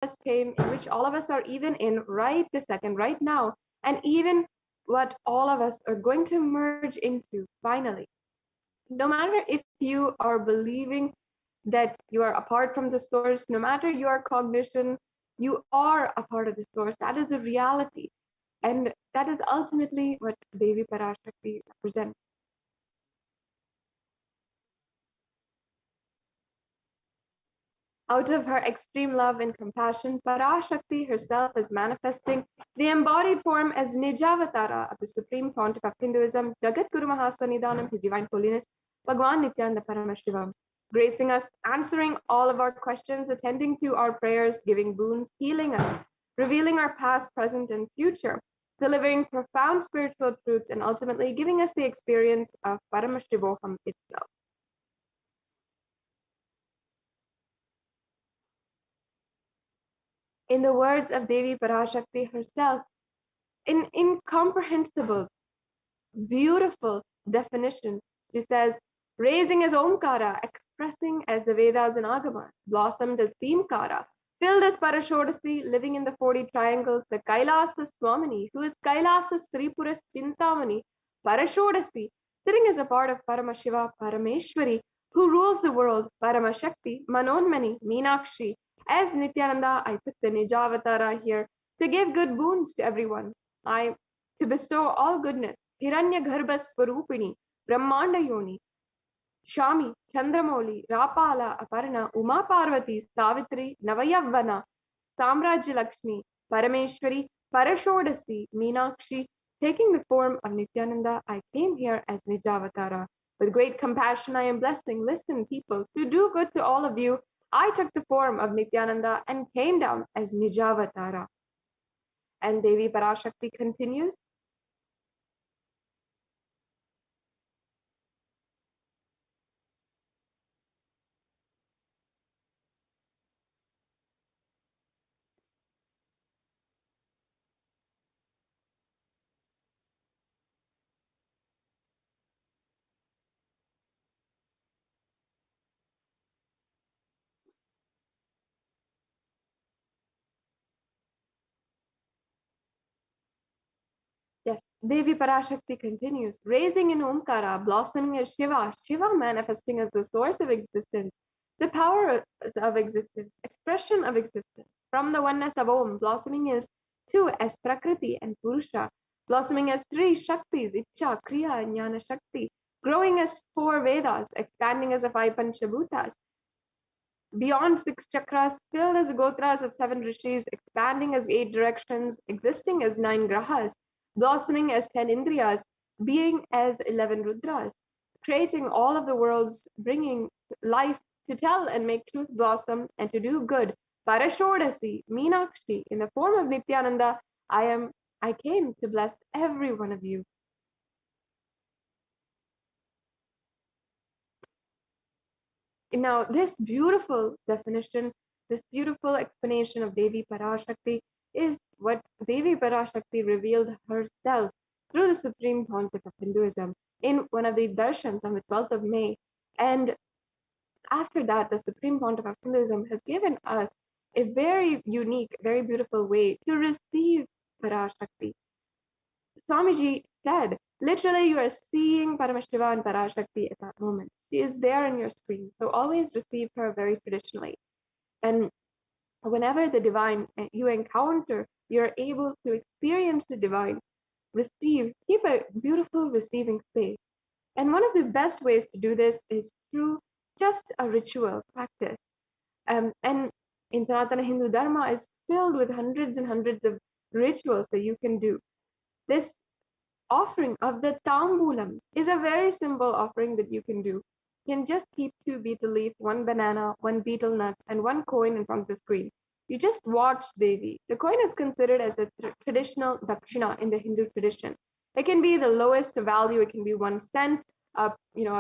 us came, in which all of us are even in right this second, right now, and even what all of us are going to merge into finally. No matter if you are believing that you are apart from the source, no matter your cognition, you are a part of the source. That is the reality. And that is ultimately what Devi Parashakti represents. Out of her extreme love and compassion, Parashakti herself is manifesting the embodied form as Nijavatara of the Supreme Pontiff of Hinduism, Jagat Guru Mahasanidanam, His Divine Holiness, Bhagwan Nithyananda Paramashivam, gracing us, answering all of our questions, attending to our prayers, giving boons, healing us, revealing our past, present, and future, delivering profound spiritual truths, and ultimately giving us the experience of Paramashivoham itself. In the words of Devi Parashakti herself, in incomprehensible, beautiful definition, she says, raising as Omkara, expressing as the Vedas and Agamas, blossomed as Bhimkara, filled as Parashodasi, living in the 40 triangles, the Kailasa Swamini, who is Kailasa Tripura Chintamani, Parashodasi, sitting as a part of Paramashiva, Parameshwari, who rules the world, Paramashakti, Manonmani, Meenakshi. As Nithyananda, I put the Nijavatara here to give good boons to everyone. To bestow all goodness. Hiranya Garbha Swarupini, Brahmanda Yoni, Shami, Chandramoli, Rapala, Aparna, Uma Parvati, Savitri, Navayavana, Samrajya Lakshmi, Parameshwari, Parashodasi, Meenakshi, taking the form of Nithyananda, I came here as Nijavatara. With great compassion, I am blessing. Listen, people, to do good to all of you, I took the form of Nithyananda and came down as Nijavatara. And Devi Parashakti continues. Yes, Devi Parashakti continues, raising in Omkara, blossoming as Shiva, Shiva manifesting as the source of existence, the power of existence, expression of existence, from the oneness of Om, blossoming as two, as Prakriti and Purusha, blossoming as three Shaktis, Icha, Kriya, and Jnana Shakti, growing as four Vedas, expanding as the five Panchabhutas, beyond six chakras, filled as gotras of seven rishis, expanding as eight directions, existing as nine grahas, blossoming as 10 indriyas, being as 11 rudras, creating all of the worlds, bringing life to tell and make truth blossom and to do good. Parashodasi, Meenakshi, in the form of Nithyananda, I came to bless every one of you. Now, this beautiful definition, this beautiful explanation of Devi Parashakti is what Devi Parashakti revealed herself through the Supreme Pontiff of Hinduism in one of the darshans on the 12th of May. And after that, the Supreme Pontiff of Hinduism has given us a very unique, very beautiful way to receive Parashakti. Swamiji said, literally, you are seeing Paramashiva and Parashakti at that moment. She is there on your screen. So always receive her very traditionally. And whenever the divine you encounter, you're able to experience the divine, receive, keep a beautiful receiving space. And one of the best ways to do this is through just a ritual practice. And in Sanatana Hindu Dharma is filled with hundreds and hundreds of rituals that you can do. This offering of the tambulam is a very simple offering that you can do. You can just keep 2 betel leaf, 1 banana, 1 betel nut, and 1 coin in front of the screen. You just watch Devi. The coin is considered as a traditional dakshina in the Hindu tradition. It can be the lowest value. It can be 1 cent, a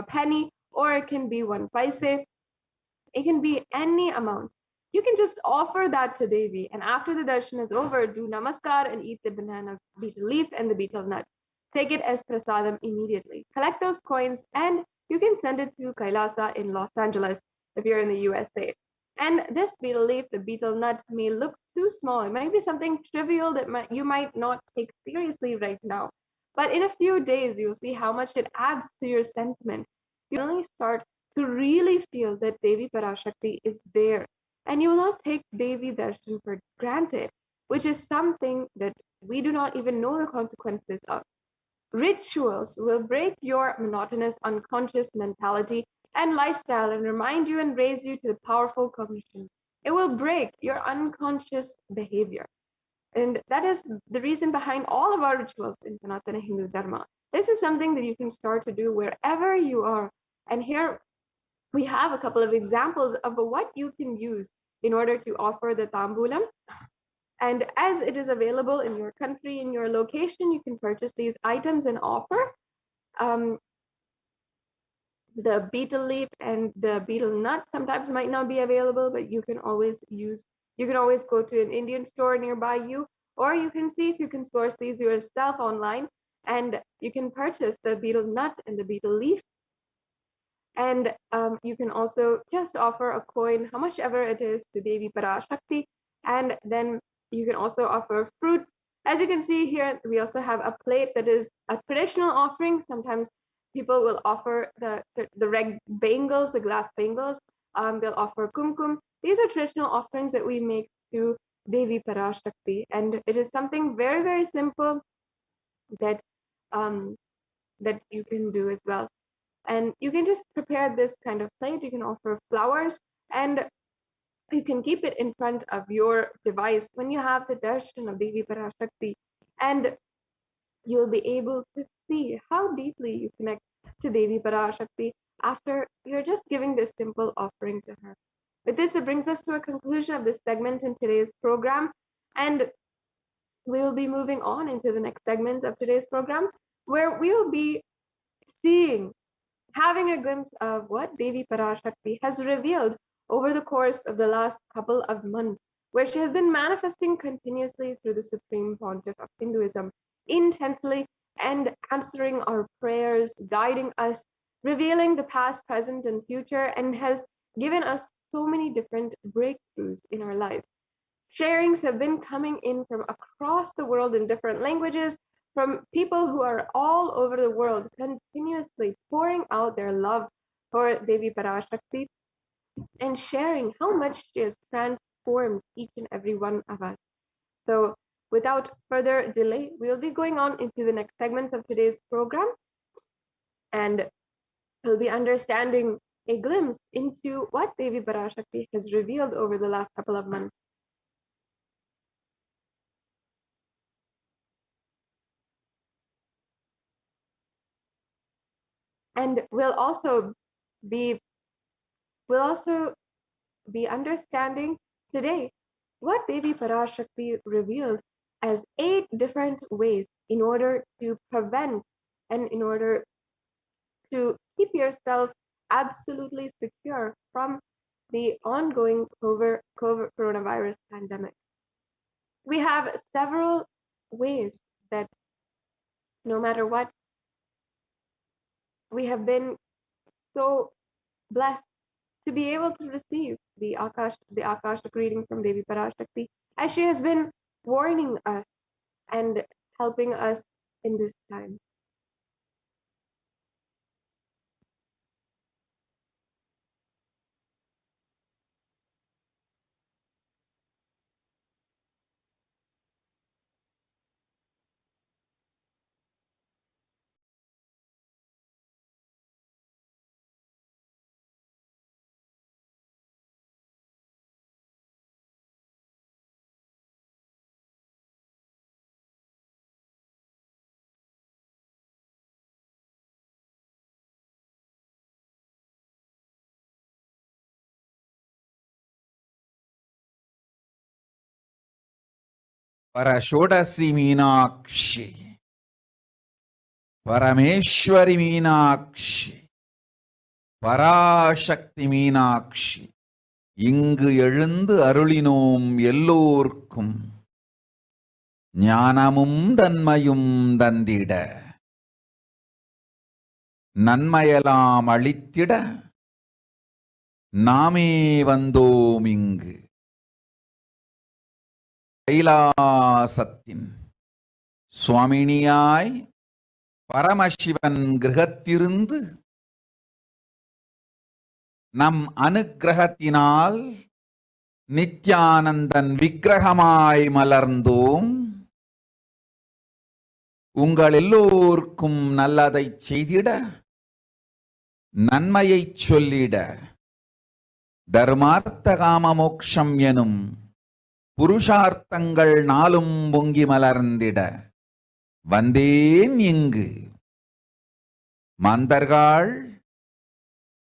penny, or it can be 1 paise. It can be any amount. You can just offer that to Devi, and after the darshan is over, do namaskar and eat the banana betel leaf and the betel nut. Take it as prasadam immediately. Collect those coins, and you can send it to Kailasa in Los Angeles if you're in the USA. And this betel leaf, the betel nut, may look too small. It might be something trivial that you might not take seriously right now. But in a few days, you'll see how much it adds to your sentiment. You only start to really feel that Devi Parashakti is there. And you will not take Devi Darshan for granted, which is something that we do not even know the consequences of. Rituals will break your monotonous unconscious mentality and lifestyle and remind you and raise you to the powerful cognition. It will break your unconscious behavior. And that is the reason behind all of our rituals in Sanatana Hindu Dharma. This is something that you can start to do wherever you are. And here we have a couple of examples of what you can use in order to offer the tambulam. And as it is available in your country, in your location, you can purchase these items and offer. Um, the betel leaf and the betel nut sometimes might not be available, but you can always go to an Indian store nearby you, or you can see if you can source these yourself online, and you can purchase the betel nut and the betel leaf. And you can also just offer a coin, how much ever it is, to Devi Parashakti. And then you can also offer fruits. As you can see here, we also have a plate that is a traditional offering. Sometimes people will offer the red bangles, the glass bangles. They'll offer kumkum. These are traditional offerings that we make to Devi Parashakti. And it is something very, very simple that that you can do as well. And you can just prepare this kind of plate. You can offer flowers, and you can keep it in front of your device when you have the darshan of Devi Parashakti, and you'll be able to see how deeply you connect to Devi Parashakti after you're just giving this simple offering to her. With this, it brings us to a conclusion of this segment in today's program, and we will be moving on into the next segment of today's program, where we will be seeing, having a glimpse of what Devi Parashakti has revealed over the course of the last couple of months, where she has been manifesting continuously through the Supreme Pontiff of Hinduism, intensely and answering our prayers, guiding us, revealing the past, present, and future, and has given us so many different breakthroughs in our lives. Sharings have been coming in from across the world in different languages, from people who are all over the world, continuously pouring out their love for Devi Parashakti and sharing how much she has transformed each and every one of us. So without further delay, we'll be going on into the next segments of today's program, and we'll be understanding a glimpse into what Devi Parashakti has revealed over the last couple of months. And we'll also be understanding today what Devi Parashakti revealed as 8 different ways in order to prevent and in order to keep yourself absolutely secure from the ongoing COVID coronavirus pandemic. We have several ways that no matter what, we have been so blessed to be able to receive the Akashic reading from Devi Parashakti, as she has been warning us and helping us in this time. Parashodasi Meenakshi, Parameshwari Meenakshi, Parashakti Meenakshi, இங்கு எழுந்து அருளினோம் எல்லோர்க்கும் ஞானமும் தன்மையும் தந்திட நன்மையெல்லாம் அளித்திட நாமே வந்தோம் இங்கு கைலாசத்தின் சுவாமினியாய் பரமசிவன் கிரகத்திருந்து நம் அனுக்கிரகத்தினால் நித்யானந்தன் விக்கிரகமாய் மலர்ந்தோம். உங்கள் எல்லோருக்கும் நல்லதைச் செய்திட, நன்மையைச் சொல்லிட, தர்மார்த்த காம மோக்ஷம் எனும் புருஷார்த்தங்கள் நாளும் பொங்கி மலர்ந்திட வந்தேன் இங்கு. மாந்தர்கள்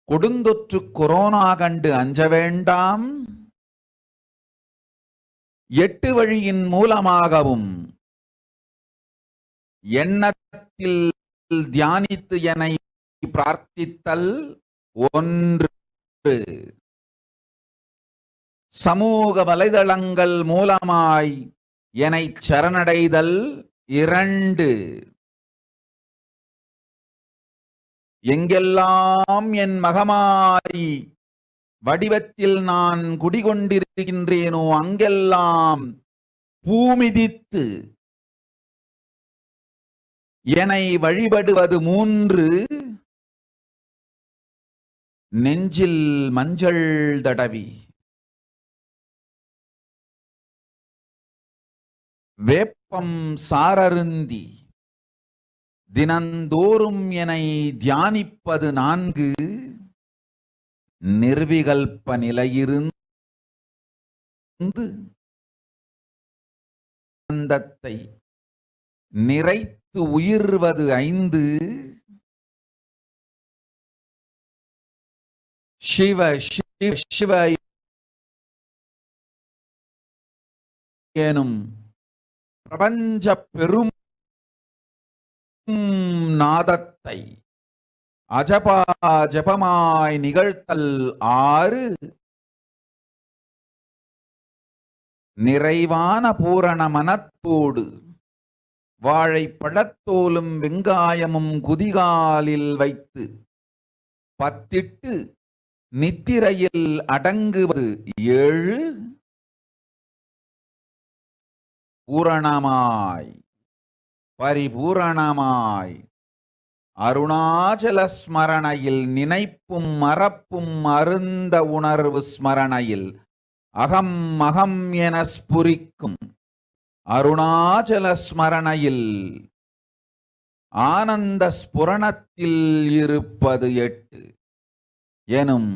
கொடுந்தொற்று கொரோனா கண்டு அஞ்ச வேண்டாம். 8 வழியின் மூலமாகவும் எண்ணத்தில் தியானித்து என்னை பிரார்த்தித்தல் ஒன்று, சமூக வலைதளங்கள் மூலமாய் என்னை சரணடைதல் 2, எங்கெல்லாம் என் மகமாரி வடிவத்தில் நான் குடிகொண்டிருக்கின்றேனோ அங்கெல்லாம் பூமிதித்து என்னை வழிபடுவது 3, நெஞ்சில் மஞ்சள் தடவி வேப்பம் சாரருந்தி தினந்தோறும் என்னை தியானிப்பது 4, நிர்விகல்ப நிலையிருந்து ஆனந்தத்தை நிறைத்து உயிர்வது 5, சிவ சிவ சிவ எனும் பிரபஞ்ச பெரும் நாதத்தை அஜபா ஜபமாய் நிகழ்த்தல் 6, நிறைவான பூரண மனத்தோடு வாழைப்பழத்தோலும் வெங்காயமும் குதிகாலில் வைத்து பத்திட்டு நித்திரையில் அடங்குவது 7, பூரணமாய் பரிபூரணமாய் அருணாச்சல ஸ்மரணையில் நினைப்பும் மறப்பும் அருந்த உணர்வு ஸ்மரணையில் அகம் அகம் என ஸ்புரிக்கும் அருணாச்சல ஸ்மரணையில் ஆனந்த ஸ்புரணத்தில் இருப்பது 8 எனும்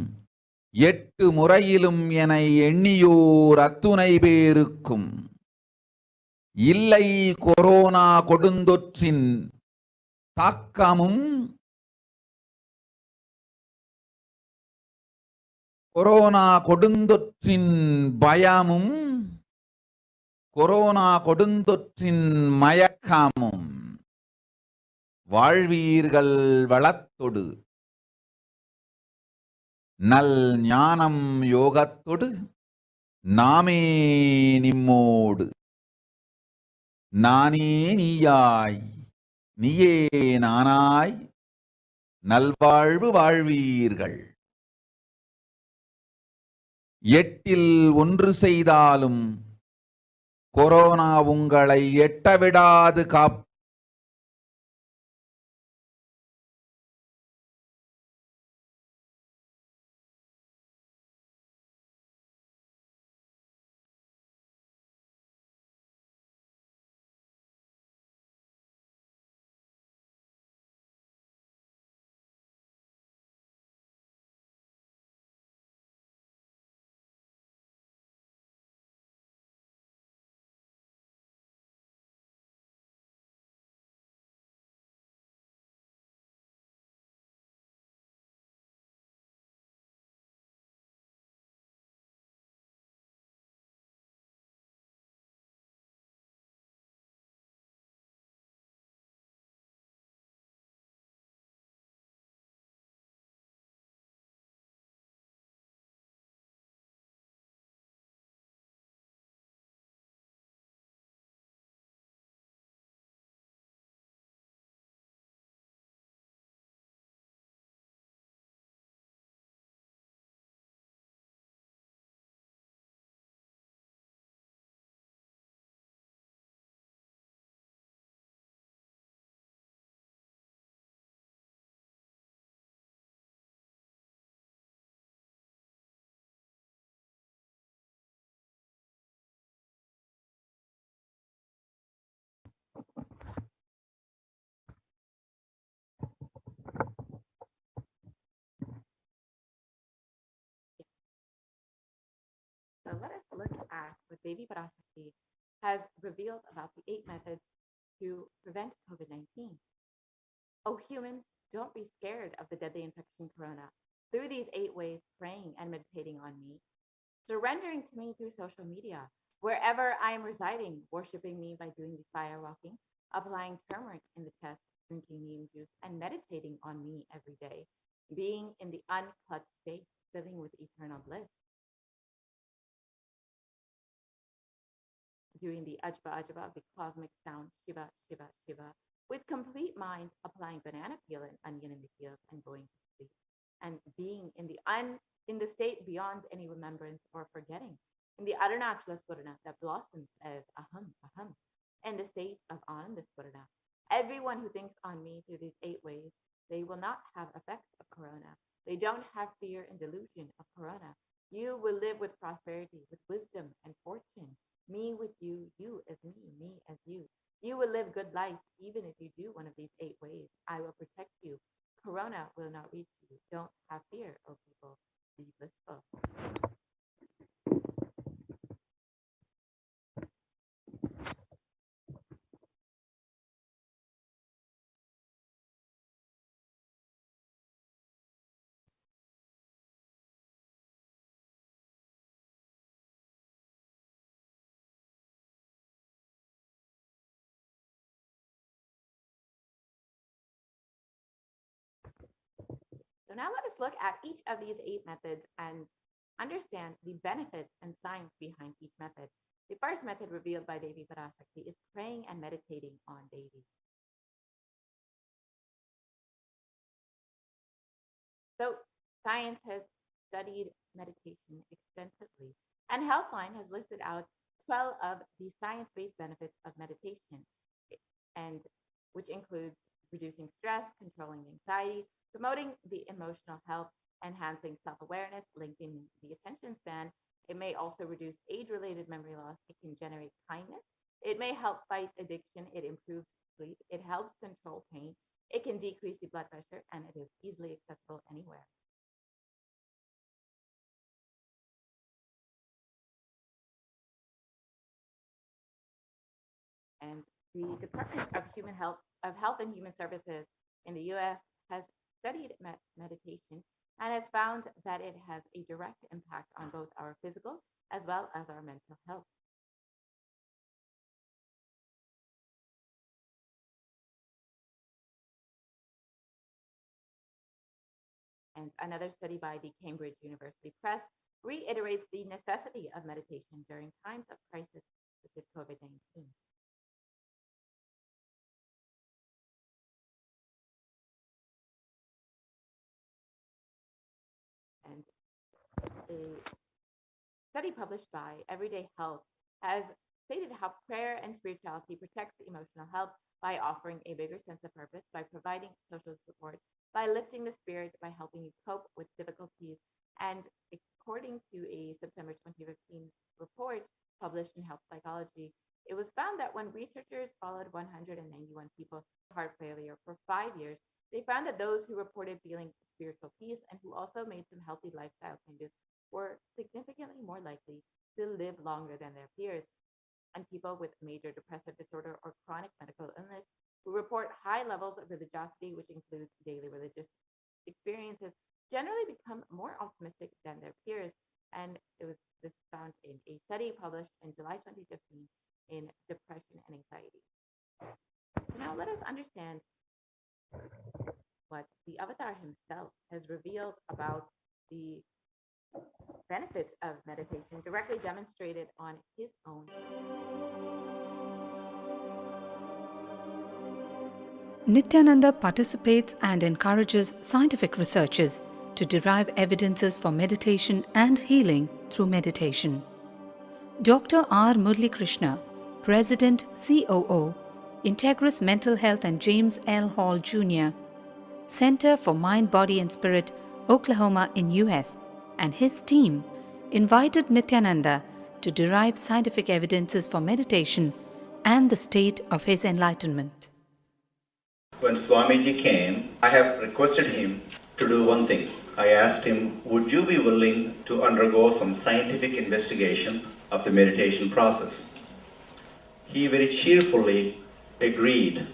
8 முறையிலும் என எண்ணியோர் அத்துணை பேருக்கும் இல்லை கொரோனா கொடுந்தொற்றின் தாக்கமும் கொரோனா கொடுந்தொற்றின் பயமும் கொரோனா கொடுந்தொற்றின் மயக்கமும் வாழ்வீர்கள் வளத்தொடு நல் ஞானம் யோகத்தொடு நாமே நிம்மோடு நானே நீயாய் நீயே நானாய் நல்வாழ்வு வாழ்வீர்கள். 8இல் 1 செய்தாலும் கொரோனா உங்களை எட்டவிடாது காப்பு. So let us look at what Devi Parashakti has revealed about the 8 methods to prevent COVID-19. Oh, humans, don't be scared of the deadly infection corona. Through these 8 ways, praying and meditating on me, surrendering to me through social media, wherever I am residing, worshiping me by doing the fire walking, applying turmeric in the chest, drinking neem juice, and meditating on me every day, being in the unclutched state, filling with eternal bliss. Doing the Ajba Ajba, the cosmic sound, Shiva, Shiva, Shiva, with complete mind, applying banana peel and onion in the fields and going to sleep, and being in the state beyond any remembrance or forgetting, in the Arunachala Spurana that blossoms as aham, aham, in the state of Ananda Spurana. Everyone who thinks on me through these 8 ways, they will not have effects of corona. They don't have fear and delusion of corona. You will live with prosperity, with wisdom and fortune. Me with you, you as me as you. You will live good life even if you do one of these 8 ways. I will protect you. Corona will not reach you. Don't have fear, O people. Be blissful. So now let us look at each of these 8 methods and understand the benefits and science behind each method. The first method revealed by Devi Parashakti is praying and meditating on Devi. So science has studied meditation extensively, and Healthline has listed out 12 of the science-based benefits of meditation, and which includes reducing stress, controlling anxiety, promoting the emotional health, enhancing self-awareness, lengthening the attention span. It may also reduce age-related memory loss. It can generate kindness. It may help fight addiction. It improves sleep. It helps control pain. It can decrease the blood pressure, and it is easily accessible anywhere. And the Department of Health and Human Services in the U.S. has studied meditation and has found that it has a direct impact on both our physical as well as our mental health. And another study by the Cambridge University Press reiterates the necessity of meditation during times of crisis such as COVID-19. And a study published by Everyday Health has stated how prayer and spirituality protects emotional health by offering a bigger sense of purpose, by providing social support, by lifting the spirit, by helping you cope with difficulties. And according to a September 2015 report published in Health Psychology, it was found that when researchers followed 191 people with heart failure for 5 years, they found that those who reported feeling spiritual peace and who also made some healthy lifestyle changes were significantly more likely to live longer than their peers. And people with major depressive disorder or chronic medical illness who report high levels of religiosity, which includes daily religious experiences, generally become more optimistic than their peers. And this found in a study published in July 2015 in Depression and Anxiety. So now let us understand what the Avatar himself has revealed about the benefits of meditation directly demonstrated on his own. Nithyananda participates and encourages scientific researchers to derive evidences for meditation and healing through meditation. Dr. R. Murli Krishna, President, COO, Integris Mental Health and James L. Hall Jr., Center for Mind, Body and Spirit, Oklahoma in US, and his team invited Nithyananda to derive scientific evidences for meditation and the state of his enlightenment. When Swamiji came, I have requested him to do one thing. I asked him, would you be willing to undergo some scientific investigation of the meditation process? He very cheerfully agreed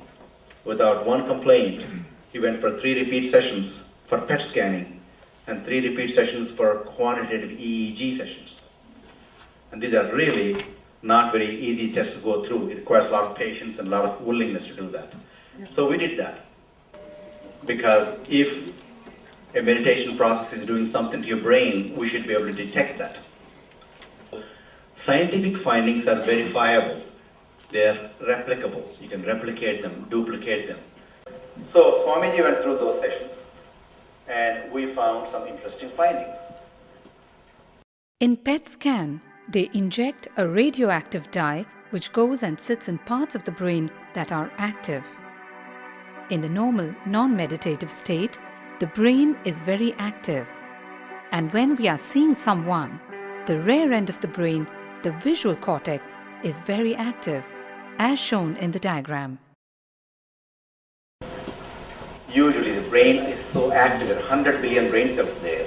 without one complaint. He went for 3 repeat sessions for PET scanning and 3 repeat sessions for quantitative EEG sessions. And these are really not very easy tests to go through. It requires a lot of patience and a lot of willingness to do that. So we did that. Because if a meditation process is doing something to your brain, we should be able to detect that. Scientific findings are verifiable. They're replicable. You can replicate them, duplicate them. So Swamiji went through those sessions and we found some interesting findings. In PET scan, they inject a radioactive dye which goes and sits in parts of the brain that are active. In the normal, non-meditative state, the brain is very active. And when we are seeing someone, the rear end of the brain, the visual cortex, is very active, as shown in the diagram. Usually the brain is so active, there are 100 billion brain cells there.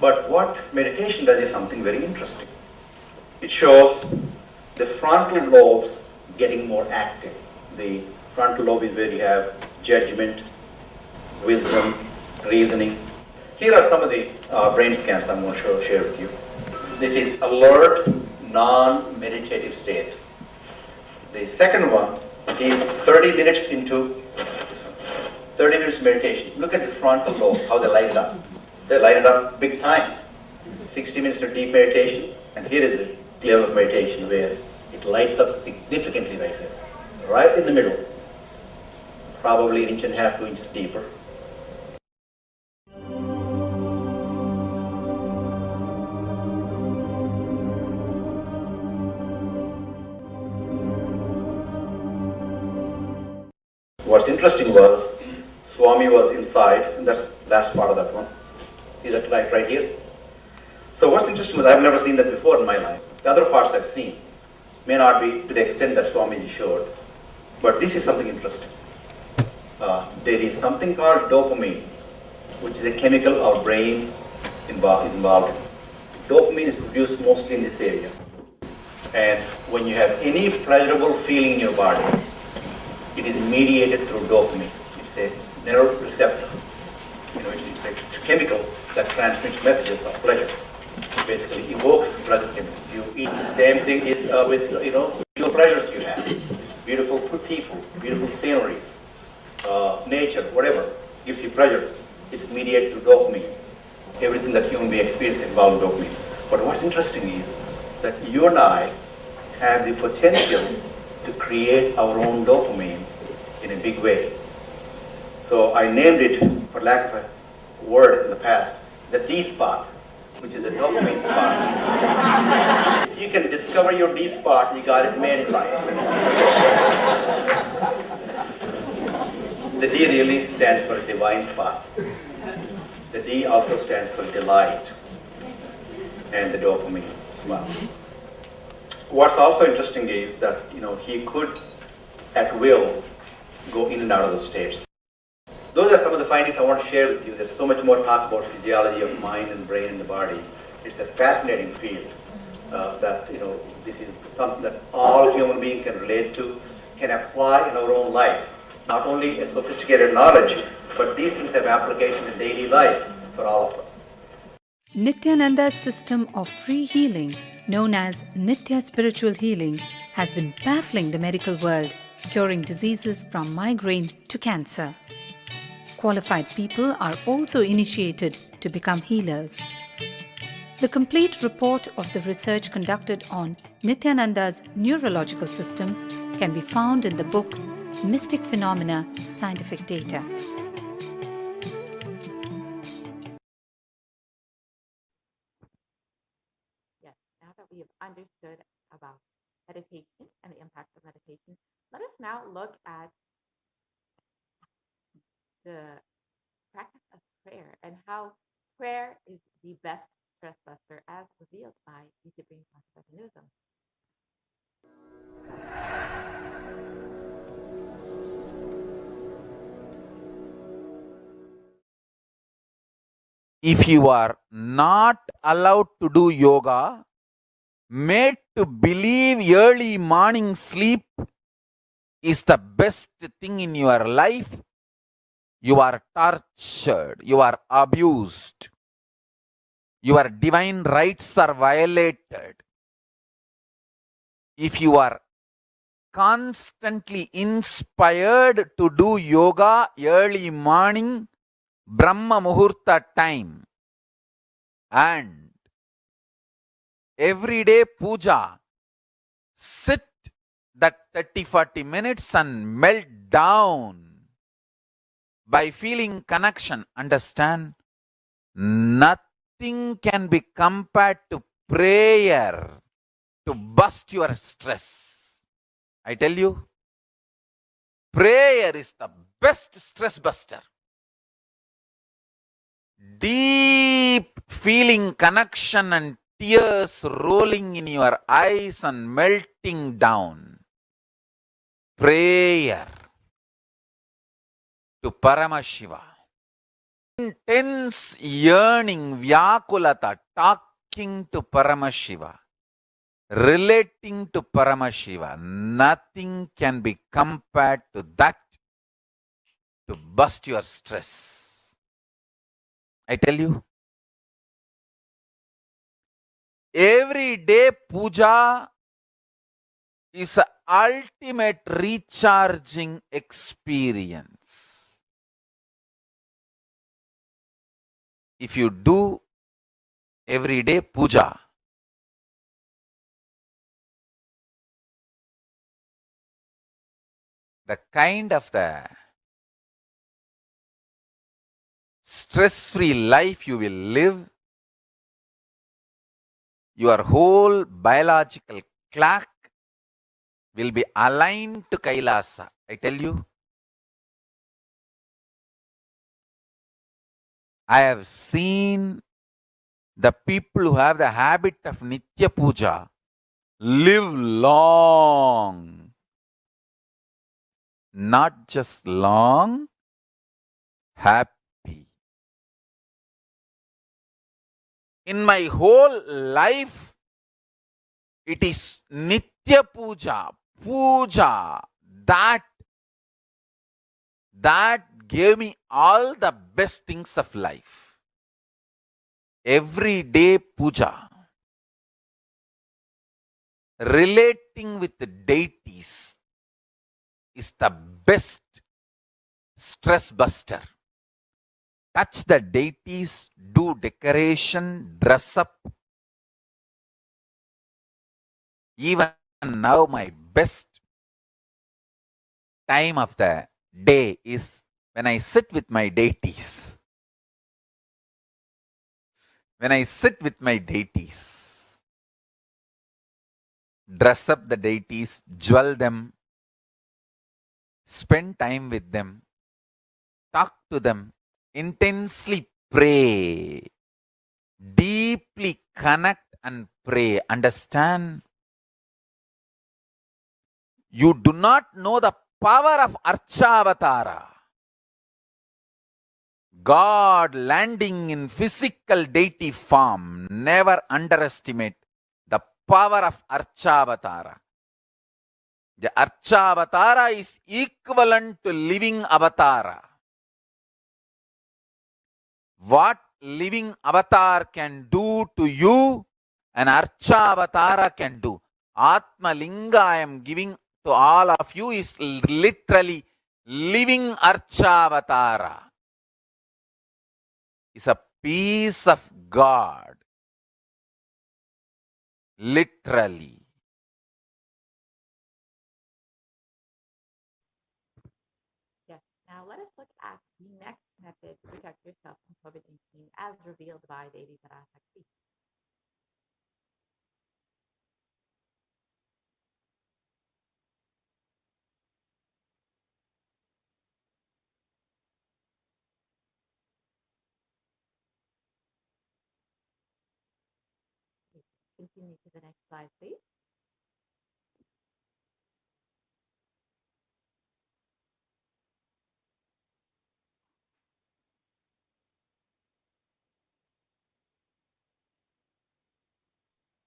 But what meditation does is something very interesting. It shows the frontal lobes getting more active. The frontal lobe is where you have judgment, wisdom, reasoning. Here are some of the brain scans I'm going to share with you. This is alert, non-meditative state. The second one is 30 minutes into 30 minutes meditation. Look at the frontal lobes, how they light it up. They light it up big time. 60 minutes of deep meditation, and here is a level of meditation where it lights up significantly right here, right in the middle, probably 1.5 inches, 2 inches deeper. What's interesting was, Swami was inside, and that's the last part of that one. See that right here? So what's interesting was, I've never seen that before in my life. The other parts I've seen may not be to the extent that Swamiji showed, but this is something interesting. There is something called dopamine, which is a chemical our brain is involved in. Dopamine is produced mostly in this area. And when you have any pleasurable feeling in your body, it is mediated through dopamine. It's a neuroreceptor. It's a chemical that transmits messages of pleasure. It basically evokes pleasure chemicals. You eat the same thing is with visual pleasures you have. Beautiful people, beautiful sceneries, nature, whatever gives you pleasure. It's mediated through dopamine. Everything that human being experiences involves dopamine. But what's interesting is that you and I have the potential to create our own dopamine in a big way. So I named it, for lack of a word in the past, the D spot, which is the dopamine spot. If you can discover your D spot, you got it made in life. The D really stands for divine spot. The D also stands for delight, and the dopamine spot. What's also interesting is that he could, at will, go in and out of those states. Those are some of the findings I want to share with you. There's so much more talk about physiology of mind and brain and the body. It's a fascinating field that this is something that all human beings can relate to, can apply in our own lives. Not only a sophisticated knowledge, but these things have application in daily life for all of us. Nithyananda's system of free healing, known as Nithya Spiritual Healing, has been baffling the medical world, curing diseases from migraine to cancer. Qualified people are also initiated to become healers. The complete report of the research conducted on Nithyananda's neurological system can be found in the book Mystic Phenomena, Scientific Data. Yes, now that we have understood about meditation and the impacts of meditation, let us now look at the practice of prayer and how prayer is the best stress buster as revealed by the Supreme Concept of Hinduism. if you are not allowed to do yoga, made to believe early morning sleep is the best thing in your life, you are tortured, you are abused, your divine rights are violated. If you are constantly inspired to do yoga early morning, Brahma Muhurta time, and everyday puja, sit that 30-40 minutes and melt down by feeling connection. Understand? Nothing can be compared to prayer to bust your stress. I tell you, prayer is the best stress buster. Deep feeling connection and tears rolling in your eyes and melting down. Prayer to Paramashiva. Intense yearning, Vyakulata, talking to Paramashiva, relating to Paramashiva. Nothing can be compared to that to bust your stress. I tell you, everyday puja is an ultimate recharging experience. If you do everyday puja, the kind of the stress-free life you will live, your whole biological clock will be aligned to Kailasa. I tell you, I have seen the people who have the habit of Nitya Puja live long. Not just long, happy. In my whole life, it is Nitya Puja, Puja, that gave me all the best things of life. Everyday puja, relating with the deities is the best stress buster. Touch the deities, do decoration, dress up. Even now, my best time of the day is when I sit with my deities. When I sit with my deities, dress up the deities, jewel them, spend time with them, talk to them, intensely pray, deeply connect and pray. Understand? You do not know the power of Archavatara. God landing in physical deity form. Never underestimate the power of Archavatara. The Archavatara is equivalent to living avatara. What living avatar can do to you, an Archavatara can do. Atma Linga I am giving to all of you is literally living Archavatara. It's a piece of God. Literally. Yes. Now let us look at the next method to protect yourself from COVID-19 as revealed by Devi Parashakti. Continue to the next slide, please.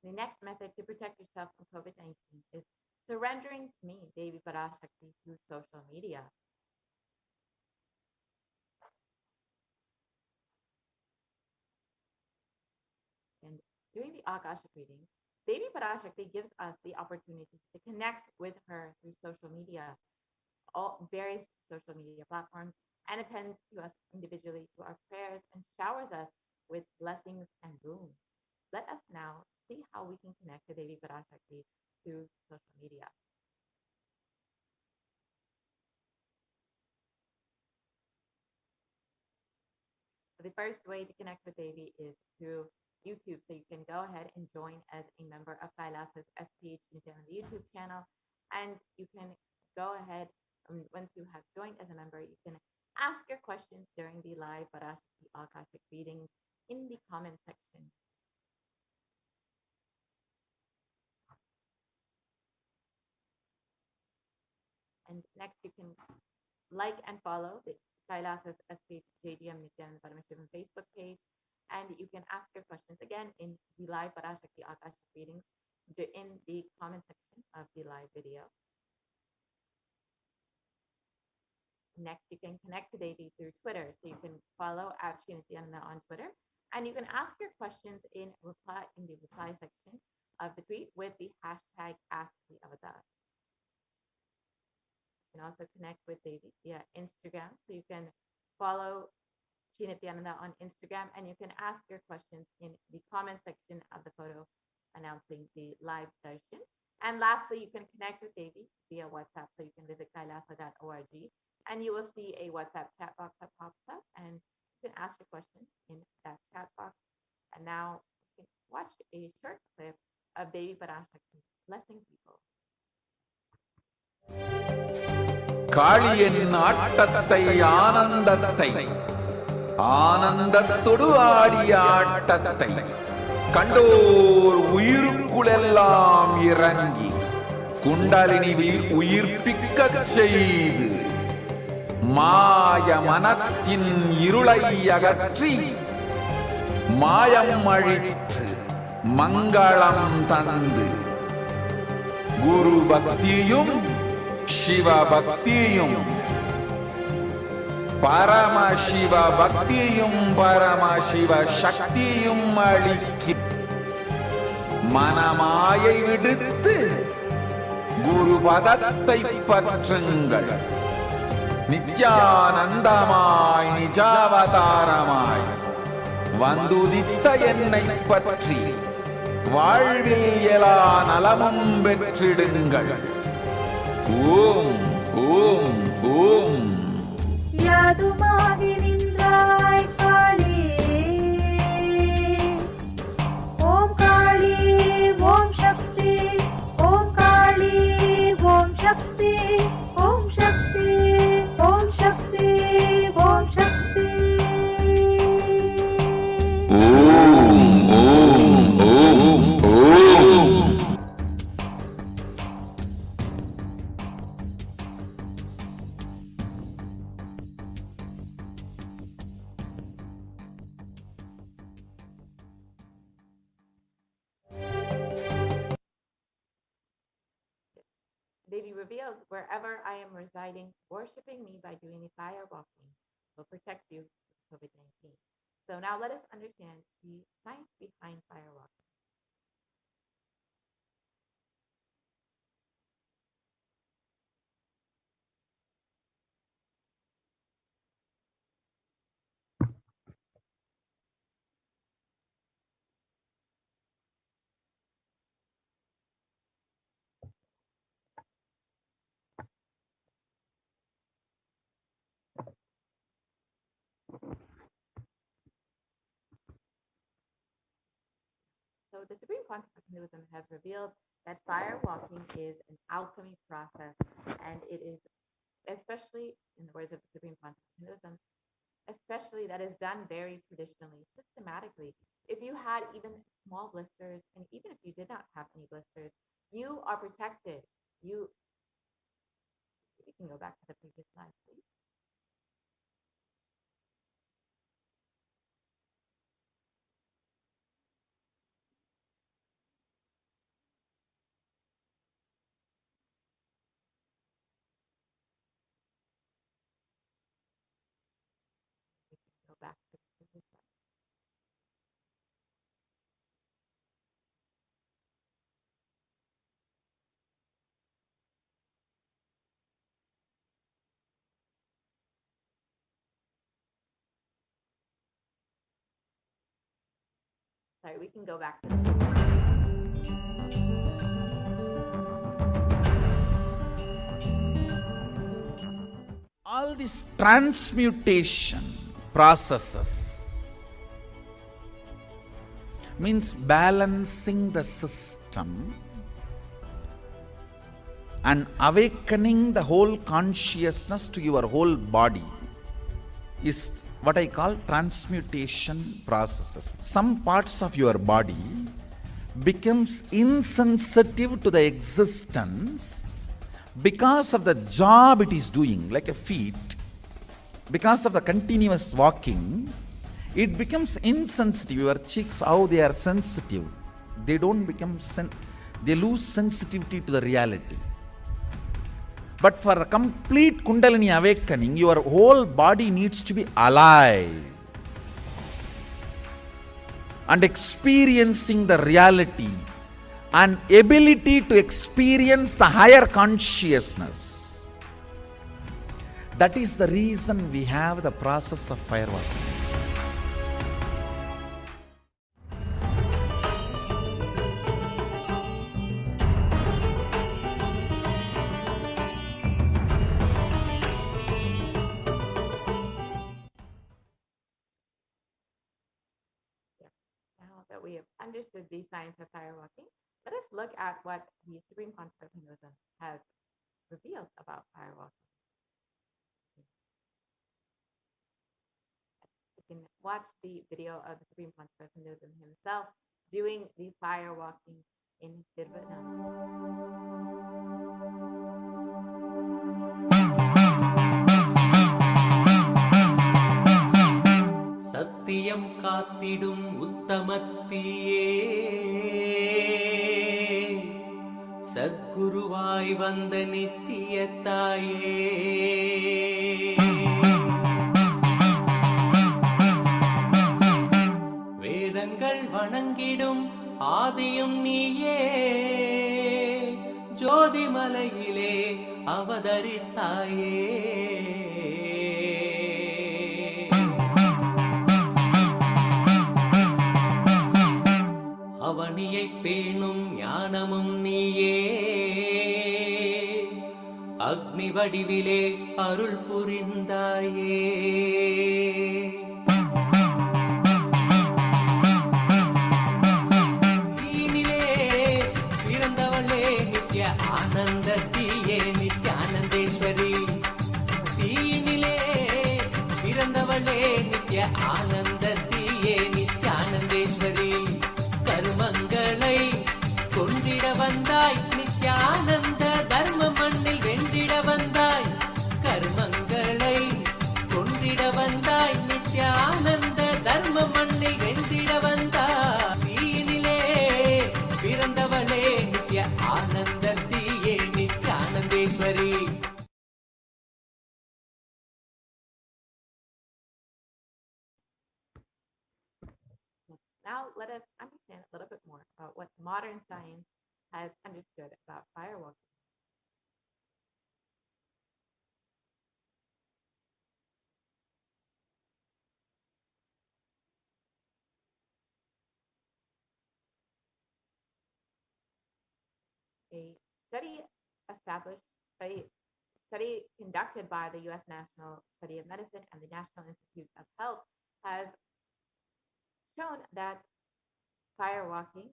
The next method to protect yourself from COVID-19 is surrendering to me, Devi Parashakti, through social media. And during the Akashic reading, Devi Parashakti gives us the opportunity to connect with her through social media, all various social media platforms, and attends to us individually to our prayers and showers us with blessings and boons. Let us now see how we can connect to Devi Parashakti through social media. So the first way to connect with Devi is through YouTube. So you can go ahead and join as a member of Kailasa's HDH Nithyananda YouTube channel. And you can go ahead, once you have joined as a member, you can ask your questions during the live Parashakti Akashic readings in the comment section. And next, you can like and follow the Kailasa's SPH JDM Nithyananda Paramashivam Facebook page. And you can ask your questions again in the live Parashakti Akashic readings in the comment section of the live video. Next, you can connect to Devi through Twitter. So you can follow at Nithyananda on Twitter. And you can ask your questions in the reply section of the tweet with the hashtag #AskTheAvatar. You can also connect with Devi via Instagram. So you can follow Nithyananda on Instagram, and you can ask your questions in the comment section of the photo announcing the live darshan. And lastly, you can connect with Devi via WhatsApp. So you can visit kailasa.org, and you will see a WhatsApp chat box that pops up, and you can ask your questions in that chat box. And now you can watch a short clip of Devi Parashakti blessing people. காளியின் ஆட்டத்தை ஆனந்தத்தை ஆனந்தத்தொடு ஆடிய ஆட்டத்தை கண்டோர் உயிருக்குளெல்லாம் இறங்கி குண்டலினி உயிர்ப்பிக்கச் செய்து மாய மனத்தின் இருளை அகற்றி மாயம் அழித்து மங்களம் தந்து குரு பக்தியும் சிவ பக்தியும் பரமசிவ பக்தியும் பரமசிவ சக்தியும் அளிக்கும் மனமாயை விடுத்து குரு பதத்தை பற்றுங்கள் நித்யானந்தமாய் நிஜாவதாரமாய் வந்துதித்த என்னை பற்றி வாழ்வில் எல்லா நலமும் பெற்றிடுங்கள். ஓம் ஓம் ஓம். யாதுமாகி நின்றாய் காளி, ஓம் காளி ஓம் சக்தி, ஓம் காளி ஓம் சக்தி, ஓம் சக்தி ஓம் சக்தி ஓம் சக்தி. ஓம் ஓம் ஓம் ஓம். Devi revealed, wherever I am residing, worshiping me by doing the fire walking will protect you from COVID-19. So now let us understand the science behind fire walking. So the Supreme Concept of Hinduism has revealed that fire walking is an alchemy process, and it is, especially in the words of the Supreme Concept of Hinduism, especially that is done very traditionally, systematically. If you had even small blisters, and even if you did not have any blisters, you are protected. You can go back to the previous slide, please. Sorry, we can go back to the all these transmutation processes means balancing the system and awakening the whole consciousness to your whole body is what I call transmutation processes. Some parts of your body becomes insensitive to the existence because of the job it is doing, like a feet. Because of the continuous walking, it becomes insensitive. Your cheeks, how they are sensitive, they don't become they lose sensitivity to the reality. But for the complete Kundalini awakening, your whole body needs to be alive and experiencing the reality and ability to experience the higher consciousness. That is the reason we have the process of firewalking. Now that we have understood the science of firewalking, let us look at what the Supreme Concept of Hinduism has revealed about firewalking. You can watch the video of the Supreme Concept of Hinduism himself doing the firewalking in Vietnam. சத்தியம் காத்திடும் உத்தமத்தியே சத்குருவாய் வந்த நித்திய தாயே வேதங்கள் வணங்கிடும் ஆதியும் நீயே ஜோதிமலையிலே அவதரித்தாயே அவனியை பேணும் ஞானமும் நீயே அக்னி வடிவிலே அருள் புரிந்தாயே தீனிலே பிறந்தவளே நித்ய ஆனந்த தீயே நித்யானந்தேஸ்வரி தீனிலே பிறந்தவளே நித்ய ஆனந்த தீயே நித்யானந்தேஸ்வரி கர்மங்களை கொன்றிட வந்தாய் நித்யானந்த தர்ம மண்ணில் வென்றிட வந்தாய் கர்மங்களை கொன்றிட வந்தாய் நித்யானந்த தர்ம மண்ணில் வென்றிட வந்தாய் தீயினிலே பிறந்தவளே நித்ய ஆனந்த தீயே நித்யானந்தேஸ்வரி Now let us understand a little bit more about what modern science has understood about firewalking. A study conducted by the U.S. National Study of Medicine and the National Institute of Health has shown that firewalking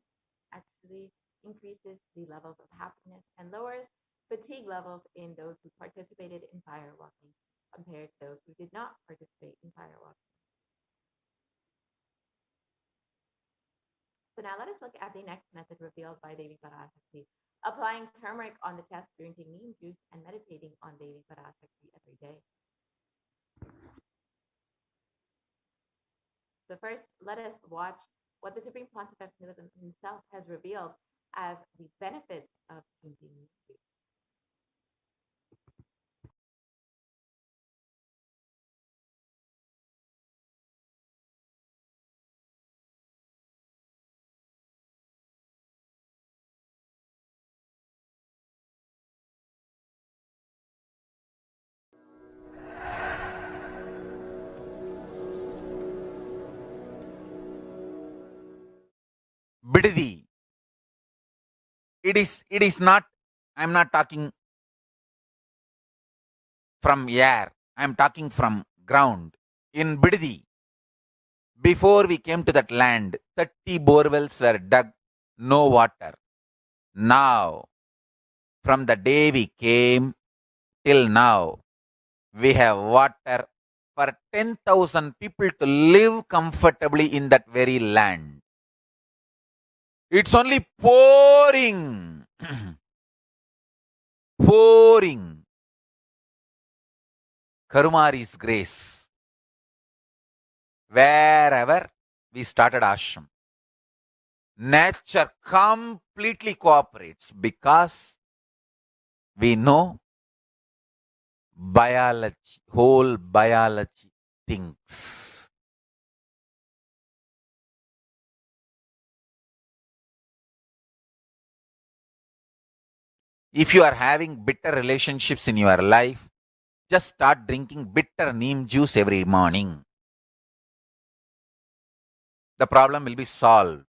actually increases the levels of happiness and lowers fatigue levels in those who participated in firewalking compared to those who did not participate in firewalking. So now let us look at the next method revealed by Devi Parashakti, applying turmeric on the chest, drinking neem juice, and meditating on Devi Parashakti every day. So first, let us watch what the Supreme Concept of Hinduism himself has revealed as the benefits of drinking neem juice. Bididi. It is not, I'm not talking from air, I'm talking from ground. In Bididi, before we came to that land, 30 borewells were dug, no water. Now, from the day we came till now, we have water for 10,000 people to live comfortably in that very land. It's only pouring, pouring Karumari's grace wherever we started ashram. Nature completely cooperates because we know biology, whole biology thinks. If you are having bitter relationships in your life, just start drinking bitter neem juice every morning. The problem will be solved.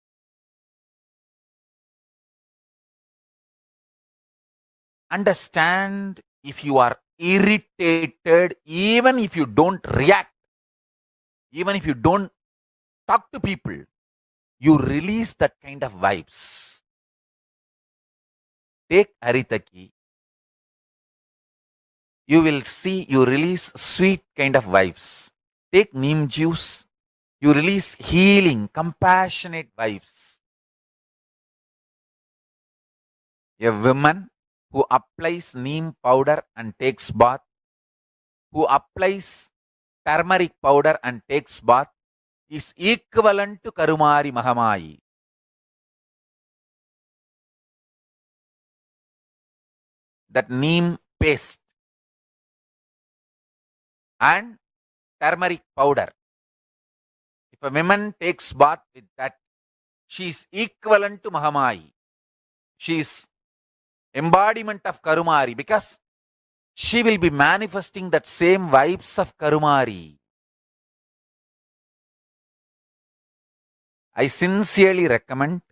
Understand, if you are irritated, even if you don't react, even if you don't talk to people, you release that kind of vibes. Take Haritaki, you will see you release sweet kind of vibes. Take neem juice, you release healing, compassionate vibes. A woman who applies neem powder and takes bath, who applies turmeric powder and takes bath, is equivalent to Karumari Mahamayi. That neem paste and turmeric powder, if a woman takes bath with that, she is equivalent to Mahamayi. She is embodiment of Karumari because she will be manifesting that same vibes of Karumari. I sincerely recommend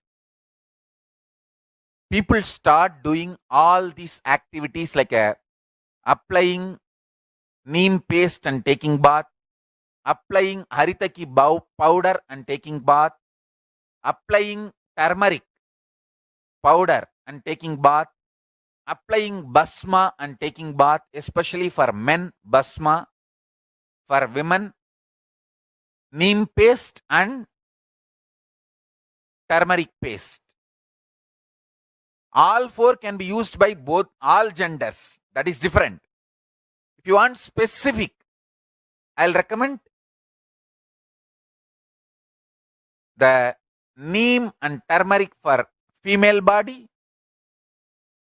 people start doing all these activities like applying neem paste and taking bath, applying haritaki powder and taking bath, applying turmeric powder and taking bath, applying basma and taking bath, especially for men, basma, for women, neem paste and turmeric paste. All four can be used by both all genders. That is different. If you want specific, I'll recommend the neem and turmeric for female body,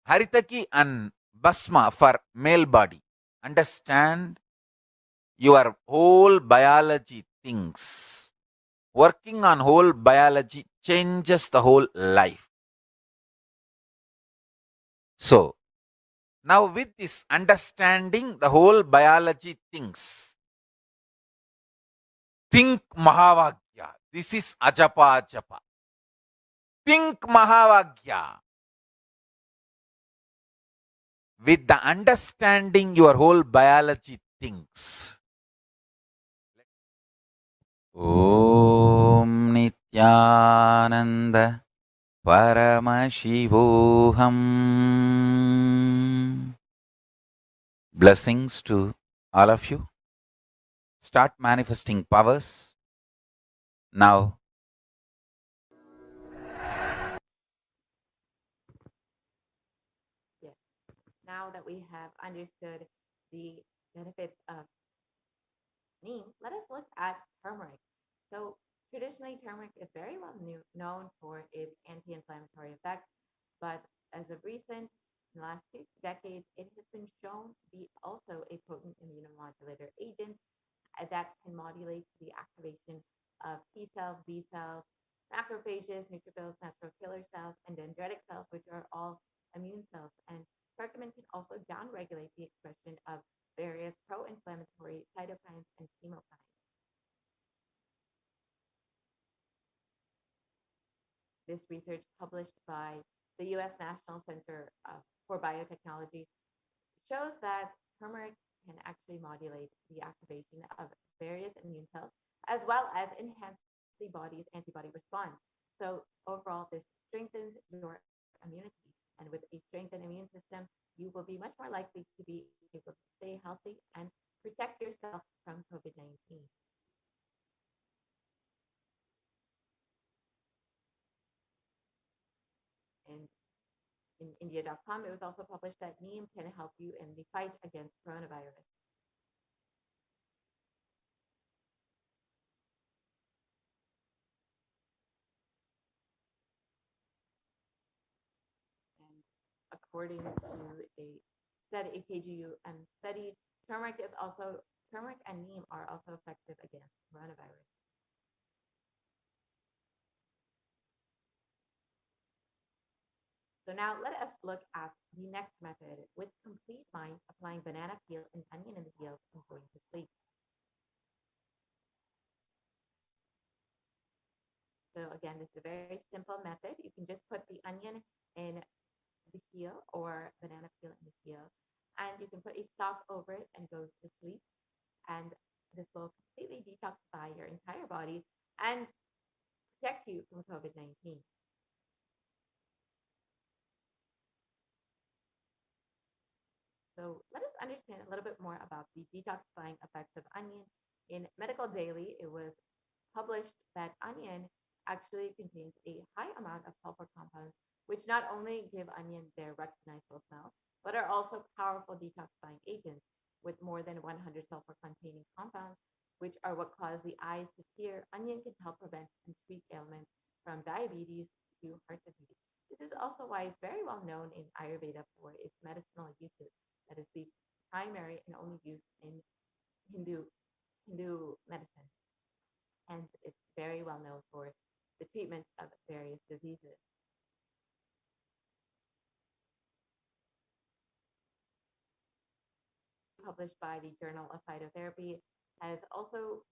haritaki and basma for male body. Understand, your whole biology things. Working on whole biology changes the whole life. So, now with this understanding the whole biology things, think Mahavagya. This is Ajapa Japa. Think Mahavagya. With the understanding your whole biology thinks. Om Nithyananda Paramashivoham. Blessings to all of you. Start manifesting powers. Now, Yes. Now that we have understood the benefits of neem, let us look at turmeric. So traditionally, turmeric is very well known for its anti-inflammatory effect, but as of recent, in the last 2 decades, it has been shown to be also a potent immunomodulator agent that can modulate the activation of T cells, B cells, macrophages, neutrophils, natural killer cells, and dendritic cells, which are all immune cells. And curcumin can also downregulate the expression of various pro-inflammatory cytokines and chemokines. This research, published by the U.S. National Center for Biotechnology, shows that turmeric can actually modulate the activation of various immune cells, as well as enhance the body's antibody response. So overall, this strengthens your immunity. And with a strengthened immune system, you will be much more likely to be able to stay healthy and protect yourself from COVID-19. And in India.com, it was also published that neem can help you in the fight against coronavirus. And according to a study, a KGUM study, turmeric and neem are also effective against coronavirus. So now let us look at the next method. With complete mind, applying banana peel and onion in the heels and going to sleep. So again, this is a very simple method. You can just put the onion in the heel or banana peel in the heel, and you can put a sock over it and go to sleep. And this will completely detoxify your entire body and protect you from COVID-19. So let us understand a little bit more about the detoxifying effects of onion. In Medical Daily, it was published that onion actually contains a high amount of sulfur compounds, which not only give onion their recognizable smell, but are also powerful detoxifying agents with more than 100 sulfur-containing compounds, which are what cause the eyes to tear. Onion can help prevent and treat ailments from diabetes to heart disease. This is also why it's very well known in Ayurveda for its medicinal uses. That is the primary and only use in Hindu medicine. And it's very well known for the treatment of various diseases. Published by the Journal of Phytotherapy has also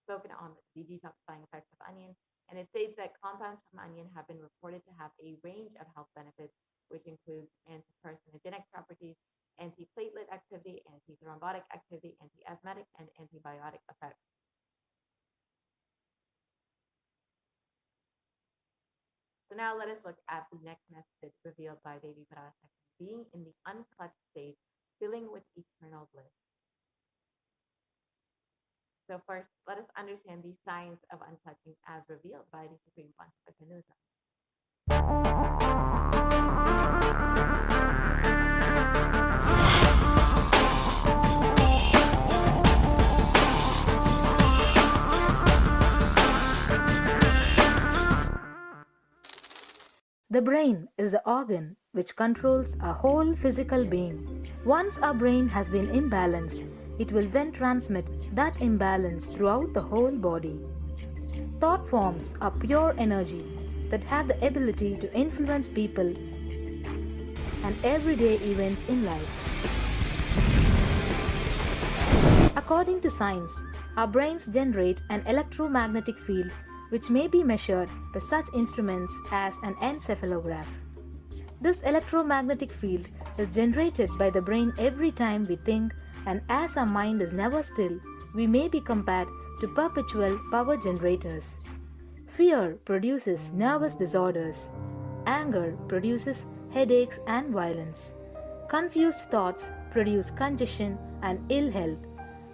spoken on the detoxifying effects of onion, and it states that compounds from onion have been reported to have a range of health benefits, which includes anti-carcinogenic properties, anti-platelet activity, anti-thrombotic activity, anti-asthmatic, and antibiotic effects. So now let us look at the next method revealed by Devi Parashakti, being in the unclutched state, filling with eternal bliss. So first, let us understand the science of unclutching as revealed by the Supreme Pontific Hinduism. The brain is the organ which controls our whole physical being. Once our brain has been imbalanced, it will then transmit that imbalance throughout the whole body. Thought forms are pure energy that have the ability to influence people and everyday events in life. According to science, our brains generate an electromagnetic field which may be measured by such instruments as an encephalograph. This electromagnetic field is generated by the brain every time we think, and as our mind is never still, we may be compared to perpetual power generators. Fear produces nervous disorders. Anger produces headaches and violence. Confused thoughts produce congestion and ill health.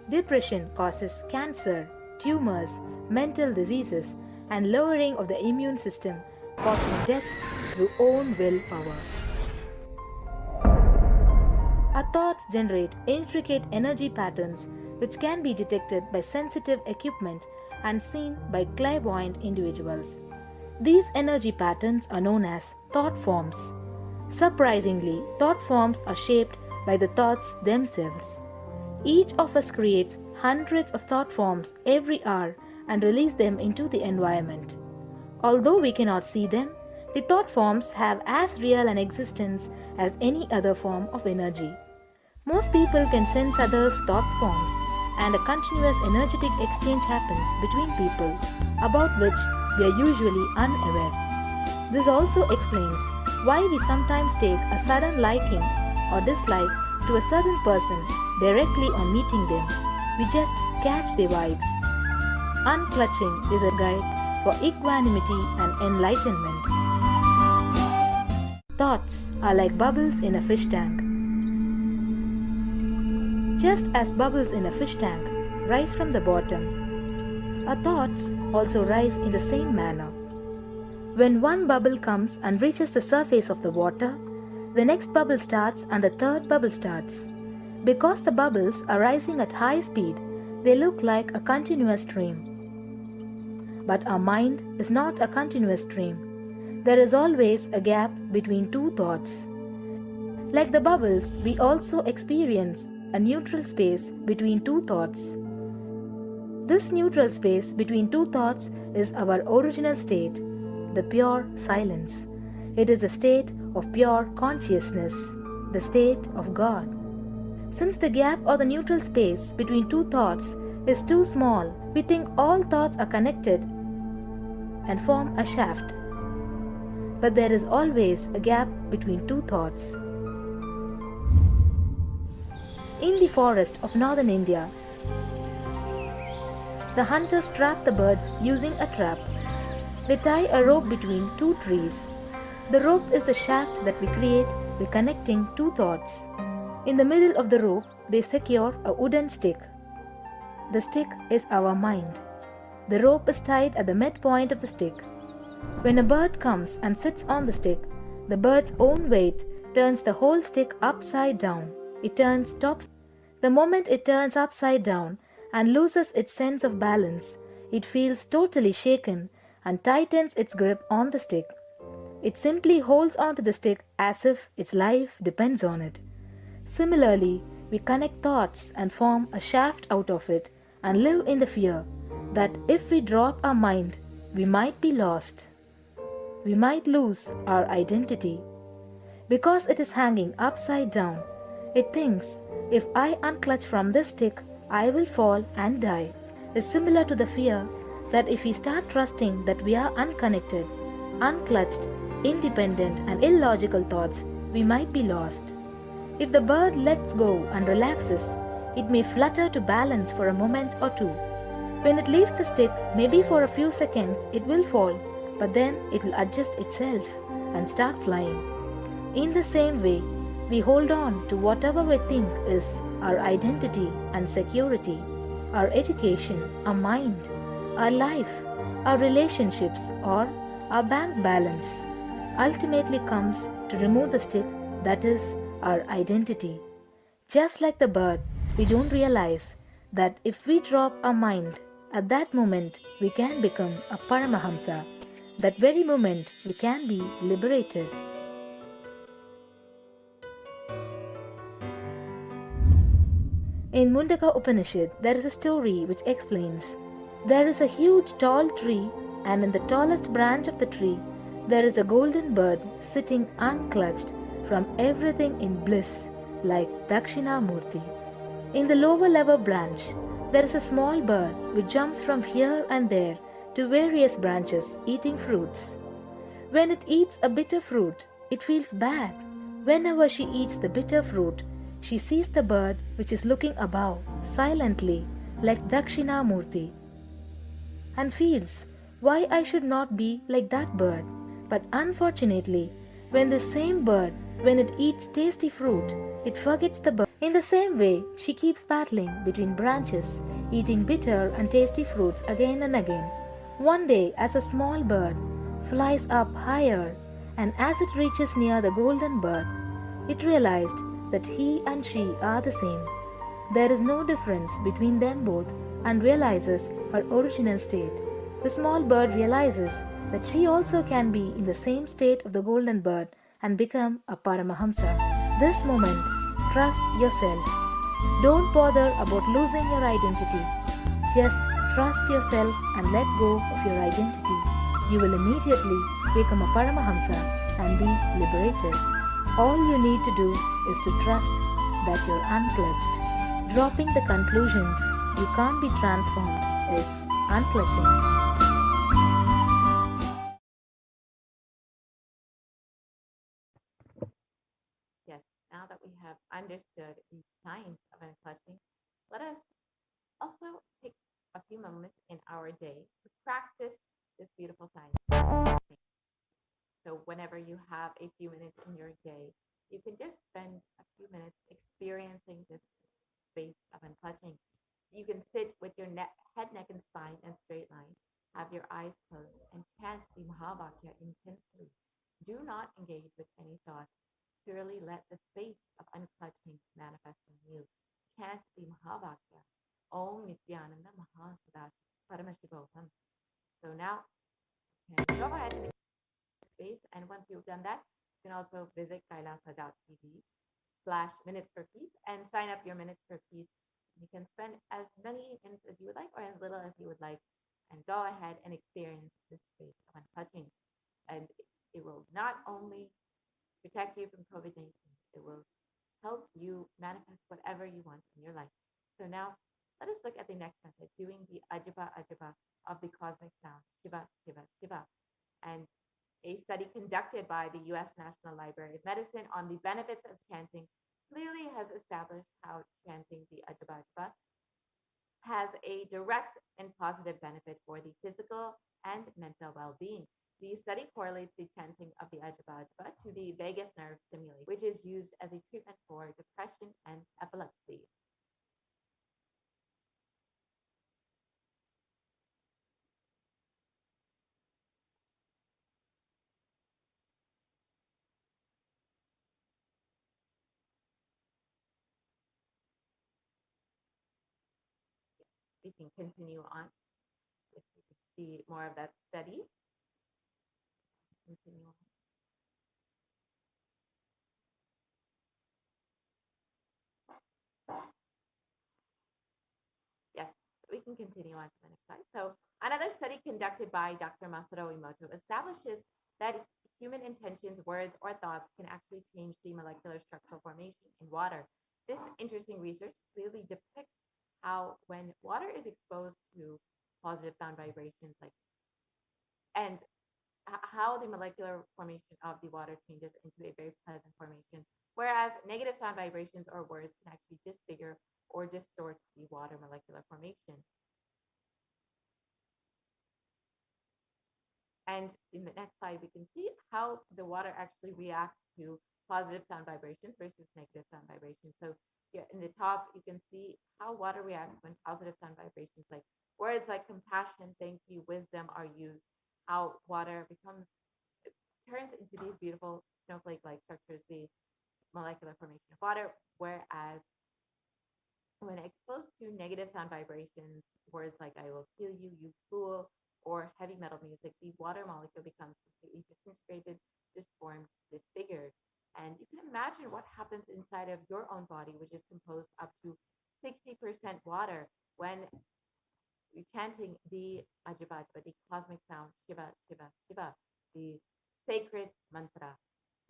Depression causes cancer, tumors, mental diseases, and lowering of the immune system, causing death through own willpower. Our thoughts generate intricate energy patterns which can be detected by sensitive equipment and seen by clairvoyant individuals. These energy patterns are known as thought forms. Surprisingly, thought forms are shaped by the thoughts themselves. Each of us creates hundreds of thought forms every hour and release them into the environment. Although we cannot see them, the thought forms have as real an existence as any other form of energy. Most people can sense others' thought forms, and a continuous energetic exchange happens between people, about which we are usually unaware. This also explains why we sometimes take a sudden liking or dislike to a certain person directly on meeting them. We just catch their vibes. Unclutching is a guide for equanimity and enlightenment. Thoughts are like bubbles in a fish tank. Just as bubbles in a fish tank rise from the bottom, our thoughts also rise in the same manner. When one bubble comes and reaches the surface of the water, the next bubble starts and the third bubble starts. Because the bubbles are rising at high speed, they look like a continuous stream. But our mind is not a continuous stream. There is always a gap between two thoughts. Like the bubbles, we also experience a neutral space between two thoughts. This neutral space between two thoughts is our original state, the pure silence. It is a state of pure consciousness, the state of God. Since the gap or the neutral space between two thoughts is too small, we think all thoughts are connected and form a shaft. But there is always a gap between two thoughts. In the forest of northern India, the hunters trap the birds using a trap. They tie a rope between two trees. The rope is the shaft that we create by connecting two thoughts. In the middle of the rope, they secure a wooden stick. The stick is our mind. The rope is tied at the midpoint of the stick. When a bird comes and sits on the stick, the bird's own weight turns the whole stick upside down. It turns tops. The moment it turns upside down and loses its sense of balance, it feels totally shaken and tightens its grip on the stick. It simply holds onto the stick as if its life depends on it. Similarly, we connect thoughts and form a shaft out of it and live in the fear that if we drop our mind, we might be lost. We might lose our identity. Because it is hanging upside down, it thinks, if I unclutch from this stick, I will fall and die. Is similar to the fear that if we start trusting that we are unconnected, unclutched, independent and illogical thoughts, we might be lost. If the bird lets go and relaxes, it may flutter to balance for a moment or two. When it leaves the stick, maybe for a few seconds, it will fall, but then it will adjust itself and start flying. In the same way, we hold on to whatever we think is our identity and security, our education, our mind, our life, our relationships, or our bank balance. Ultimately comes to remove the stick, that is, our identity. Just like the bird, we don't realize that if we drop our mind, at that moment we can become a Paramahamsa. That very moment we can be liberated. In Mundaka Upanishad, there is a story which explains, there is a huge tall tree, and in the tallest branch of the tree, there is a golden bird sitting unclutched from everything in bliss, like Dakshinamurti. In the lower level branch, there is a small bird which jumps from here and there to various branches eating fruits. When it eats a bitter fruit, it feels bad. Whenever she eats the bitter fruit, she sees the bird which is looking above, silently, like Dakshinamurti, and feels, why I should not be like that bird. But unfortunately, when the same bird, when it eats tasty fruit, it forgets the bird. In the same way, she keeps battling between branches, eating bitter and tasty fruits again and again. One day, as a small bird flies up higher, and as it reaches near the golden bird, it realized that he and she are the same. There is no difference between them both and realizes her original state. The small bird realizes that she also can be in the same state of the golden bird and become a Paramahamsa. This moment, trust yourself. Don't bother about losing your identity. Just trust yourself and let go of your identity. You will immediately become a Paramahamsa and be liberated. All you need to do is to trust that you're unclutched. Dropping the conclusions you can't be transformed is unclutching. understood the science of unclutching, let us also take a few moments in our day to practice this beautiful science. So whenever you have a few minutes in your day, you can just spend a few minutes experiencing this space of unclutching. You can sit with your head, neck, and spine in a straight line, have your eyes closed, and chant the Mahavakya intensely. Do not engage with any thoughts. Purely let the space of unclutching manifest in you. Chant the Mahavakya. Om Nithyananda Paramashivoham. So now, you can go ahead and space. And once you've done that, you can also visit kailasa.tv/minutes for peace and sign up your minutes for peace. You can spend as many minutes as you would like or as little as you would like and go ahead and experience this space of unclutching. And it will not only protect you from COVID-19, it will help you manifest whatever you want in your life. So now let us look at the next method, doing the Ajaba Ajaba of the cosmic sound, Shiva, Shiva, Shiva. And a study conducted by the U.S. National Library of Medicine on the benefits of chanting clearly has established how chanting the Ajaba Ajaba has a direct and positive benefit for the physical and mental well-being. The study correlates the chanting of the Ajaba Ajaba to the vagus nerve stimulation, which is used as a treatment for depression and epilepsy. We can continue on if you can see more of that study. Continue on. Yes, we can continue on to the next slide. So another study conducted by Dr. Masaru Emoto establishes that human intentions, words, or thoughts can actually change the molecular structural formation in water. This interesting research clearly depicts how when water is exposed to positive sound vibrations, and how the molecular formation of the water changes into a very pleasant formation, whereas negative sound vibrations or words can actually disfigure or distort the water molecular formation. And in the next slide, we can see how the water actually reacts to positive sound vibrations versus negative sound vibrations. So here in the top, you can see how water reacts when positive sound vibrations like words like compassion, thank you, wisdom are used, how water turns into these beautiful snowflake-like structures, the molecular formation of water, whereas when exposed to negative sound vibrations, words like I will kill you, you fool, or heavy metal music, the water molecule becomes completely disintegrated, disformed, disfigured. And you can imagine what happens inside of your own body, which is composed up to 60% water, when you're chanting the Ajabajba, the cosmic sound, Shiva, Shiva, Shiva, the sacred mantra.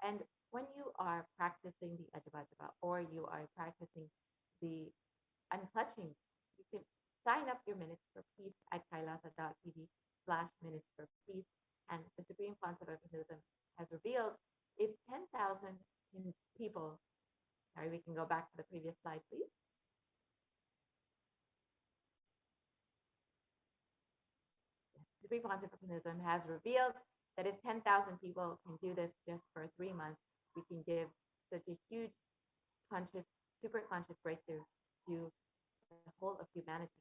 And when you are practicing the Ajabajba or you are practicing the unclutching, you can sign up your minutes for peace at kailasa.tv/minutes for peace. And the Supreme Council of Hinduism has revealed if 10,000 people, sorry, we can go back to the previous slide, please. The Supreme Council of Hinduism has revealed that if 10,000 people can do this just for 3 months, we can give such a huge conscious, super conscious breakthrough to the whole of humanity.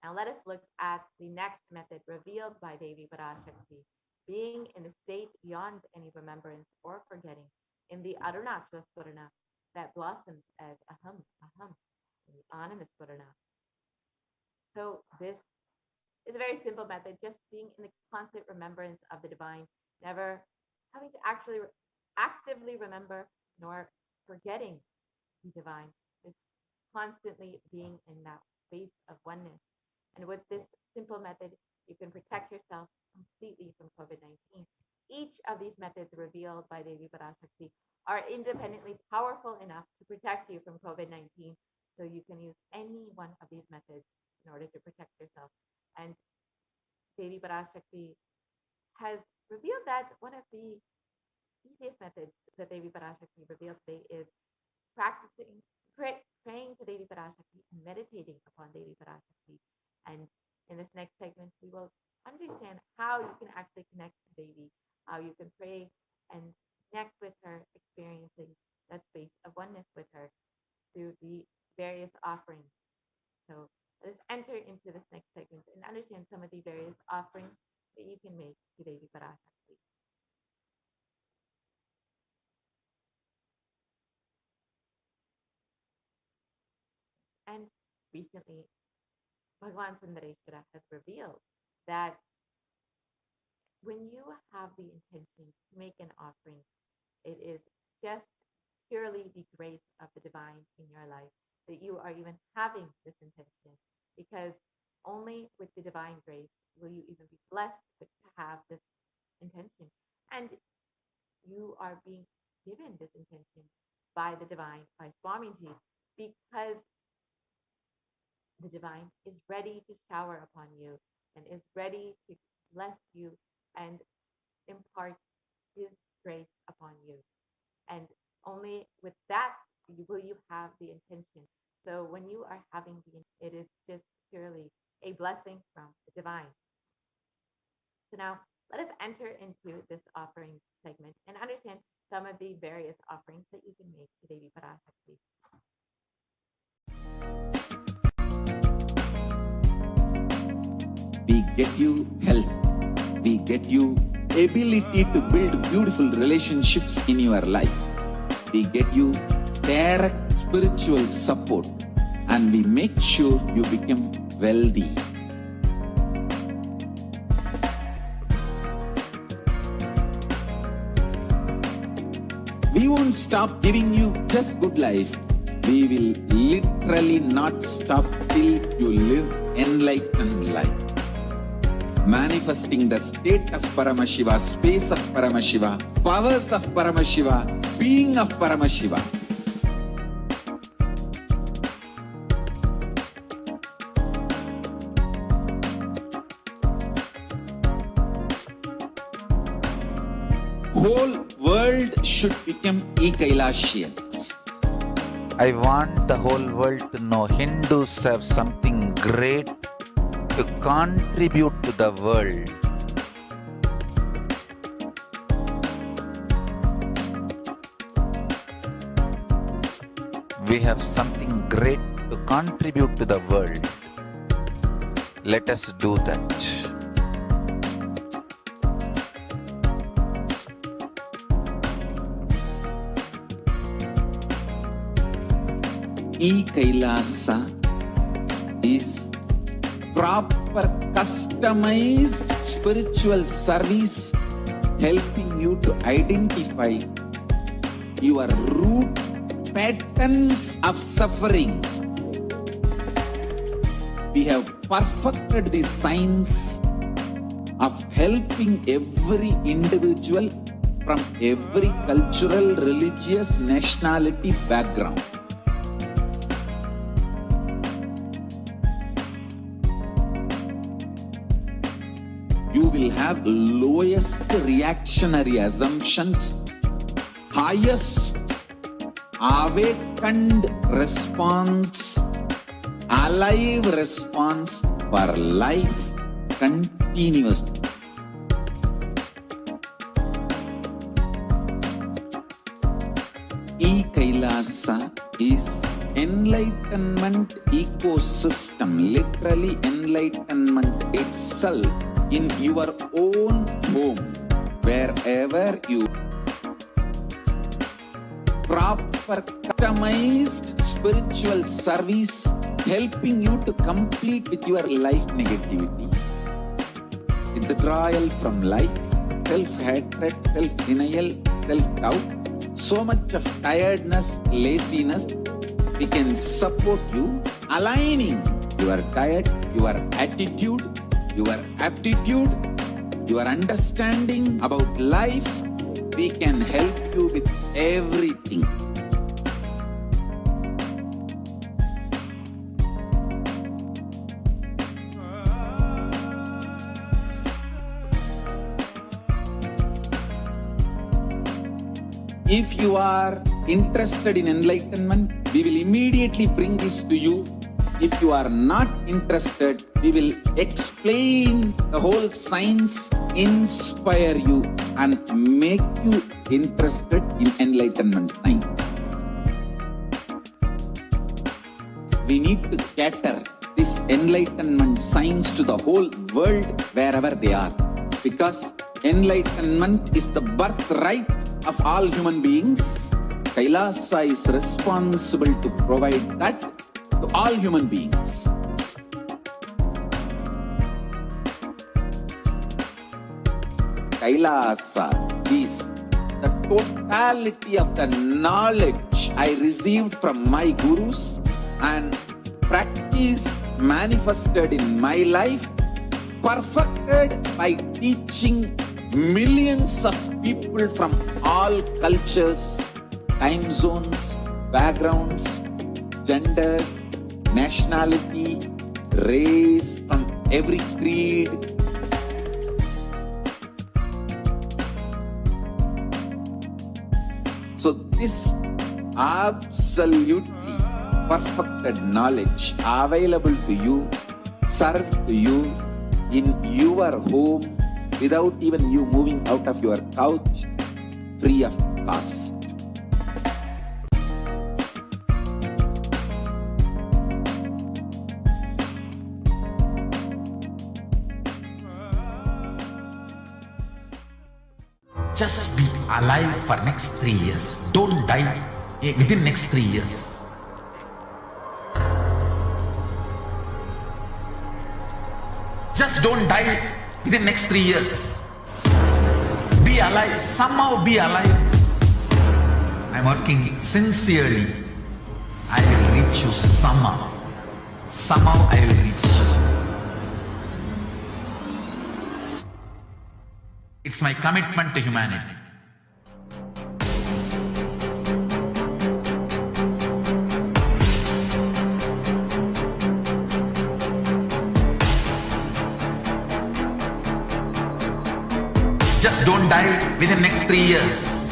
Now let us look at the next method revealed by Devi Parashakti, being in the state beyond any remembrance or forgetting, in the Arunachala Swarana that blossoms as aham, aham, in the Ananda Swarana. So this is a very simple method, just being in the constant remembrance of the divine, never having to actually actively remember nor forgetting the divine, just constantly being in that space of oneness. And with this simple method, you can protect yourself completely from COVID-19. Each of these methods revealed by Devi Parashakti are independently powerful enough to protect you from COVID-19. So you can use any one of these methods in order to protect yourself. And Devi Parashakti has revealed that one of the easiest methods that Devi Parashakti revealed today is practicing praying to Devi Parashakti and meditating upon Devi Parashakti. And in this next segment, we will understand how you can actually connect to Devi, how you can pray and connect with her, experiencing that space of oneness with her through the various offerings. So let us enter into this next segment and understand some of the various offerings that you can make to Devi Parashakti. And recently, Bhagavan Sundareshwara has revealed that when you have the intention to make an offering, it is just purely the grace of the divine in your life that you are even having this intention, because only with the divine grace will you even be blessed to have this intention. And you are being given this intention by the divine, by Swamiji, because the divine is ready to shower upon you and is ready to bless you and impart his grace upon you. And only with that will you have the intention. So when you are having it is just purely a blessing from the divine. So now let us enter into this offering segment and understand some of the various offerings that you can make to Devi Parashakti. We get you health. We get you ability to build beautiful relationships in your life. We get you direct spiritual support, and we make sure you become wealthy. We won't stop giving you just good life. We will literally not stop till you live enlightened life. Manifesting the state of Paramashiva, space of Paramashiva, powers of Paramashiva, being of Paramashiva. Whole world should become Kailashians. I want the whole world to know Hindus have something great to contribute to the world. We have something great to contribute to the world. Let us do that. Kailasa is proper customized spiritual service, helping you to identify your root patterns of suffering. We have perfected the science of helping every individual from every cultural, religious, nationality background. You will have lowest reactionary assumptions, highest awakened response, alive response for life continuously. Kailasa is enlightenment ecosystem, literally enlightenment itself in your own home, wherever you proper customized spiritual service, helping you to complete with your life negativity, withdrawal from life, self-hatred, self-denial, self-doubt, so much of tiredness, laziness. We can support you, aligning your diet, your attitude, your aptitude, your understanding about life. We can help you with everything. If you are interested in enlightenment, we will immediately bring this to you. If you are not interested, we will explain the whole science, inspire you and make you interested in enlightenment science. We need to cater this enlightenment science to the whole world wherever they are. Because enlightenment is the birthright of all human beings. Kailasa is responsible to provide that to all human beings. Kailasa is the totality of the knowledge I received from my gurus and practice manifested in my life, perfected by teaching millions of people from all cultures, time zones, backgrounds, gender, nationality, race, from every creed. So this absolutely perfected knowledge available to you, served to you in your home without even you moving out of your couch, free of cost. Just be alive for next 3 years. Don't die within next 3 years. Just don't die within next 3 years. Be alive. Somehow be alive. I'm working sincerely. I will reach you somehow. Somehow I will reach you. It's my commitment to humanity. Just don't die within next 3 years.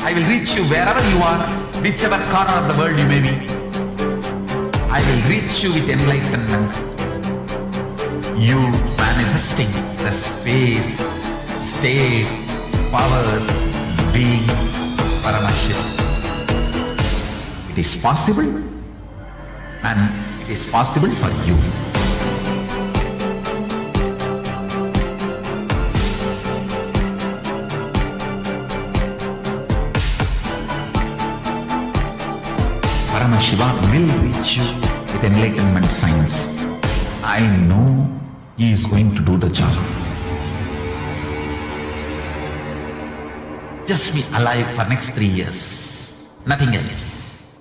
I will reach you wherever you are, whichever corner of the world you may be. I will reach you with enlightenment. You manifesting the space, state, powers, being Paramashivoham. It is possible, and it is possible for you. Paramashivoham will reach you with enlightenment science. I know he is going to do the job. Just be alive for next 3 years. Nothing else.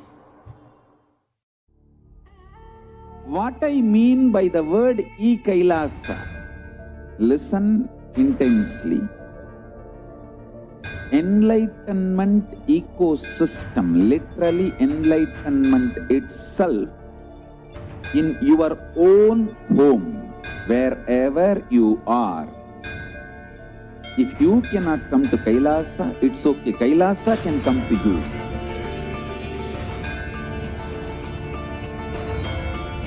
What I mean by the word E-Kailasa, listen intensely. Enlightenment ecosystem, literally enlightenment itself, in your own home, wherever you are. If you cannot come to Kailasa, it's okay. Kailasa can come to you.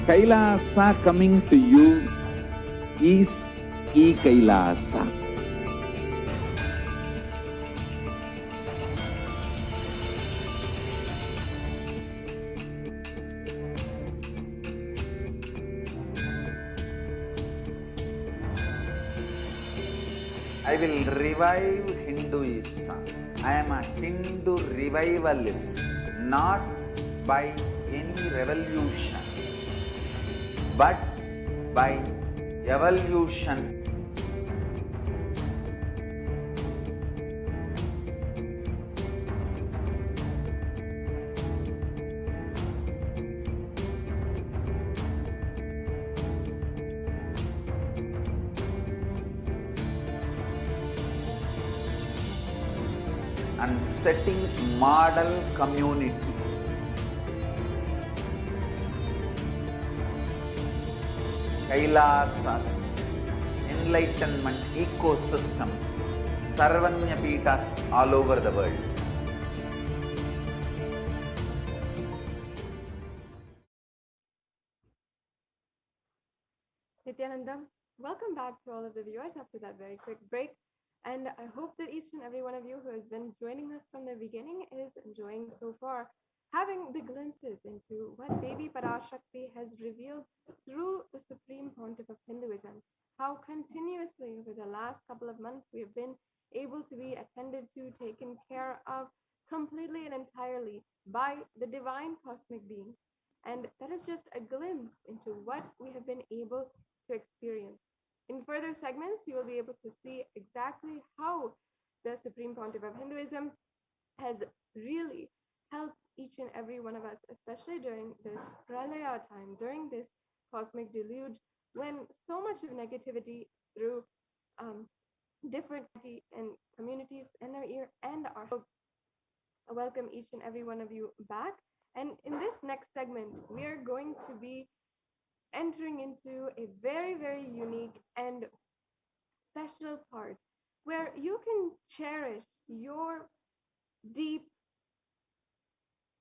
Kailasa coming to you is E-Kailasa. I will revive Hinduism. I am a Hindu revivalist, not by any revolution, but by evolution. And setting model communities. Kailasas, enlightenment ecosystems, Sarvanya Peethas all over the world. Nithyananda, welcome back to all of the viewers after that very quick break. And I hope that each and every one of you who has been joining us from the beginning is enjoying so far, having the glimpses into what Devi Parashakti has revealed through the Supreme Pontiff of Hinduism. How continuously over the last couple of months we have been able to be attended to, taken care of completely and entirely by the divine cosmic beings. And that is just a glimpse into what we have been able to experience. In further segments, you will be able to see exactly how the Supreme Pontiff of Hinduism has really helped each and every one of us, especially during this pralaya time, during this cosmic deluge, when so much of negativity through um, different and communities and our ear and our welcome each and every one of you back. And in this next segment, we are going to be entering into a very, very unique and special part where you can cherish your deep,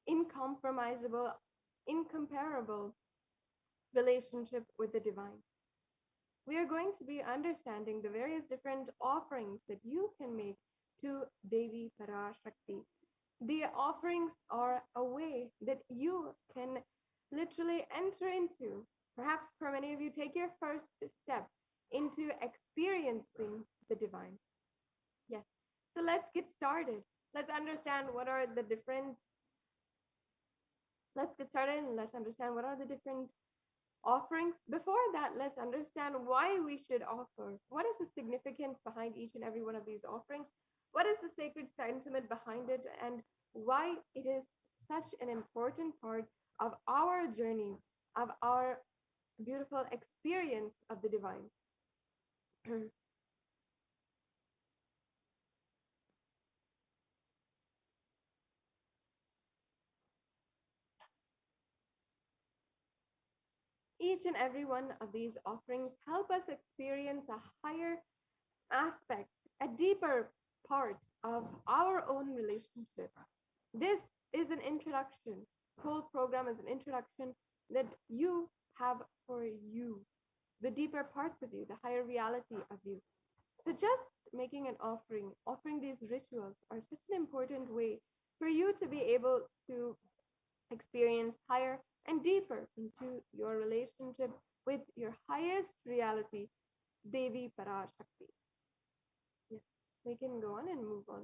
incompromisable, incomparable relationship with the divine. We are going to be understanding the various different offerings that you can make to Devi Parashakti. The offerings are a way that you can literally enter into. Perhaps for many of you, take your first step into experiencing the divine. Yes. So let's get started. Let's understand what are the different, let's get started and let's understand what are the different offerings. Before that, let's understand why we should offer. What is the significance behind each and every one of these offerings? What is the sacred sentiment behind it? And why it is such an important part of our journey, of our beautiful experience of the divine. Each and every one of these offerings help us experience a higher aspect, a deeper part of our own relationship. This is an introduction. Whole program is an introduction that you have for you, the deeper parts of you, the higher reality of you. So just making an offering, offering these rituals are such an important way for you to be able to experience higher and deeper into your relationship with your highest reality, Devi Parashakti. Yes, we can go on and move on.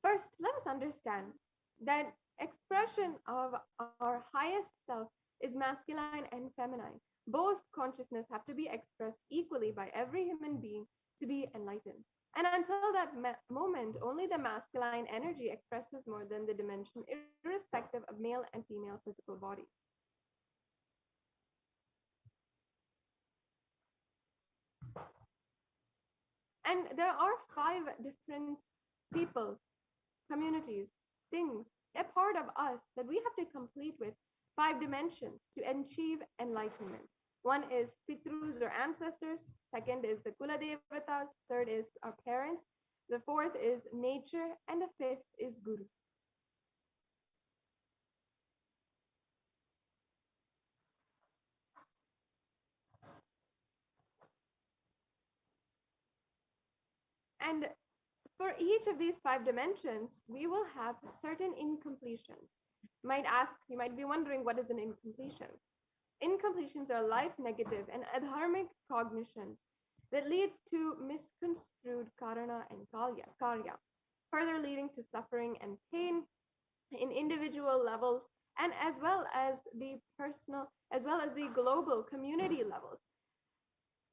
First, let us understand that expression of our highest self is masculine and feminine. Both consciousness have to be expressed equally by every human being to be enlightened. And until that moment, only the masculine energy expresses more than the dimension, irrespective of male and female physical bodies. And there are five different people, communities, things, a part of us that we have to complete with five dimensions to achieve enlightenment. One is Pitrus or ancestors, second is the Kula Devatas, third is our parents, the fourth is nature, and the fifth is Guru. And for each of these five dimensions, we will have certain incompletions. You might be wondering what is an incompletion? Incompletions are life negative and adharmic cognitions that leads to misconstrued karana and karya, further leading to suffering and pain in individual levels and as well as the personal, as well as the global community levels.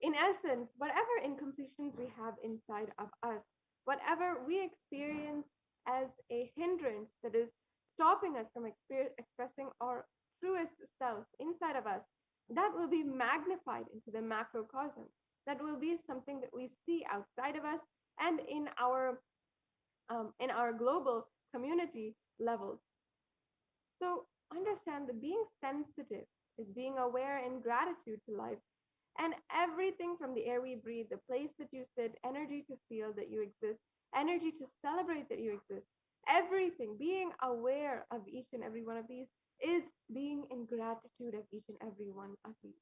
In essence, whatever incompletions we have inside of us, whatever we experience as a hindrance that is stopping us from expressing our truest self inside of us, that will be magnified into the macrocosm. That will be something that we see outside of us and in our global community levels. So understand that being sensitive is being aware in gratitude to life and everything from the air we breathe, the place that you sit, energy to feel that you exist, energy to celebrate that you exist, everything, being aware of each and every one of these is being in gratitude of each and every one of these.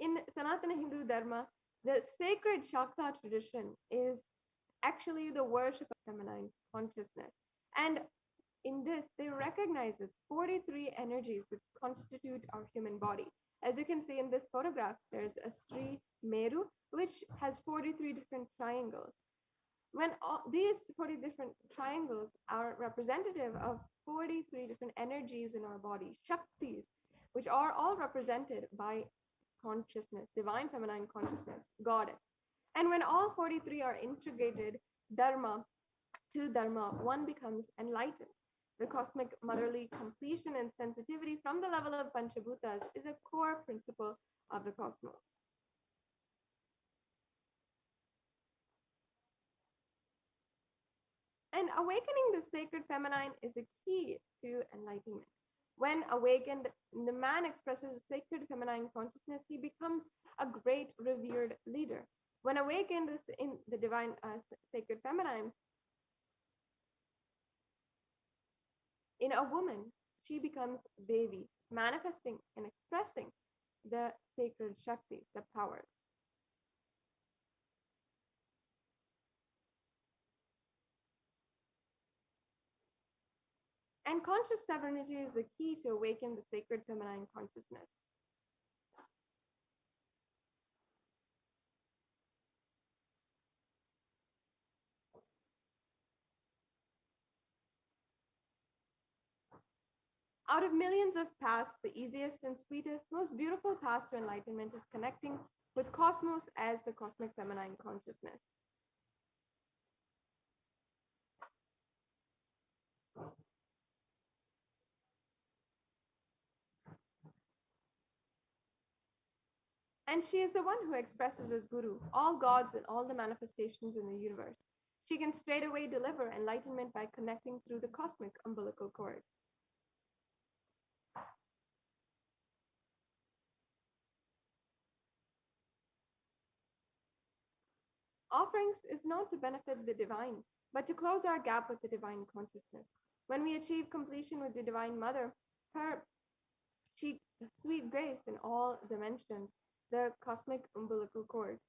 In Sanatana Hindu Dharma, the sacred Shakta tradition is actually the worship of feminine consciousness. And in this, they recognizes 43 energies which constitute our human body. As you can see in this photograph, there's a Sri Meru, which has 43 different triangles. When these 40 different triangles are representative of 43 different energies in our body, Shaktis, which are all represented by consciousness, divine feminine consciousness, goddess. And when all 43 are integrated, Dharma to Dharma, one becomes enlightened. The cosmic motherly completion and sensitivity from the level of Panchabhutas is a core principle of the cosmos. And awakening the sacred feminine is a key to enlightenment. When awakened, the man expresses sacred feminine consciousness, he becomes a great revered leader. When awakened in the divine sacred feminine, in a woman, she becomes Devi, manifesting and expressing the sacred Shaktis, the powers. And conscious sovereignty is the key to awaken the sacred feminine consciousness. Out of millions of paths, the easiest and sweetest, most beautiful path to enlightenment is connecting with cosmos as the cosmic feminine consciousness. And she is the one who expresses as Guru all gods and all the manifestations in the universe. She can straightaway deliver enlightenment by connecting through the cosmic umbilical cord. Offerings is not to benefit the divine, but to close our gap with the divine consciousness. When we achieve completion with the Divine Mother, her sweet grace in all dimensions, the cosmic umbilical cord.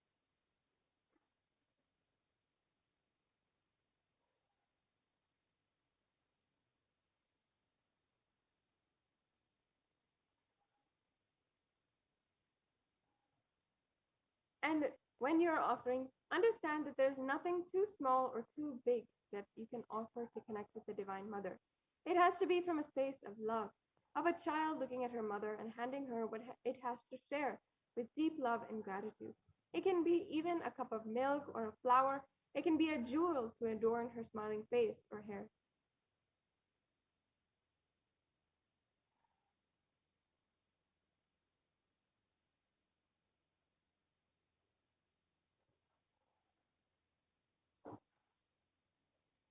And when you're offering, understand that there's nothing too small or too big that you can offer to connect with the Divine Mother. It has to be from a space of love, of a child looking at her mother and handing her what it has to share with deep love and gratitude. It can be even a cup of milk or a flower. It can be a jewel to adorn her smiling face or hair.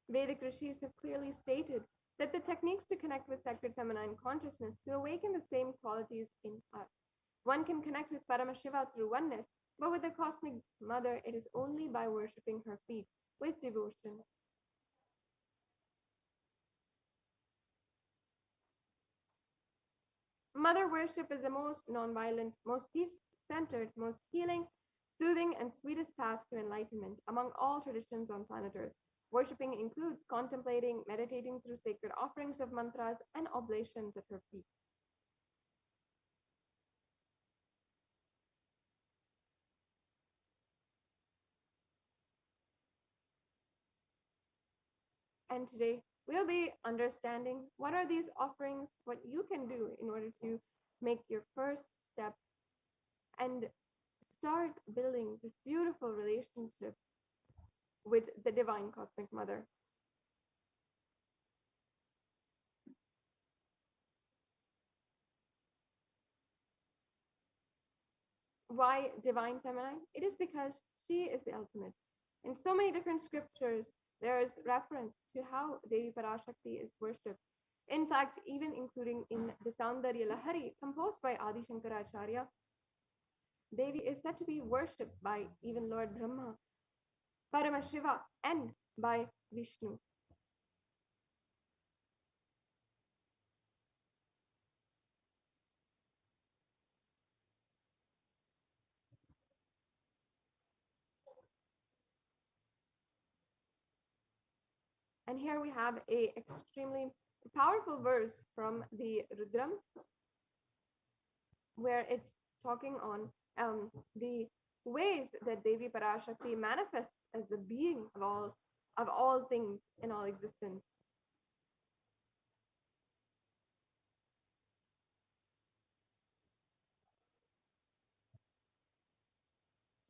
Vedic rishis have clearly stated that the techniques to connect with sacred feminine consciousness to awaken the same qualities in us. One can connect with Paramashiva through oneness, but with the cosmic mother, it is only by worshipping her feet with devotion. Mother worship is the most non-violent, most peace-centered, most healing, soothing, and sweetest path to enlightenment among all traditions on planet Earth. Worshipping includes contemplating, meditating through sacred offerings of mantras and oblations at her feet. And today we'll be understanding what are these offerings, what you can do in order to make your first step and start building this beautiful relationship with the divine cosmic mother. why divine feminine? It is because she is the ultimate. In so many different scriptures, there's reference to how Devi Parashakti is worshipped. In fact, even including in the Saundarya Lahari, composed by Adi Shankaracharya, Devi is said to be worshipped by even Lord Brahma, Paramashiva, and by Vishnu. And here we have a extremely powerful verse from the Rudram, where it's talking on the ways that Devi Parashakti manifests as the being of all things in all existence.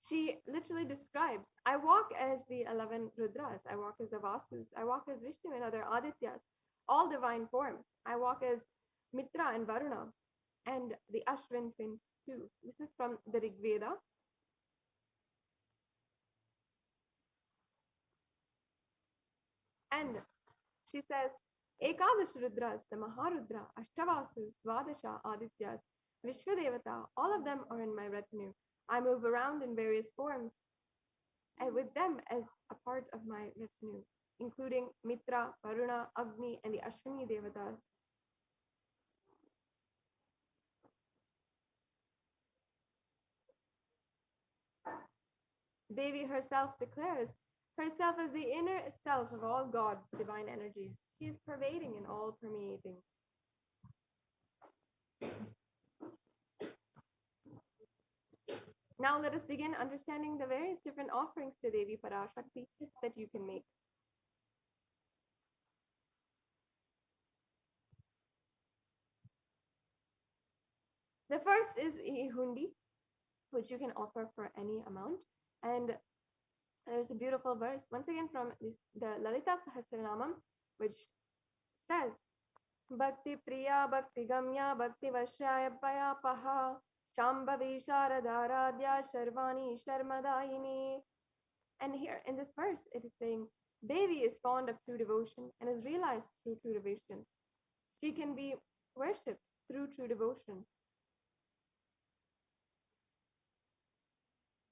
She literally describes, I walk as the 11 Rudras, I walk as the Vasus, I walk as Vishnu and other Adityas, all divine forms. I walk as Mitra and Varuna and the Ashwin twins too. This is from the Rig Veda. And she says, Ekadash Rudras, the Maharudra, Ashtavasus, Dwadasha, Adityas, Vishwadevata, all of them are in my retinue. I move around in various forms and with them as a part of my retinue, including Mitra, Varuna, Agni, and the Ashwini Devatas. Devi herself declares herself as the inner self of all gods' divine energies. She is pervading and all permeating. Now let us begin understanding the various different offerings to Devi Parashakti that you can make. The first is a hundi, which you can offer for any amount. And there's a beautiful verse, once again from the Lalita Sahasranamam, which says, Bhakti Priya, Bhakti Gamya, Bhakti Vashyaya Paya Paha, Shambhavi Sharadaradya Sharvani Sharmadayini. And here in this verse, it is saying, Devi is fond of true devotion and is realized through true devotion. She can be worshipped through true devotion.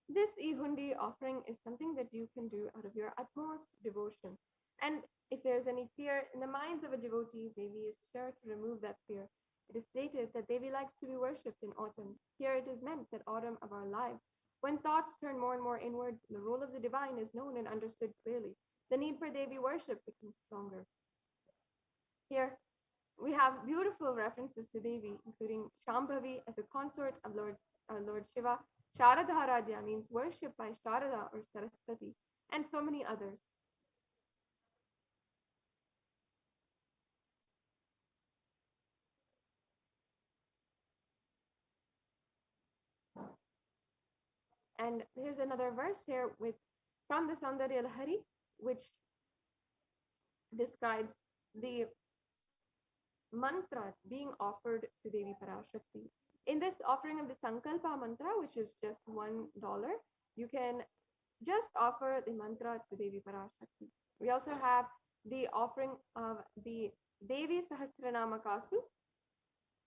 This Ihundi offering is something that you can do out of your utmost devotion. And if there's any fear in the minds of a devotee, Devi is sure to remove that fear. It is stated that Devi likes to be worshipped in autumn. Here it is meant that autumn of our life. When thoughts turn more and more inward, the role of the divine is known and understood clearly. The need for Devi worship becomes stronger. Here, we have beautiful references to Devi, including Shambhavi as a consort of Lord Shiva. Sharadharadya means worship by Sharada or Saraswati, and so many others. And here's another verse here from the Saundarya Lahari, which describes the mantra being offered to Devi Parashakti. In this offering of the Sankalpa mantra, which is just $1, you can just offer the mantra to Devi Parashakti. We also have the offering of the Devi Sahasranama Kasu,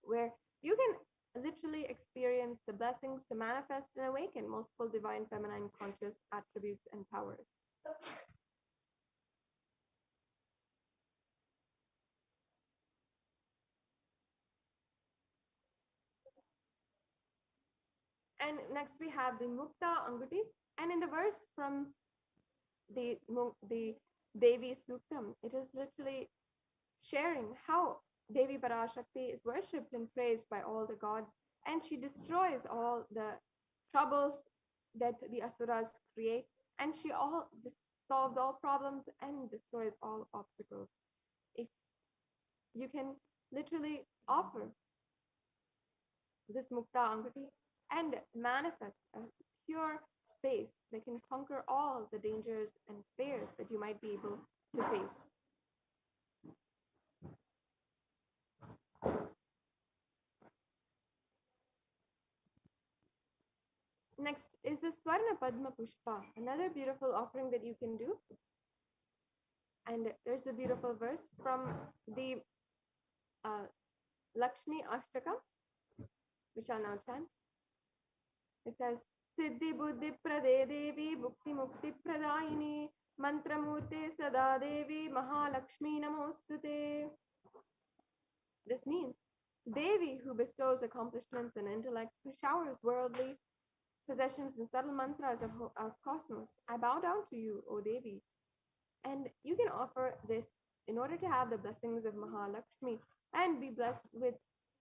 where you can literally experience the blessings to manifest and awaken multiple divine feminine conscious attributes and powers. And next we have the Mukta Anguti. And in the verse from the Devi Suktam, it is literally sharing how Devi Parashakti is worshipped and praised by all the gods, and she destroys all the troubles that the Asuras create, and she solves all problems and destroys all obstacles. If you can literally offer this Mukta Anguti and manifest a pure space that can conquer all the dangers and fears that you might be able to face. Next is the Swarna Padma Pushpa, another beautiful offering that you can do. And there's a beautiful verse from the Lakshmi Ashtakam, which I'll now chant. It says, Siddhi Buddhi Prade Devi Bhukti Mukti Pradayini Mantramurte Sada Devi Mahalakshmi Namostute. This means Devi, who bestows accomplishments and intellect, who showers worldly possessions and subtle mantras of cosmos, I bow down to you, O Devi. And you can offer this in order to have the blessings of Mahalakshmi and be blessed with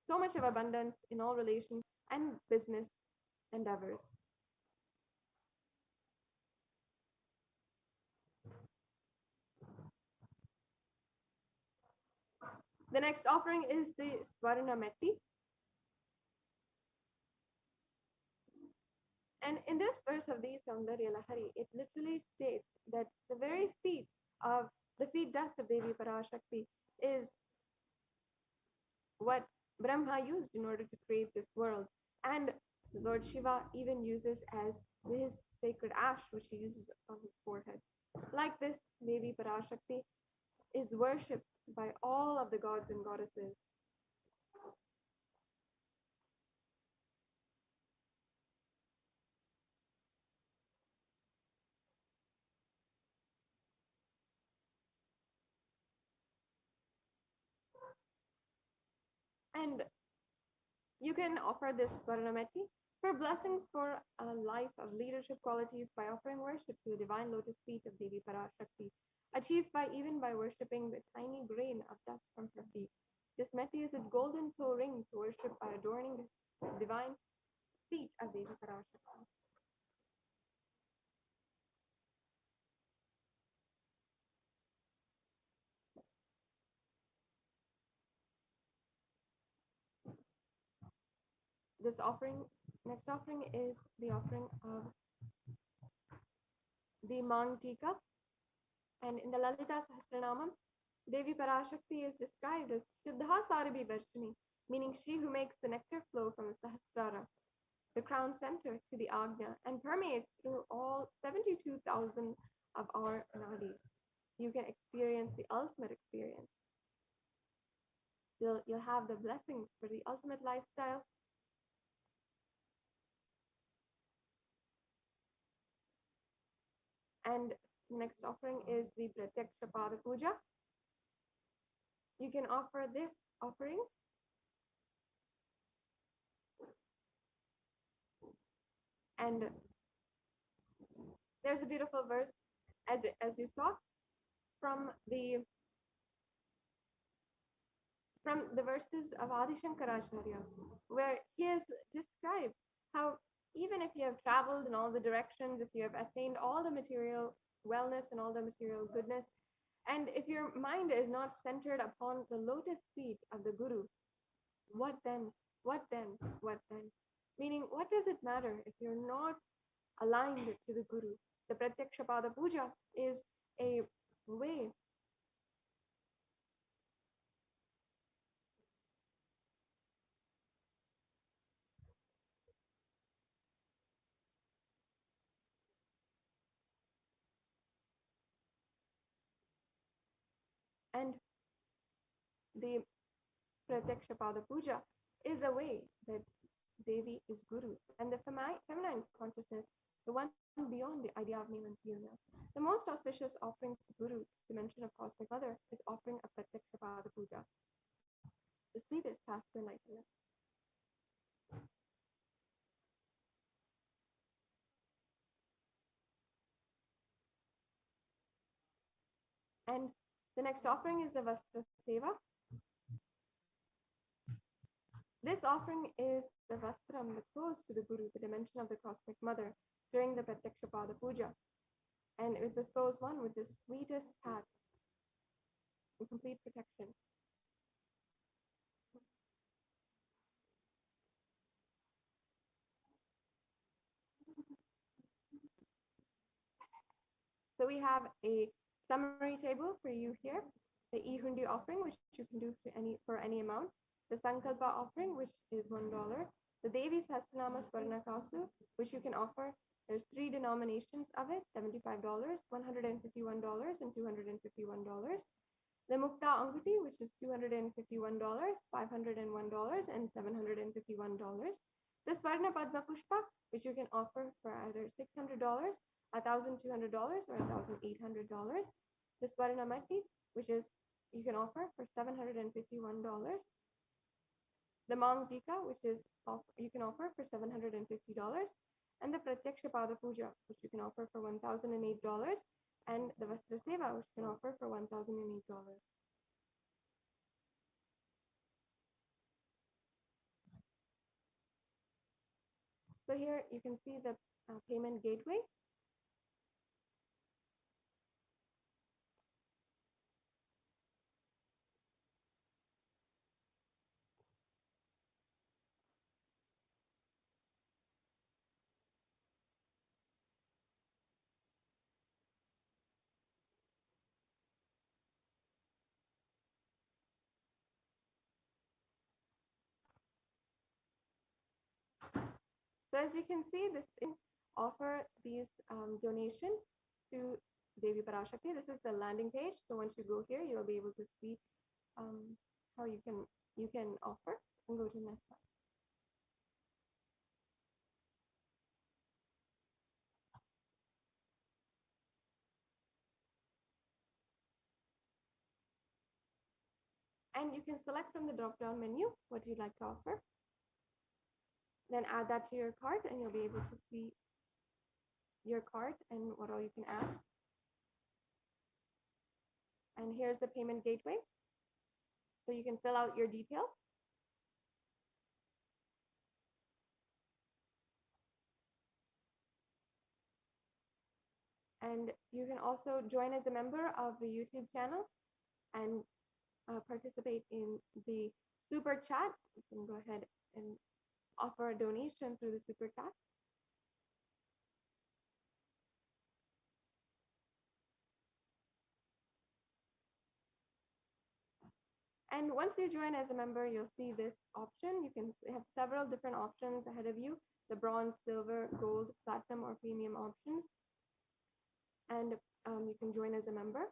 so much of abundance in all relations and business endeavors. The next offering is the Swarna Metti. And in this verse of the Saundarya Lahari, it literally states that the very feet dust of Devi Parashakti is what Brahma used in order to create this world. And Lord Shiva even uses as his sacred ash, which he uses on his forehead. Like this, Devi Parashakti is worshipped by all of the gods and goddesses. And you can offer this Swarnameti for blessings for a life of leadership qualities by offering worship to the divine lotus feet of Devi Parashakti, achieved even by worshipping the tiny grain of dust from her feet. This meti is a golden toe ring to worship by adorning the divine feet of Devi Parashakti. Next offering is the offering of the Mang Tika. And in the Lalita Sahasranamam, Devi Parashakti is described as Siddha Sarabhi Varshini, meaning she who makes the nectar flow from the Sahasrara, the crown center, to the Agnya, and permeates through all 72,000 of our nadis. You can experience the ultimate experience. You'll have the blessings for the ultimate lifestyle. And next offering is the Pratyaksha Pada Puja. You can offer this offering and there's a beautiful verse as you saw from the verses of Adi Shankaracharya, where he has described how even if you have traveled in all the directions, if you have attained all the material wellness and all the material goodness, and if your mind is not centered upon the lotus feet of the Guru, what then? What then? What then? Meaning, what does it matter if you're not aligned to the Guru? The Pratyaksha Pada Puja is a way and the Pratyaksha Pada Puja is a way that Devi is Guru, and the feminine consciousness, the one beyond the idea of male and female. The most auspicious offering to Guru, dimension of Cosmic Mother, is offering a Pratyaksha Pada Puja. The sweetest path to enlightenment. And the next offering is the Vastra Seva. This offering is the Vastram, the clothes to the Guru, the dimension of the Cosmic Mother, during the Pratyaksha Pada Puja. And it bestows one with the sweetest path and complete protection. So we have a summary table for you here. The E-Hundi offering, which you can do for any amount. The Sankalpa offering, which is $1. The Devi Sahasranama Swarna Kasu, which you can offer, there's 3 denominations of it, $75, $151, and $251. The Mukta Anguti, which is $251, $501, and $751. The Swarna Padma Pushpa, which you can offer for either $600, $1,200, or $1,800. The Swarna Matti, which is you can offer for $751. The Mang Tika, which is you can offer for $750. And the Pratyaksha Pada Puja, which you can offer for $1,008. And the Vastra Seva, which you can offer for $1,008. So here you can see the payment gateway. So as you can see, this offer these donations to Devi Parashakti. This is the landing page. So once you go here, you'll be able to see how you can offer and go to the next slide. And you can select from the drop-down menu what you'd like to offer. Then add that to your cart, and you'll be able to see your cart and what all you can add. And here's the payment gateway. So you can fill out your details. And you can also join as a member of the YouTube channel and participate in the super chat. You can go ahead and offer a donation through the super chat. And once you join as a member, you'll see this option. You can have several different options ahead of you, the bronze, silver, gold, platinum, or premium options. And you can join as a member.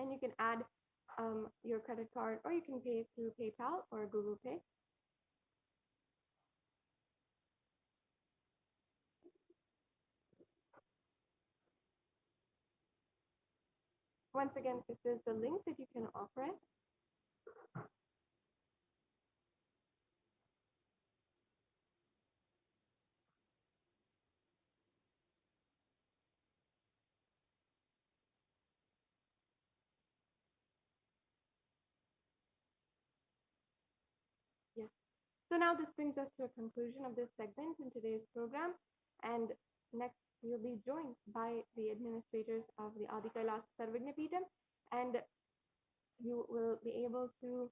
And you can add your credit card, or you can pay through PayPal or Google Pay. Once again, this is the link that you can offer it. Yes. So now this brings us to a conclusion of this segment in today's program. And next, we'll be joined by the administrators of the Adi Kailas Sarvagna Peetham, and you will be able to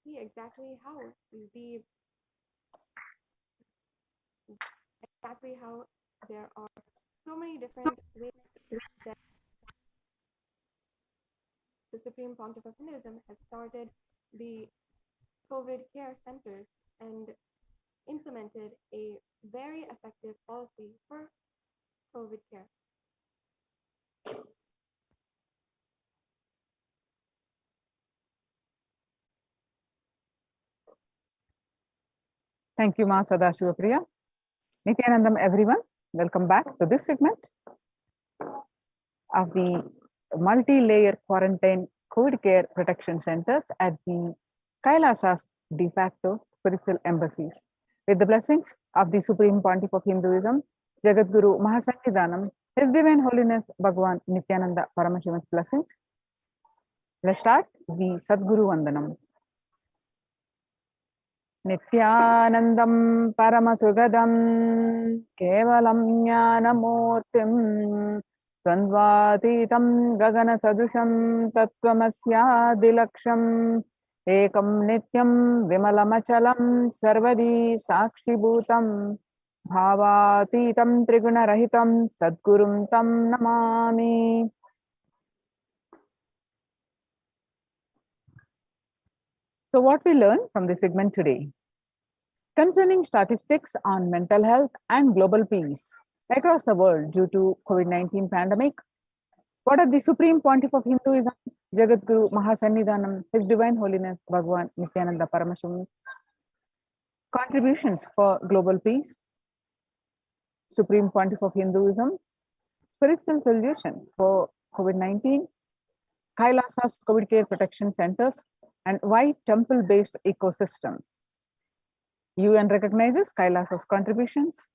see exactly how there are so many different ways that the Supreme Pontiff of Hinduism has started the COVID care centers and implemented a very effective policy for COVID care. Thank you, Ma Sadashivapriya. Nithyanandam, everyone. Welcome back to this segment of the multi-layer quarantine COVID care protection centers at the Kailasas de facto spiritual embassies. With the blessings of the Supreme Pontiff of Hinduism, Jagadguru Mahasannidhanam, His Divine Holiness Bhagwan Nithyananda Paramashivan's blessings. Let's start the Sadguru Vandanam. Nithyanandam Paramasugadam Kevalam Jnanamurtim द्वन्द्वातीतं गगनसदृशं तत्त्वमस्यादिलक्ष्यम् एकं नित्यं विमलमचलं सर्वदी साक्षिभूतं भावातीतं त्रिगुणरहितं सद्गुरुं तं Namami. So what we learn from this segment today? Concerning statistics on mental health and global peace across the world due to COVID-19 pandemic, what are the Supreme Pontiff of Hinduism, Jagadguru Mahasannidhanam, His Divine Holiness Bhagwan Nithyananda Paramashivam contributions for global peace, Supreme Pontiff of Hinduism, spiritual solutions for COVID-19, Kailasa's COVID care protection centers, and why temple-based ecosystems. UN recognizes Kailasa's contributions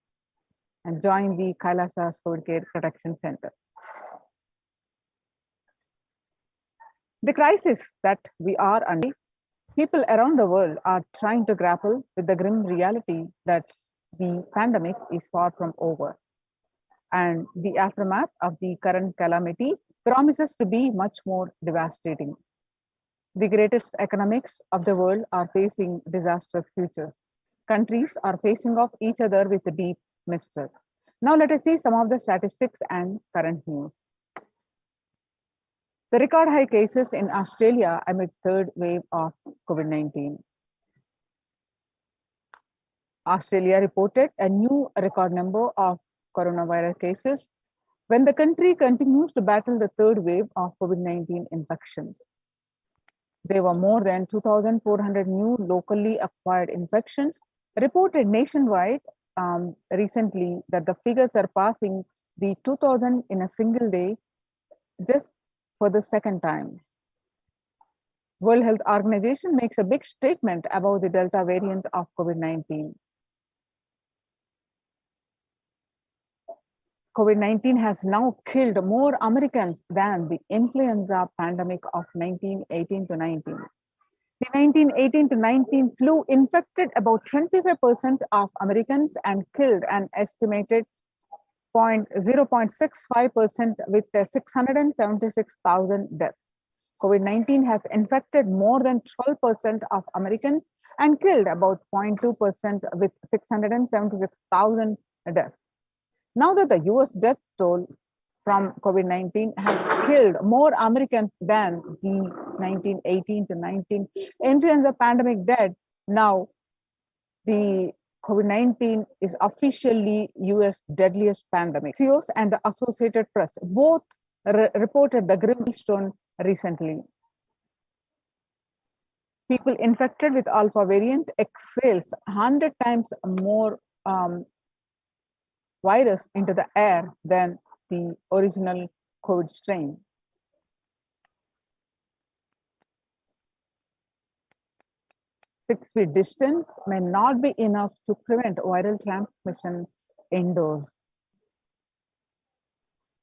and join the Kailasa's COVID care protection center. The crisis that we are under, people around the world are trying to grapple with the grim reality that the pandemic is far from over. And the aftermath of the current calamity promises to be much more devastating. The greatest economics of the world are facing disastrous futures. Countries are facing off each other with deep mistrust. Now let us see some of the statistics and current news. The record high cases in Australia amid third wave of COVID-19. Australia reported a new record number of coronavirus cases when the country continues to battle the third wave of COVID-19 infections. There were more than 2,400 new locally acquired infections reported nationwide recently, that the figures are passing the 2,000 in a single day just for the second time. World Health Organization makes a big statement about the Delta variant of COVID-19. COVID-19 has now killed more Americans than the influenza pandemic of 1918 to 19. The 1918 to 19 flu infected about 25% of Americans and killed an estimated 0.65% with 676,000 deaths. COVID-19 has infected more than 12% of Americans and killed about 0.2% with 676,000 deaths. Now that the US death toll from COVID-19 has killed more Americans than the 1918 to 19 influenza pandemic dead, now the COVID-19 is officially US deadliest pandemic. CEOs and the Associated Press both reported the grim milestone recently. People infected with alpha variant exhales 100 times more virus into the air than the original COVID strain. Six-feet distance may not be enough to prevent viral transmission indoors.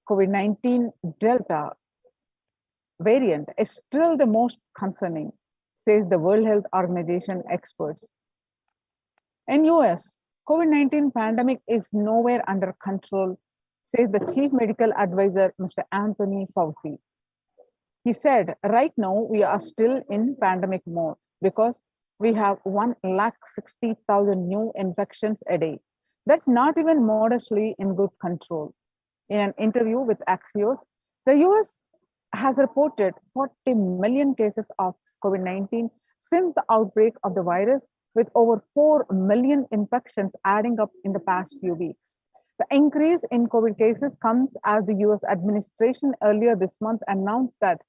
COVID-19 Delta variant is still the most concerning, says the World Health Organization experts. In US, COVID-19 pandemic is nowhere under control, says the Chief Medical Advisor, Mr. Anthony Fauci. He said, right now we are still in pandemic mode because we have 160,000 new infections a day. That's not even modestly in good control. In an interview with Axios, the US has reported 40 million cases of COVID-19 since the outbreak of the virus, with over 4 million infections adding up in the past few weeks. The increase in COVID cases comes as the US administration earlier this month announced that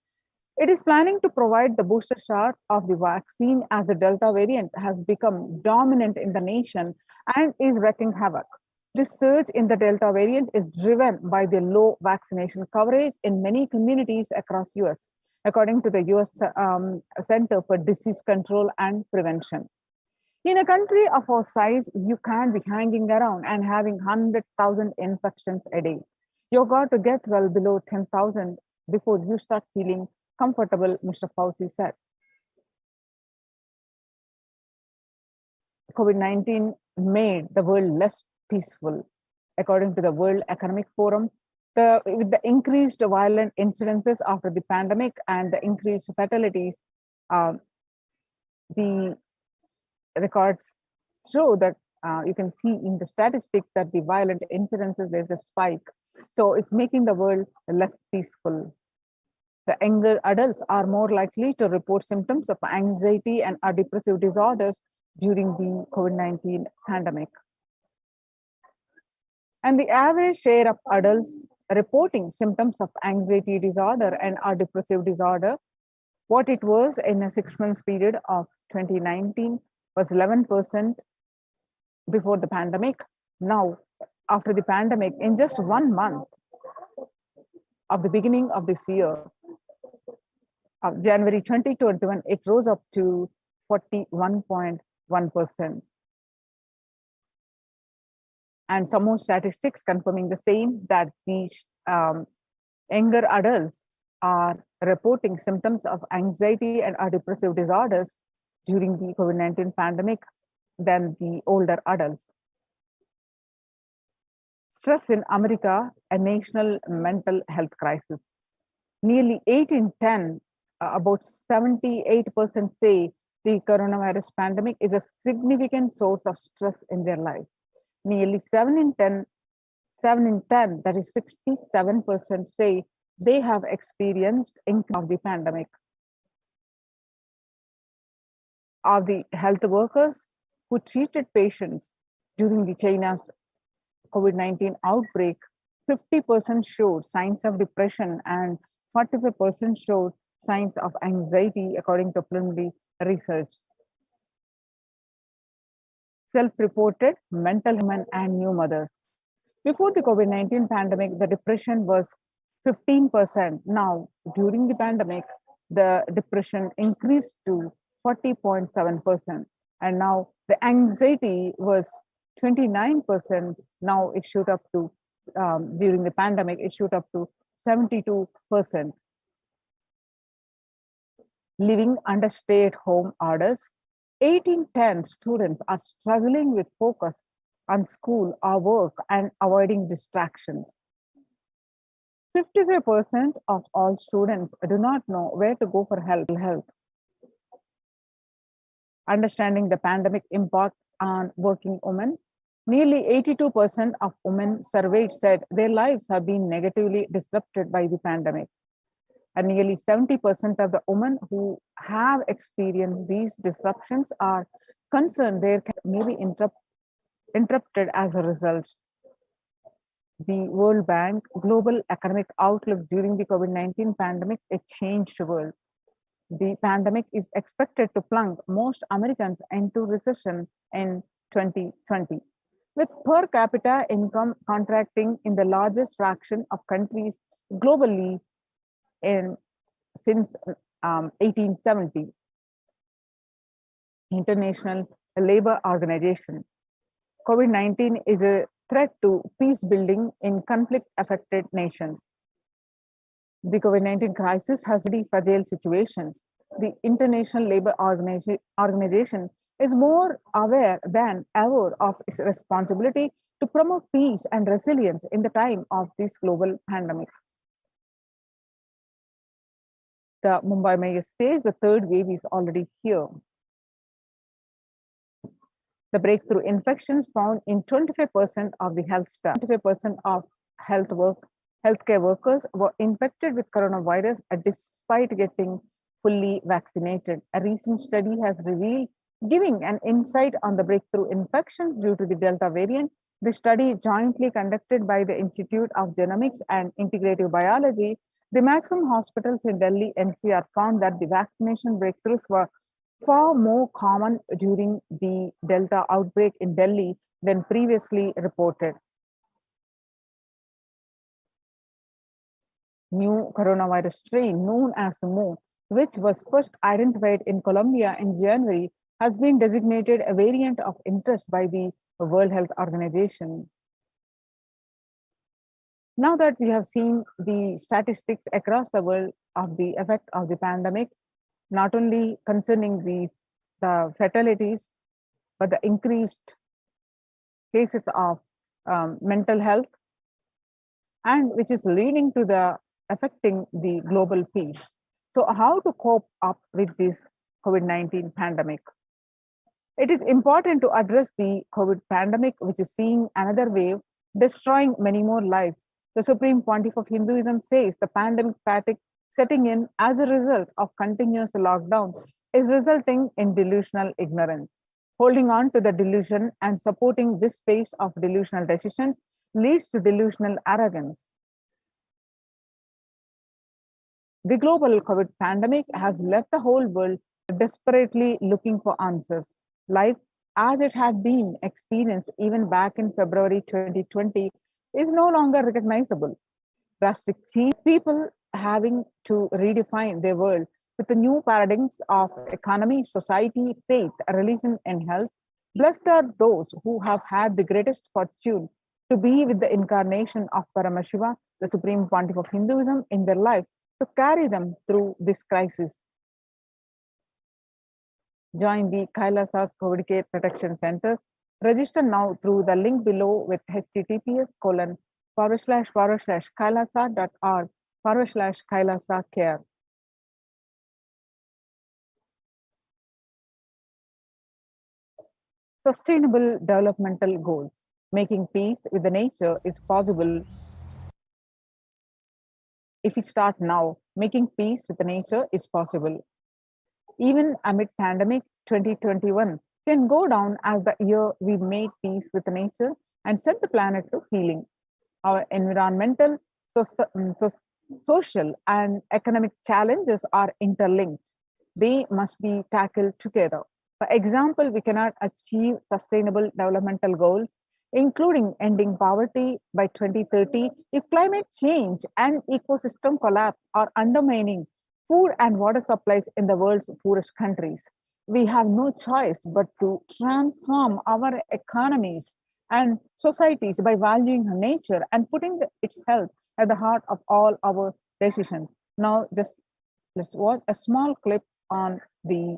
it is planning to provide the booster shot of the vaccine as the Delta variant has become dominant in the nation and is wreaking havoc. This surge in the Delta variant is driven by the low vaccination coverage in many communities across US, according to the US Center for Disease Control and Prevention. In a country of our size, you can't be hanging around and having 100,000 infections a day. You've got to get well below 10,000 before you start feeling comfortable, Mr. Fauci said. COVID-19 made the world less peaceful. According to the World Economic Forum, With the increased violent incidences after the pandemic and the increased fatalities, the records show that you can see in the statistics that the violent incidences, there's a spike. So it's making the world less peaceful. The younger adults are more likely to report symptoms of anxiety and depressive disorders during the COVID-19 pandemic. And the average share of adults reporting symptoms of anxiety disorder and depressive disorder, what it was in a 6 months period of 2019 was 11% before the pandemic. Now, after the pandemic, in just 1 month of the beginning of this year, of January 2021, it rose up to 41.1%. And some more statistics confirming the same, that these younger adults are reporting symptoms of anxiety and depressive disorders during the COVID-19 pandemic than the older adults. Stress in America, a national mental health crisis. Nearly 8 in 10, about 78% say the coronavirus pandemic is a significant source of stress in their lives. Nearly 7 in 10, that is 67% say they have experienced impact of the pandemic. Of the health workers who treated patients during the China's COVID-19 outbreak, 50% showed signs of depression and 45% showed signs of anxiety, according to preliminary research. Self-reported mental health and new mothers. Before the COVID-19 pandemic, the depression was 15%. Now, during the pandemic, the depression increased to 40.7%. And now the anxiety was 29%. Now it shoot up to, during the pandemic, it shoot up to 72%. Living under stay-at-home orders, 8 in 10 students are struggling with focus on school or work and avoiding distractions. 55% of all students do not know where to go for help. Understanding the pandemic impact on working women, nearly 82% of women surveyed said their lives have been negatively disrupted by the pandemic. And nearly 70% of the women who have experienced these disruptions are concerned their care may be interrupted as a result. The World Bank Global Economic Outlook during the COVID-19 pandemic, a changed world. The pandemic is expected to plunge most Americans into recession in 2020, with per capita income contracting in the largest fraction of countries globally since 1870. International Labour Organization. COVID-19 is a threat to peace building in conflict-affected nations. The COVID-19 crisis has already fragile situations. The International Labour Organization is more aware than ever of its responsibility to promote peace and resilience in the time of this global pandemic. The Mumbai mayor says the third wave is already here. The breakthrough infections found in 25% of the health staff, 25% of healthcare workers were infected with coronavirus despite getting fully vaccinated. A recent study has revealed, giving an insight on the breakthrough infections due to the Delta variant. The study, jointly conducted by the Institute of Genomics and Integrative Biology, the maximum hospitals in Delhi NCR, found that the vaccination breakthroughs were far more common during the Delta outbreak in Delhi than previously reported. New coronavirus strain known as Mo, which was first identified in Colombia in January, has been designated a variant of interest by the World Health Organization. Now that we have seen the statistics across the world of the effect of the pandemic, not only concerning the fatalities, but the increased cases of mental health and which is leading to the affecting the global peace. So how to cope up with this COVID-19 pandemic? It is important to address the COVID pandemic, which is seeing another wave, destroying many more lives. The Supreme Pontiff of Hinduism says the pandemic fatigue setting in as a result of continuous lockdown is resulting in delusional ignorance. Holding on to the delusion and supporting this pace of delusional decisions leads to delusional arrogance. The global COVID pandemic has left the whole world desperately looking for answers. Life, as it had been experienced even back in February 2020, is no longer recognizable. Drastic change, people having to redefine their world with the new paradigms of economy, society, faith, religion, and health. Blessed are those who have had the greatest fortune to be with the incarnation of Paramashiva, the Supreme Pontiff of Hinduism, in their life to carry them through this crisis. Join the Kailasa's COVID Care Protection Centers. Register now through the link below with https://kailasa.org/kailasa care. Sustainable developmental goals. Making peace with the nature is possible if we start now. Making peace with the nature is possible. Even amid pandemic, 2021 can go down as the year we made peace with nature and set the planet to healing. Our environmental, social, and economic challenges are interlinked. They must be tackled together. For example, we cannot achieve sustainable developmental goals, including ending poverty by 2030, if climate change and ecosystem collapse are undermining food and water supplies in the world's poorest countries. We have no choice but to transform our economies and societies by valuing nature and putting its health at the heart of all our decisions. Now, just let's watch a small clip on the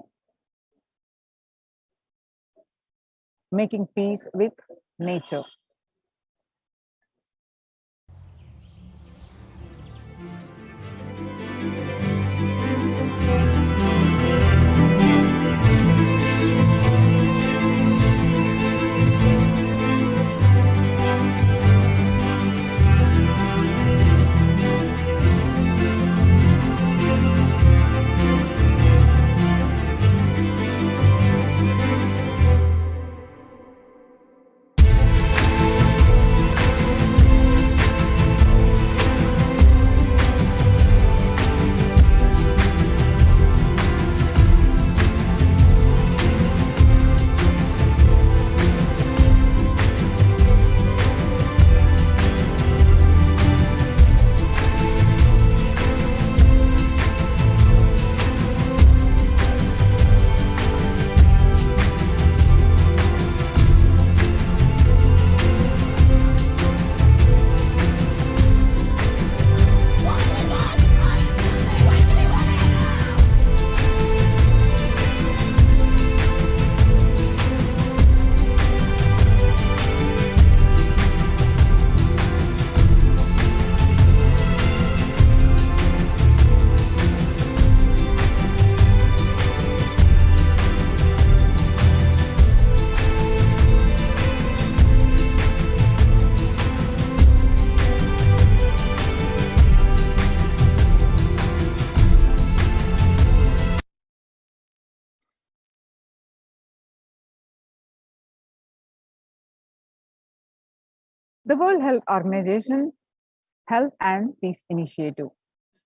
making peace with nature. The World Health Organization Health and Peace Initiative.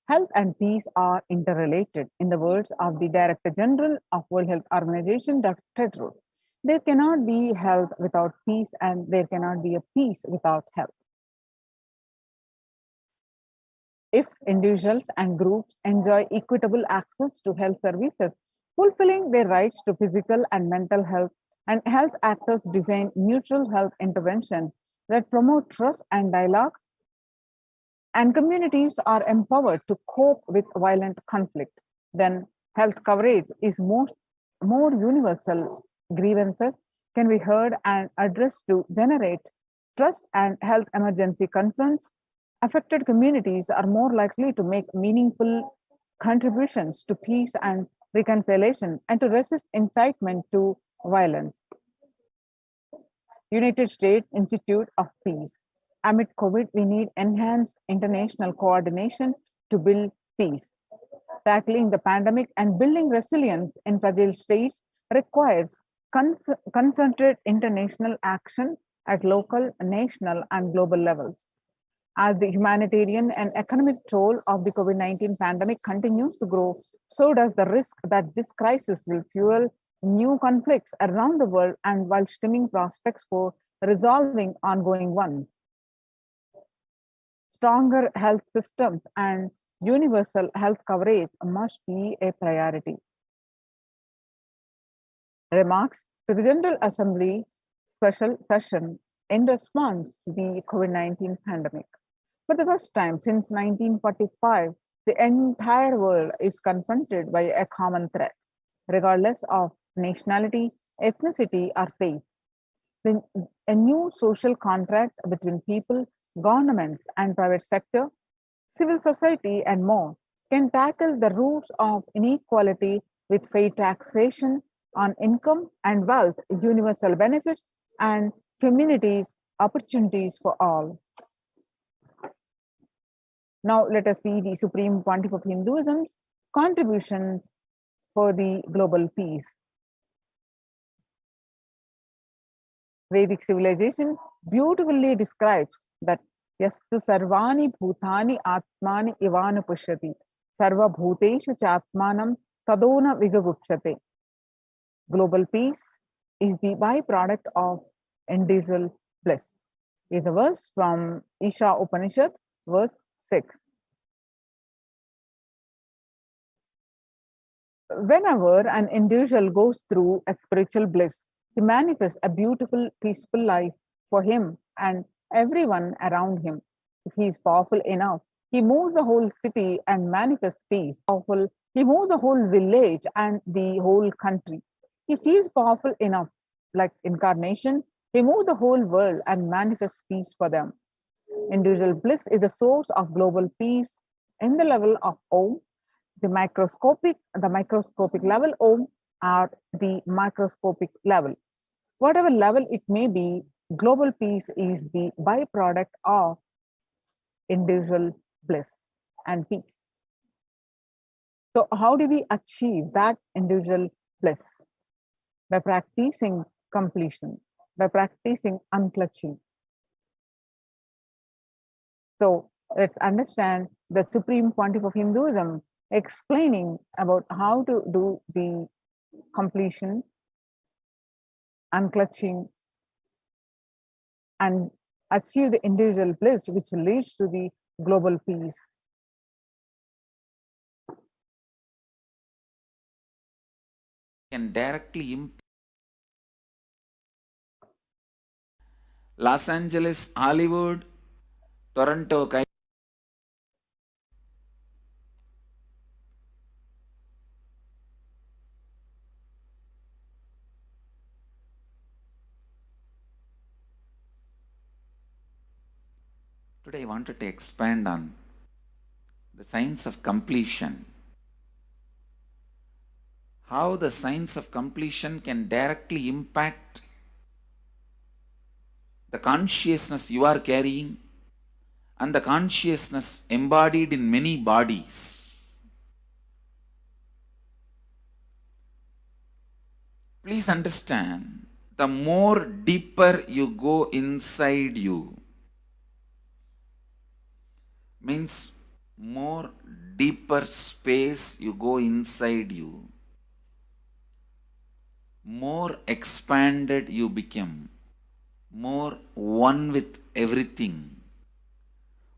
Health and peace are interrelated. In the words of the Director General of World Health Organization, Dr. Tedros, there cannot be health without peace, and there cannot be a peace without health. If individuals and groups enjoy equitable access to health services, fulfilling their rights to physical and mental health, and health actors design neutral health intervention that promote trust and dialogue, and communities are empowered to cope with violent conflict, then health coverage is more universal. Grievances can be heard and addressed to generate trust, and health emergency concerns affected communities are more likely to make meaningful contributions to peace and reconciliation and to resist incitement to violence. United States Institute of Peace. Amid COVID, we need enhanced international coordination to build peace. Tackling the pandemic and building resilience in fragile states requires concerted international action at local, national, and global levels. As the humanitarian and economic toll of the COVID-19 pandemic continues to grow, so does the risk that this crisis will fuel new conflicts around the world and while stemming prospects for resolving ongoing ones. Stronger health systems and universal health coverage must be a priority. Remarks to the General Assembly special session in response to the COVID-19 pandemic. For the first time since 1945, the entire world is confronted by a common threat, regardless of nationality, ethnicity, or faith. A new social contract between people, governments, and private sector, civil society, and more can tackle the roots of inequality with fair taxation on income and wealth, universal benefits, and communities opportunities for all. Now let us see the Supreme Pontiff of Hinduism's contributions for the global peace. Vedic civilization beautifully describes that yastu sarvani bhutani atmani ivanu pushyati sarva bhuteshu chatmanam tadona vigagupshate. Global peace is the byproduct of individual bliss. Is a verse from Isha Upanishad, verse 6. Whenever an individual goes through a spiritual bliss, he manifests a beautiful, peaceful life for him and everyone around him. If he is powerful enough, he moves the whole city and manifests peace. Powerful, he moves the whole village and the whole country. If he is powerful enough, like incarnation, he moves the whole world and manifests peace for them. Individual bliss is the source of global peace in the level of Om, the microscopic level Om, or the microscopic level. Whatever level it may be, global peace is the byproduct of individual bliss and peace. So how do we achieve that individual bliss? By practicing completion, by practicing unclutching. So let's understand the Supreme Pontiff of Hinduism explaining about how to do the completion, unclutching, and achieve the individual bliss, which leads to the global peace. Can directly impact Los Angeles, Hollywood, Toronto. Today I wanted to expand on the science of completion. How the science of completion can directly impact the consciousness you are carrying and the consciousness embodied in many bodies. Please understand, the more deeper you go inside you, means more deeper space you go inside you, more expanded you become, more one with everything,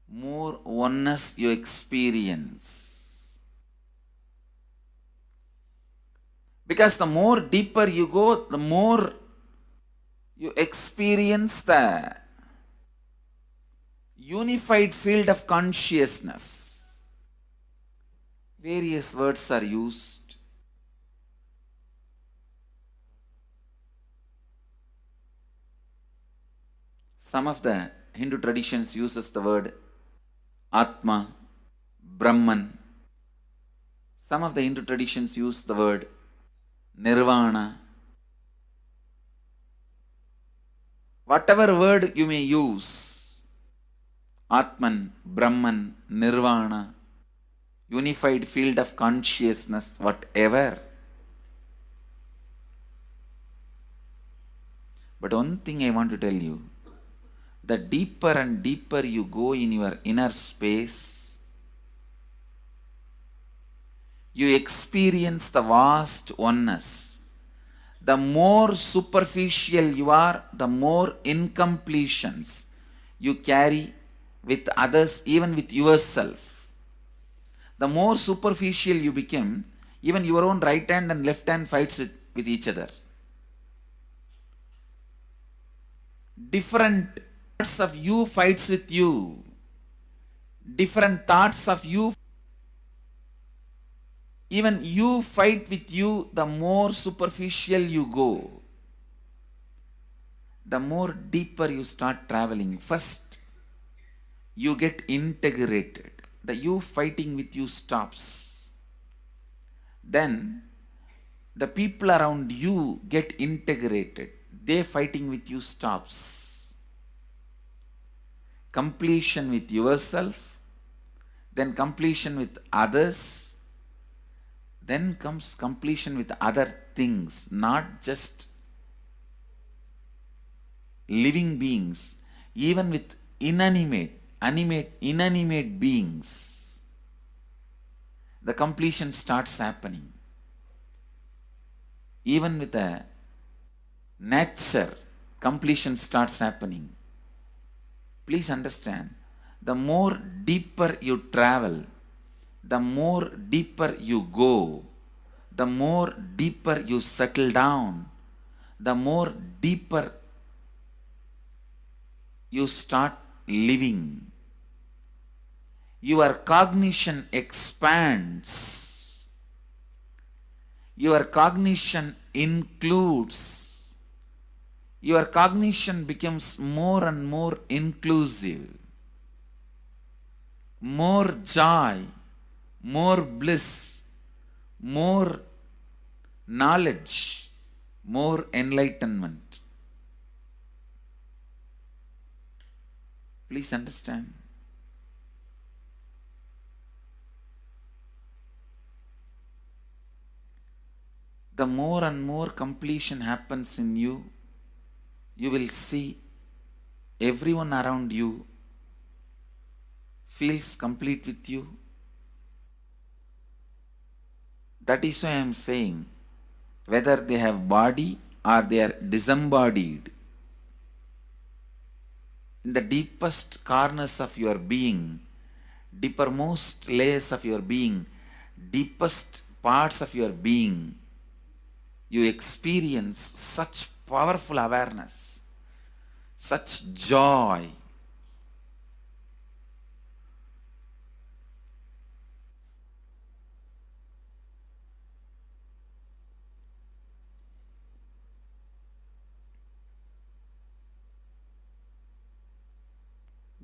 more oneness you experience. Because the more deeper you go, the more you experience the unified field of consciousness. Various words are used. Some of the Hindu traditions uses the word Atma, Brahman. Some of the Hindu traditions use the word Nirvana. Whatever word you may use, Atman, Brahman, Nirvana, unified field of consciousness, whatever. But one thing I want to tell you, the deeper and deeper you go in your inner space, you experience the vast oneness. The more superficial you are, the more incompletions you carry with others, even with yourself. The more superficial you become, even your own right hand and left hand fights with each other. Different parts of you fights with you. Different thoughts of you, even you fight with you. The more superficial you go, the more deeper you start traveling. First, you get integrated. The you fighting with you stops. Then, the people around you get integrated. They fighting with you stops. Completion with yourself, then completion with others, then comes completion with other things, not just living beings, even with inanimate beings. The completion starts happening. Even with the nature, completion starts happening. Please understand, the more deeper you travel, the more deeper you go, the more deeper you settle down, the more deeper you start living. Your cognition expands. Your cognition includes. Your cognition becomes more and more inclusive. More joy, more bliss, more knowledge, more enlightenment. Please understand. The more and more completion happens in you, you will see everyone around you feels complete with you. That is why I am saying, whether they have body or they are disembodied, in the deepest corners of your being, deepermost layers of your being, deepest parts of your being, you experience such powerful awareness, such joy.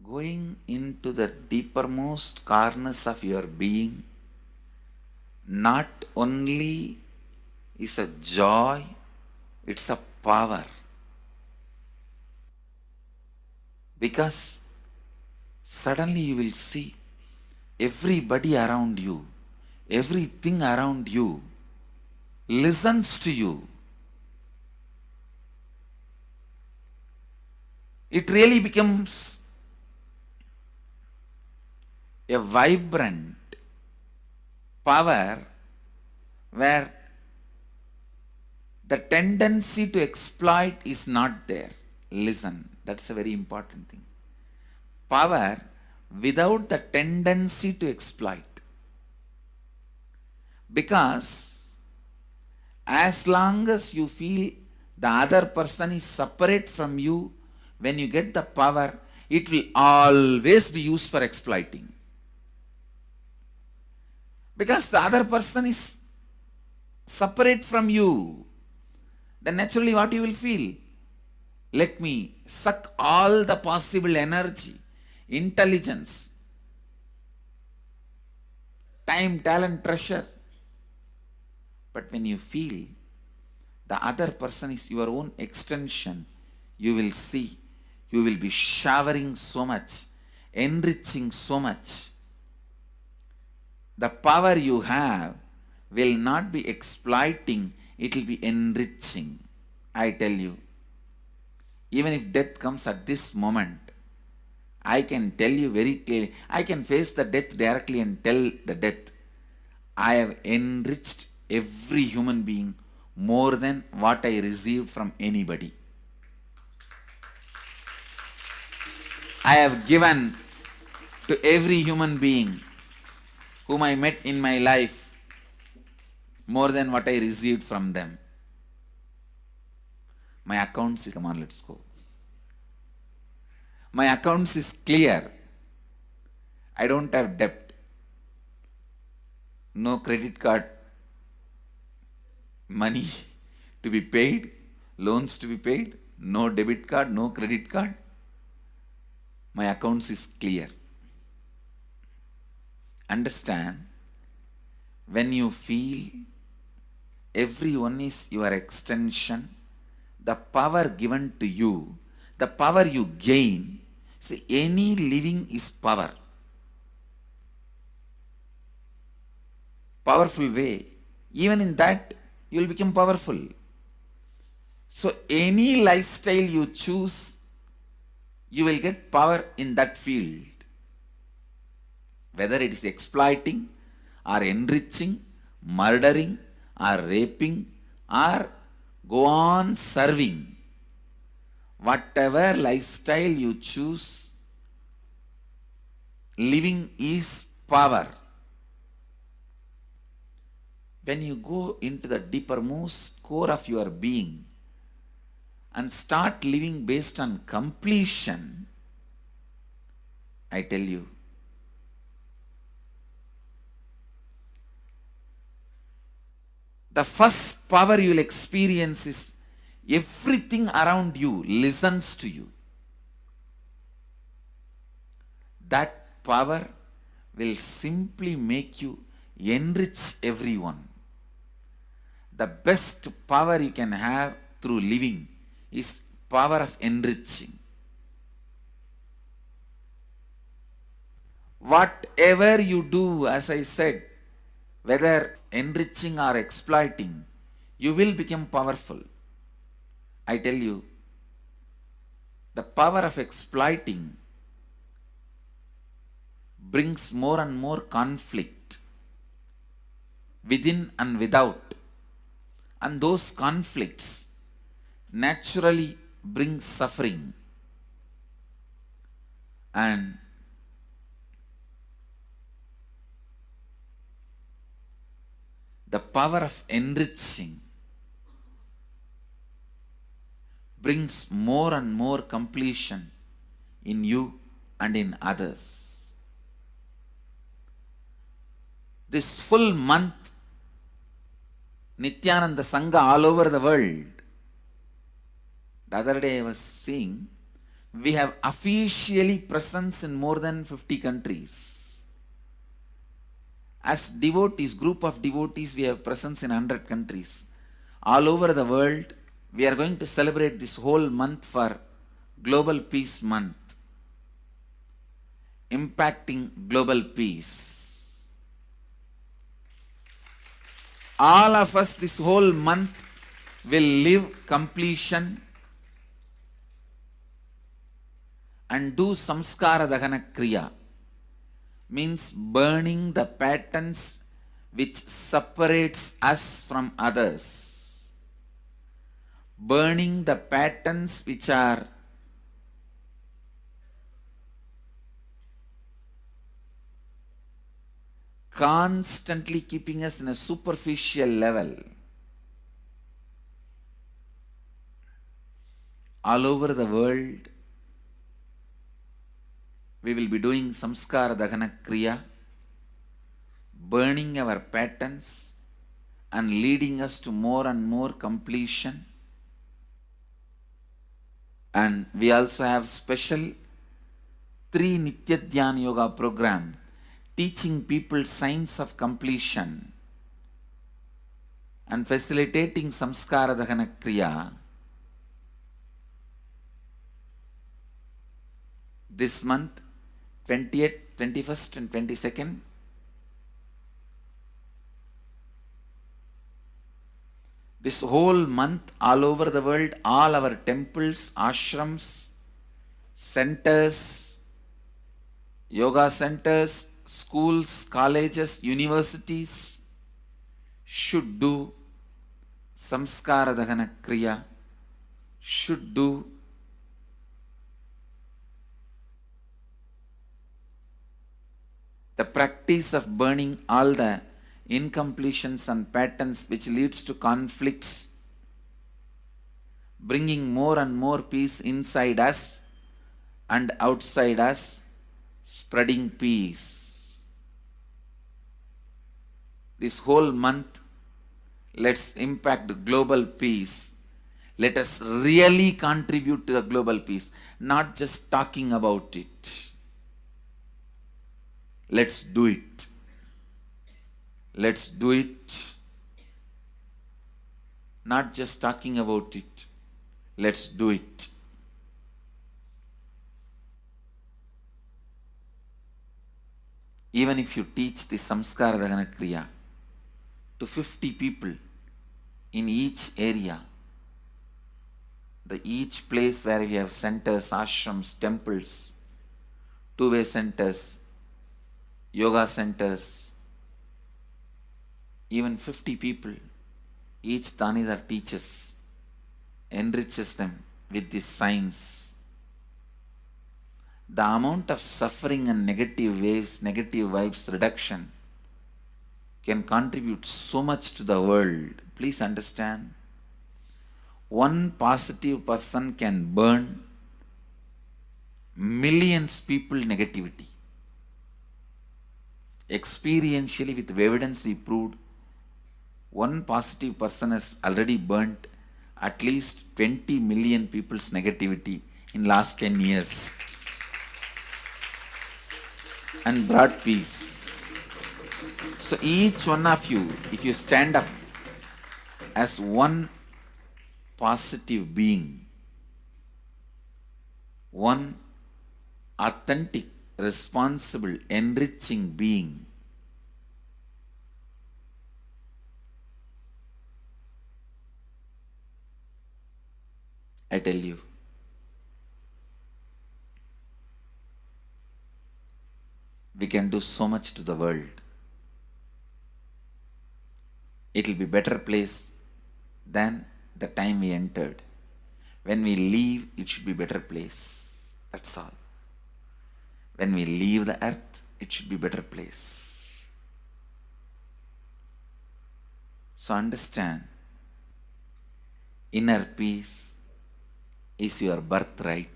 Going into the deepermost corners of your being not only is a joy, it's a power. Because suddenly you will see everybody around you, everything around you listens to you. It really becomes a vibrant power where the tendency to exploit is not there. Listen, that's a very important thing. Power without the tendency to exploit. Because as long as you feel the other person is separate from you, when you get the power, it will always be used for exploiting. Because the other person is separate from you, then naturally what you will feel? Let me suck all the possible energy, intelligence, time, talent, treasure. But when you feel the other person is your own extension, you will see, you will be showering so much, enriching so much. The power you have will not be exploiting, it will be enriching. I tell you, even if death comes at this moment, I can tell you very clearly, I can face the death directly and tell the death, I have enriched every human being more than what I received from anybody. I have given to every human being whom I met in my life more than what I received from them. My accounts is, come on, let's go. My accounts is clear. I don't have debt. No credit card money to be paid, loans to be paid, no debit card, no credit card. My accounts is clear. Understand, when you feel everyone is your extension, the power given to you, the power you gain, see, any living is power. Powerful way. Even in that, you will become powerful. So any lifestyle you choose, you will get power in that field. Whether it is exploiting or enriching, murdering or raping or go on serving. Whatever lifestyle you choose, living is power. When you go into the deepermost core of your being and start living based on completion, I tell you, the first power you will experience is everything around you listens to you. That power will simply make you enrich everyone. The best power you can have through living is power of enriching. Whatever you do, as I said, whether enriching or exploiting, you will become powerful. I tell you, the power of exploiting brings more and more conflict within and without. And those conflicts naturally bring suffering. And the power of enriching brings more and more completion in you and in others. This full month, Nithyananda Sangha all over the world. The other day I was seeing, we have officially presence in more than 50 countries. As devotees, group of devotees, we have presence in 100 countries. All over the world, we are going to celebrate this whole month for Global Peace Month, impacting global peace. All of us this whole month will live completion and do samskara dahana kriya, means burning the patterns which separates us from others, burning the patterns which are constantly keeping us in a superficial level. All over the world, we will be doing samskara dahana kriya, burning our patterns and leading us to more and more completion. And we also have special 3 Nitya Dhyana Yoga program teaching people signs of completion and facilitating samskara dahana kriya. This month, 20th, 21st and 22nd, this whole month, all over the world, all our temples, ashrams, centers, yoga centers, schools, colleges, universities should do samskara dahana kriya, should do the practice of burning all the incompletions and patterns which leads to conflicts, bringing more and more peace inside us and outside us, spreading peace. This whole month, let's impact global peace. Let us really contribute to the global peace, not just talking about it. Let's do it. Let's do it. Not just talking about it. Let's do it. Even if you teach the samskara dahana kriya to 50 people in each area, each place where we have centers, ashrams, temples, two-way centers, yoga centers, even 50 people, each Tanidar teaches, enriches them with these signs. The amount of suffering and negative waves, negative vibes reduction can contribute so much to the world. Please understand. One positive person can burn millions people negativity. Experientially, with evidence we proved, one positive person has already burnt at least 20 million people's negativity in last 10 years and brought peace. So each one of you, if you stand up as one positive being, one authentic, responsible, enriching being, I tell you, we can do so much to the world. It will be a better place than the time we entered. When we leave, it should be a better place. That's all. When we leave the earth, it should be a better place. So understand, inner peace is your birthright.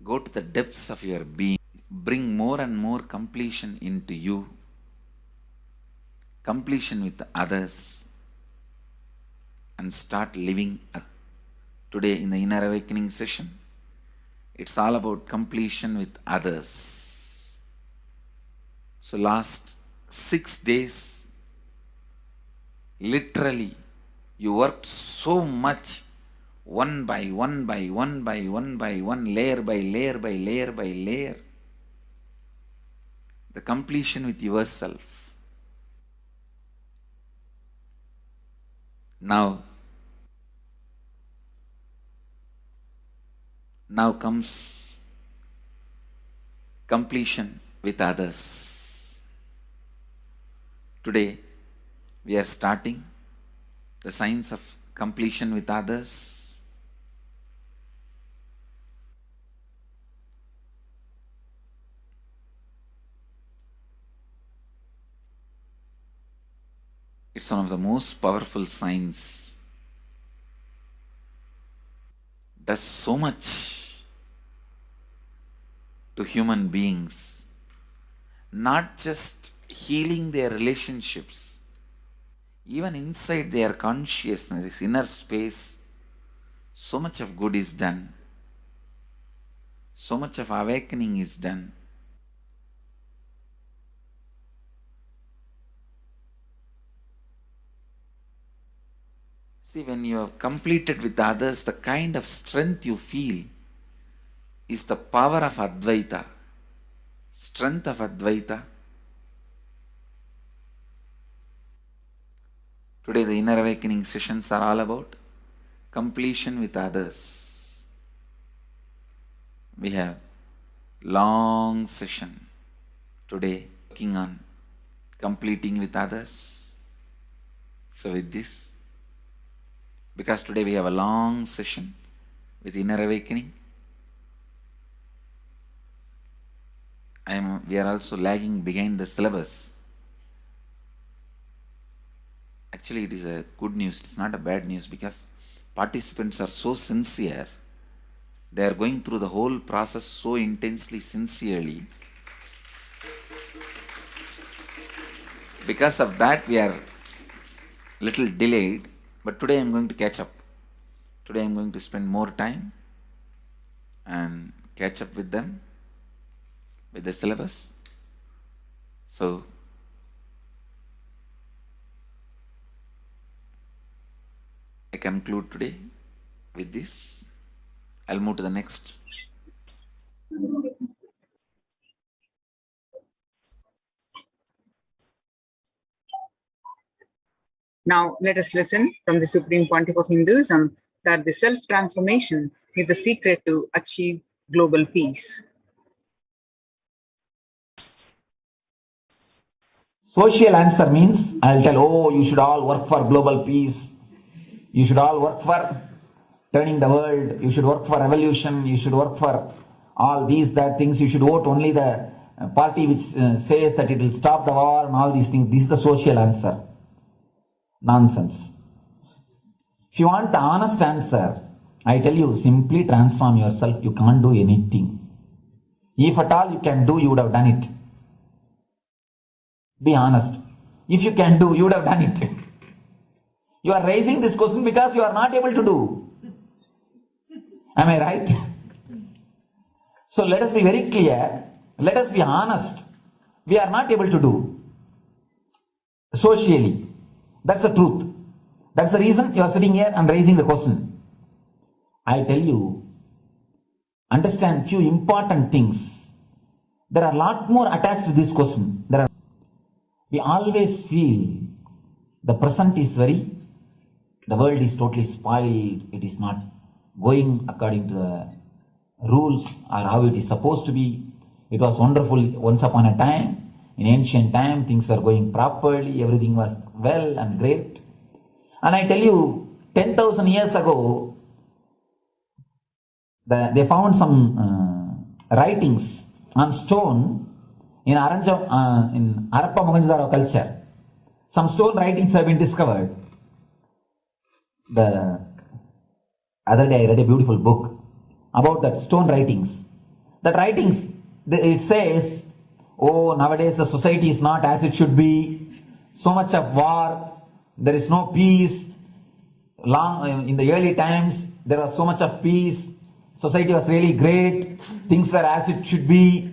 Go to the depths of your being. Bring more and more completion into you. Completion with others. And start living. Today in the Inner Awakening session, it's all about completion with others. So last 6 days, literally, you worked so much, one by one by one by one by one, layer by layer by layer by layer. The completion with yourself. Now comes completion with others. Today, we are starting the science of completion with others. It's one of the most powerful signs. Does so much to human beings, not just healing their relationships, even inside their consciousness, this inner space, so much of good is done. So much of awakening is done. See, when you have completed with others, the kind of strength you feel is the power of Advaita. Strength of Advaita. Today the inner awakening sessions are all about completion with others. We have long session today working on completing with others. So with this, because today we have a long session with inner awakening, we are also lagging behind the syllabus. Actually, it is a good news, it's not a bad news, because participants are so sincere. They are going through the whole process so intensely, sincerely. Because of that, we are little delayed, but today I am going to catch up. Today I am going to spend more time and catch up with them, with the syllabus. So, I conclude today with this. I'll move to the next. Now, let us listen from the Supreme Pontiff of Hinduism that the self-transformation is the secret to achieve global peace. Social answer means I'll tell, oh, you should all work for global peace. You should all work for turning the world. You should work for revolution. You should work for all these, that things. You should vote only the party which says that it will stop the war and all these things. This is the social answer. Nonsense. If you want the honest answer, I tell you, simply transform yourself. You can't do anything. If at all you can do, you would have done it. Be honest. If you can do, you would have done it. You are raising this question because you are not able to do. Am I right? So let us be very clear. Let us be honest. We are not able to do. Socially. That's the truth. That's the reason you are sitting here and raising the question. I tell you, understand few important things. There are a lot more attached to this question. We always feel the present is the world is totally spoiled. It is not going according to the rules or how it is supposed to be. It was wonderful once upon a time. In ancient time, things were going properly. Everything was well and great. And I tell you, 10,000 years ago, they found some writings on stone in Harappa Mohenjo-daro culture. Some stone writings have been discovered. The other day I read a beautiful book about that stone writings. That writings, it says, oh, nowadays the society is not as it should be. So much of war, there is no peace. In the early times, there was so much of peace. Society was really great. Things were as it should be.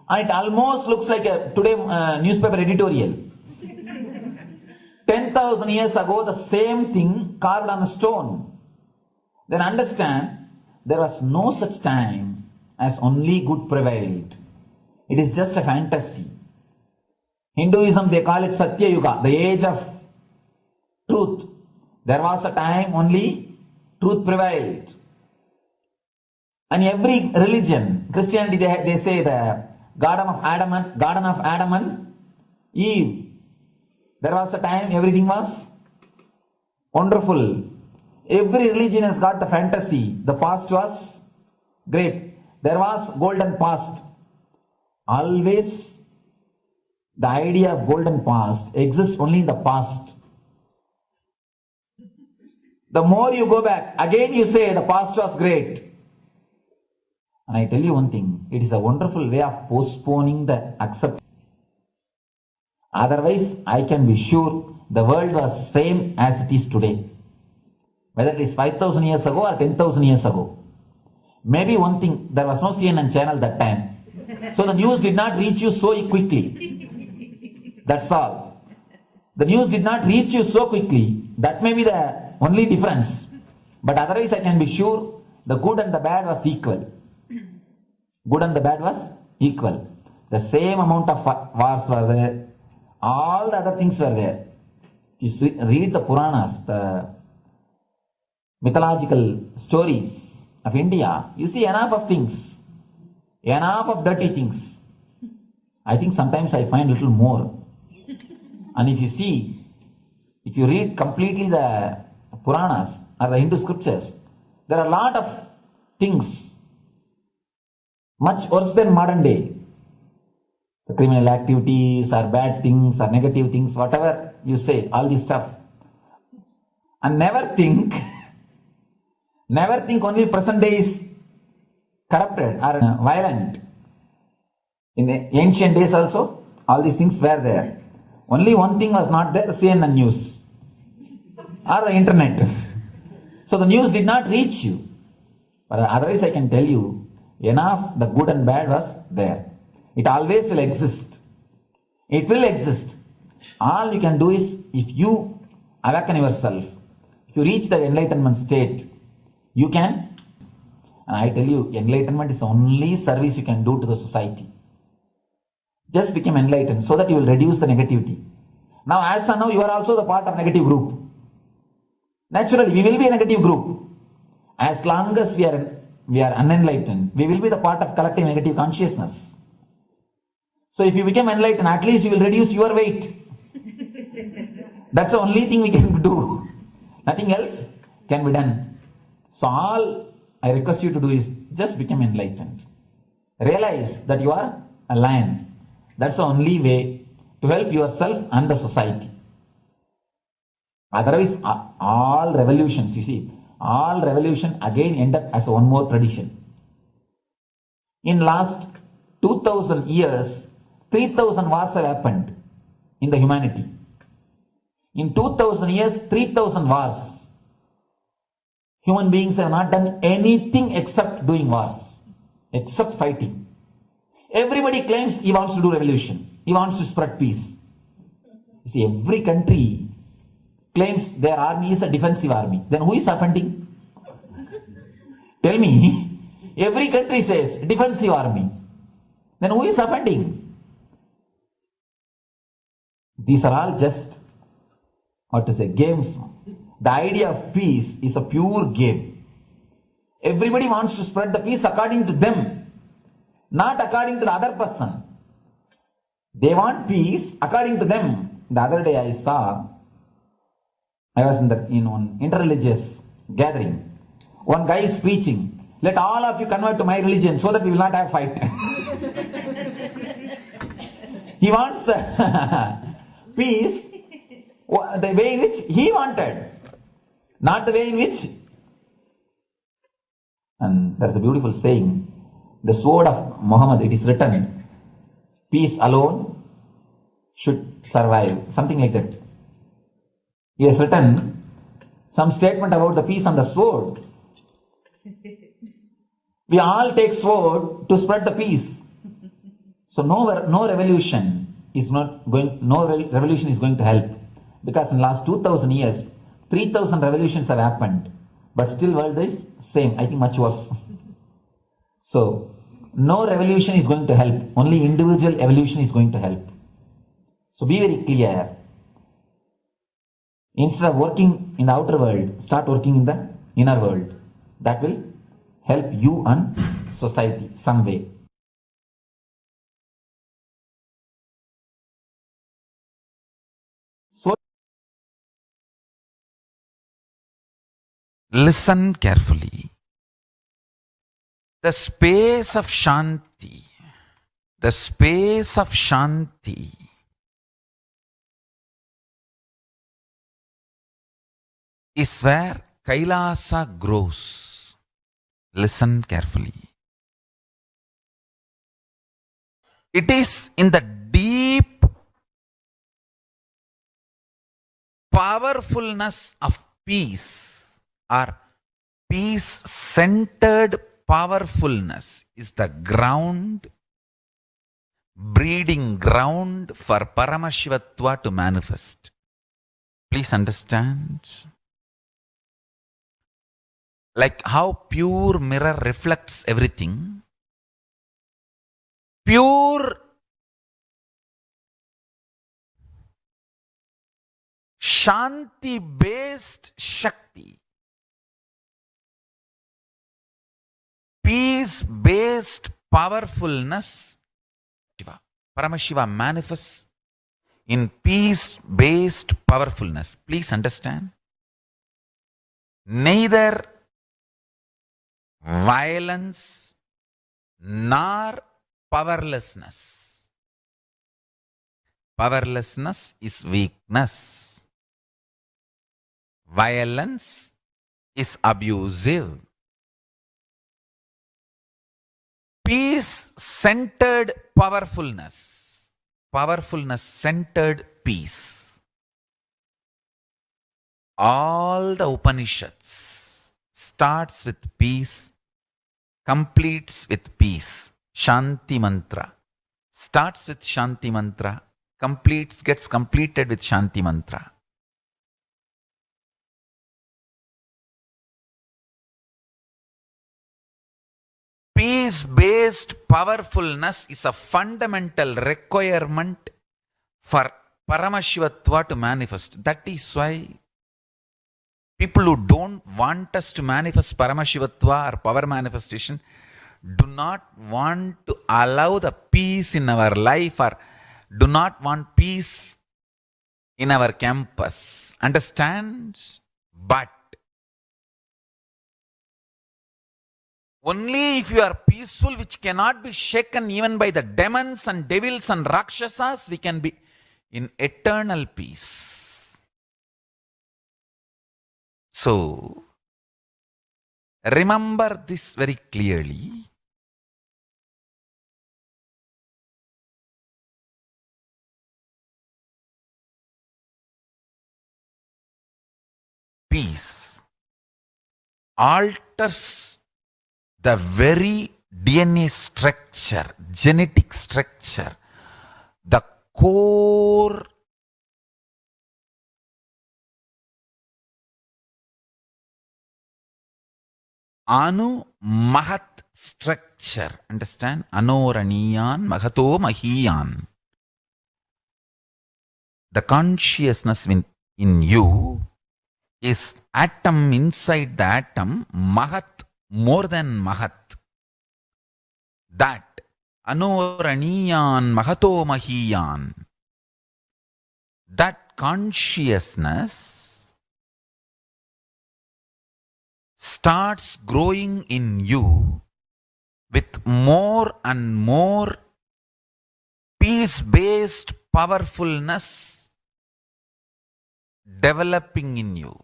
And it almost looks like a today newspaper editorial. 10,000 years ago, the same thing carved on a stone. Then understand, there was no such time as only good prevailed. It is just a fantasy. Hinduism, they call it Satya Yuga, the age of truth. There was a time only truth prevailed. And every religion, Christianity, they say the Garden of Adam and Eve. There was a time everything was wonderful. Every religion has got the fantasy. The past was great. There was golden past. Always the idea of golden past exists only in the past. The more you go back, again you say the past was great. And I tell you one thing, it is a wonderful way of postponing the acceptance. Otherwise, I can be sure the world was same as it is today. Whether it is 5,000 years ago or 10,000 years ago. Maybe one thing, there was no CNN channel that time. So the news did not reach you so quickly. That's all. The news did not reach you so quickly. That may be the only difference. But otherwise I can be sure the good and the bad was equal. Good and the bad was equal. The same amount of wars were there. All the other things were there. You read the Puranas, the mythological stories of India, you see enough of things. Enough of dirty things. I think sometimes I find a little more. And if you read completely the Puranas or the Hindu scriptures, there are a lot of things much worse than modern day. The criminal activities or bad things or negative things, whatever you say, all this stuff. And never think only present day is corrupted or violent. In the ancient days also, all these things were there. Only one thing was not there, CNN news or the internet. So the news did not reach you. But otherwise I can tell you, enough the good and bad was there. It always will exist. It will exist. All you can do is, if you awaken yourself, if you reach the enlightenment state, you can. And I tell you, enlightenment is the only service you can do to the society. Just become enlightened so that you will reduce the negativity. Now, as of now, you are also the part of negative group. Naturally, we will be a negative group. As long as we are unenlightened, we will be the part of collective negative consciousness. So if you become enlightened, at least you will reduce your weight. That's the only thing we can do. Nothing else can be done. So all I request you to do is just become enlightened. Realize that you are a lion. That's the only way to help yourself and the society. Otherwise, all revolutions, you see, all revolution again end up as one more tradition. In last 2000 years, 3000 wars have happened in the humanity. In 2000 years, 3000 wars. Human beings have not done anything except doing wars, except fighting. Everybody claims he wants to do revolution. He wants to spread peace. You see, every country claims their army is a defensive army. Then who is offending? Tell me. Every country says defensive army. Then who is offending? These are all just, games. The idea of peace is a pure game. Everybody wants to spread the peace according to them, not according to the other person. They want peace according to them. The other day I was in one interreligious gathering. One guy is preaching, let all of you convert to my religion so that we will not have fight. He wants peace the way in which he wanted, not the way in which. And there's a beautiful saying, the sword of Muhammad, it is written, peace alone should survive, something like that. He has written some statement about the peace on the sword. We all take sword to spread the peace. So no revolution is going to help, because in the last 2000 years 3000 revolutions have happened, but still world is same, I think much worse. So no revolution is going to help, only individual evolution is going to help. So be very clear. Instead of working in the outer world, start working in the inner world. That will help you and society some way. So listen carefully. The space of Shanti, is where Kailasa grows. Listen carefully. It is in the deep powerfulness of peace, or peace-centered powerfulness is the ground, breeding ground for Paramashivatva to manifest. Please understand. Like how pure mirror reflects everything, pure Shanti based Shakti, peace based powerfulness, Paramashiva manifests in peace based powerfulness. Please understand. Neither violence nor powerlessness. Powerlessness is weakness. Violence is abusive. Peace-centered powerfulness. Powerfulness-centered peace. All the Upanishads starts with peace, completes with peace. Shanti mantra. Starts with Shanti mantra, gets completed with Shanti mantra. Peace-based powerfulness is a fundamental requirement for Paramashivatva to manifest. That is why people who don't want us to manifest Paramashivatva or power manifestation do not want to allow the peace in our life or do not want peace in our campus. Understand? But only if you are peaceful, which cannot be shaken even by the demons and devils and rakshasas, we can be in eternal peace. So, remember this very clearly. Peace alters the very DNA structure, genetic structure, the core Anu Mahat structure. Understand? Anoraniyan Mahato Mahiyan. The consciousness in you is atom inside the atom, Mahat, more than Mahat. That Anoraniyan Mahato Mahiyan. That consciousness starts growing in you with more and more peace-based powerfulness developing in you.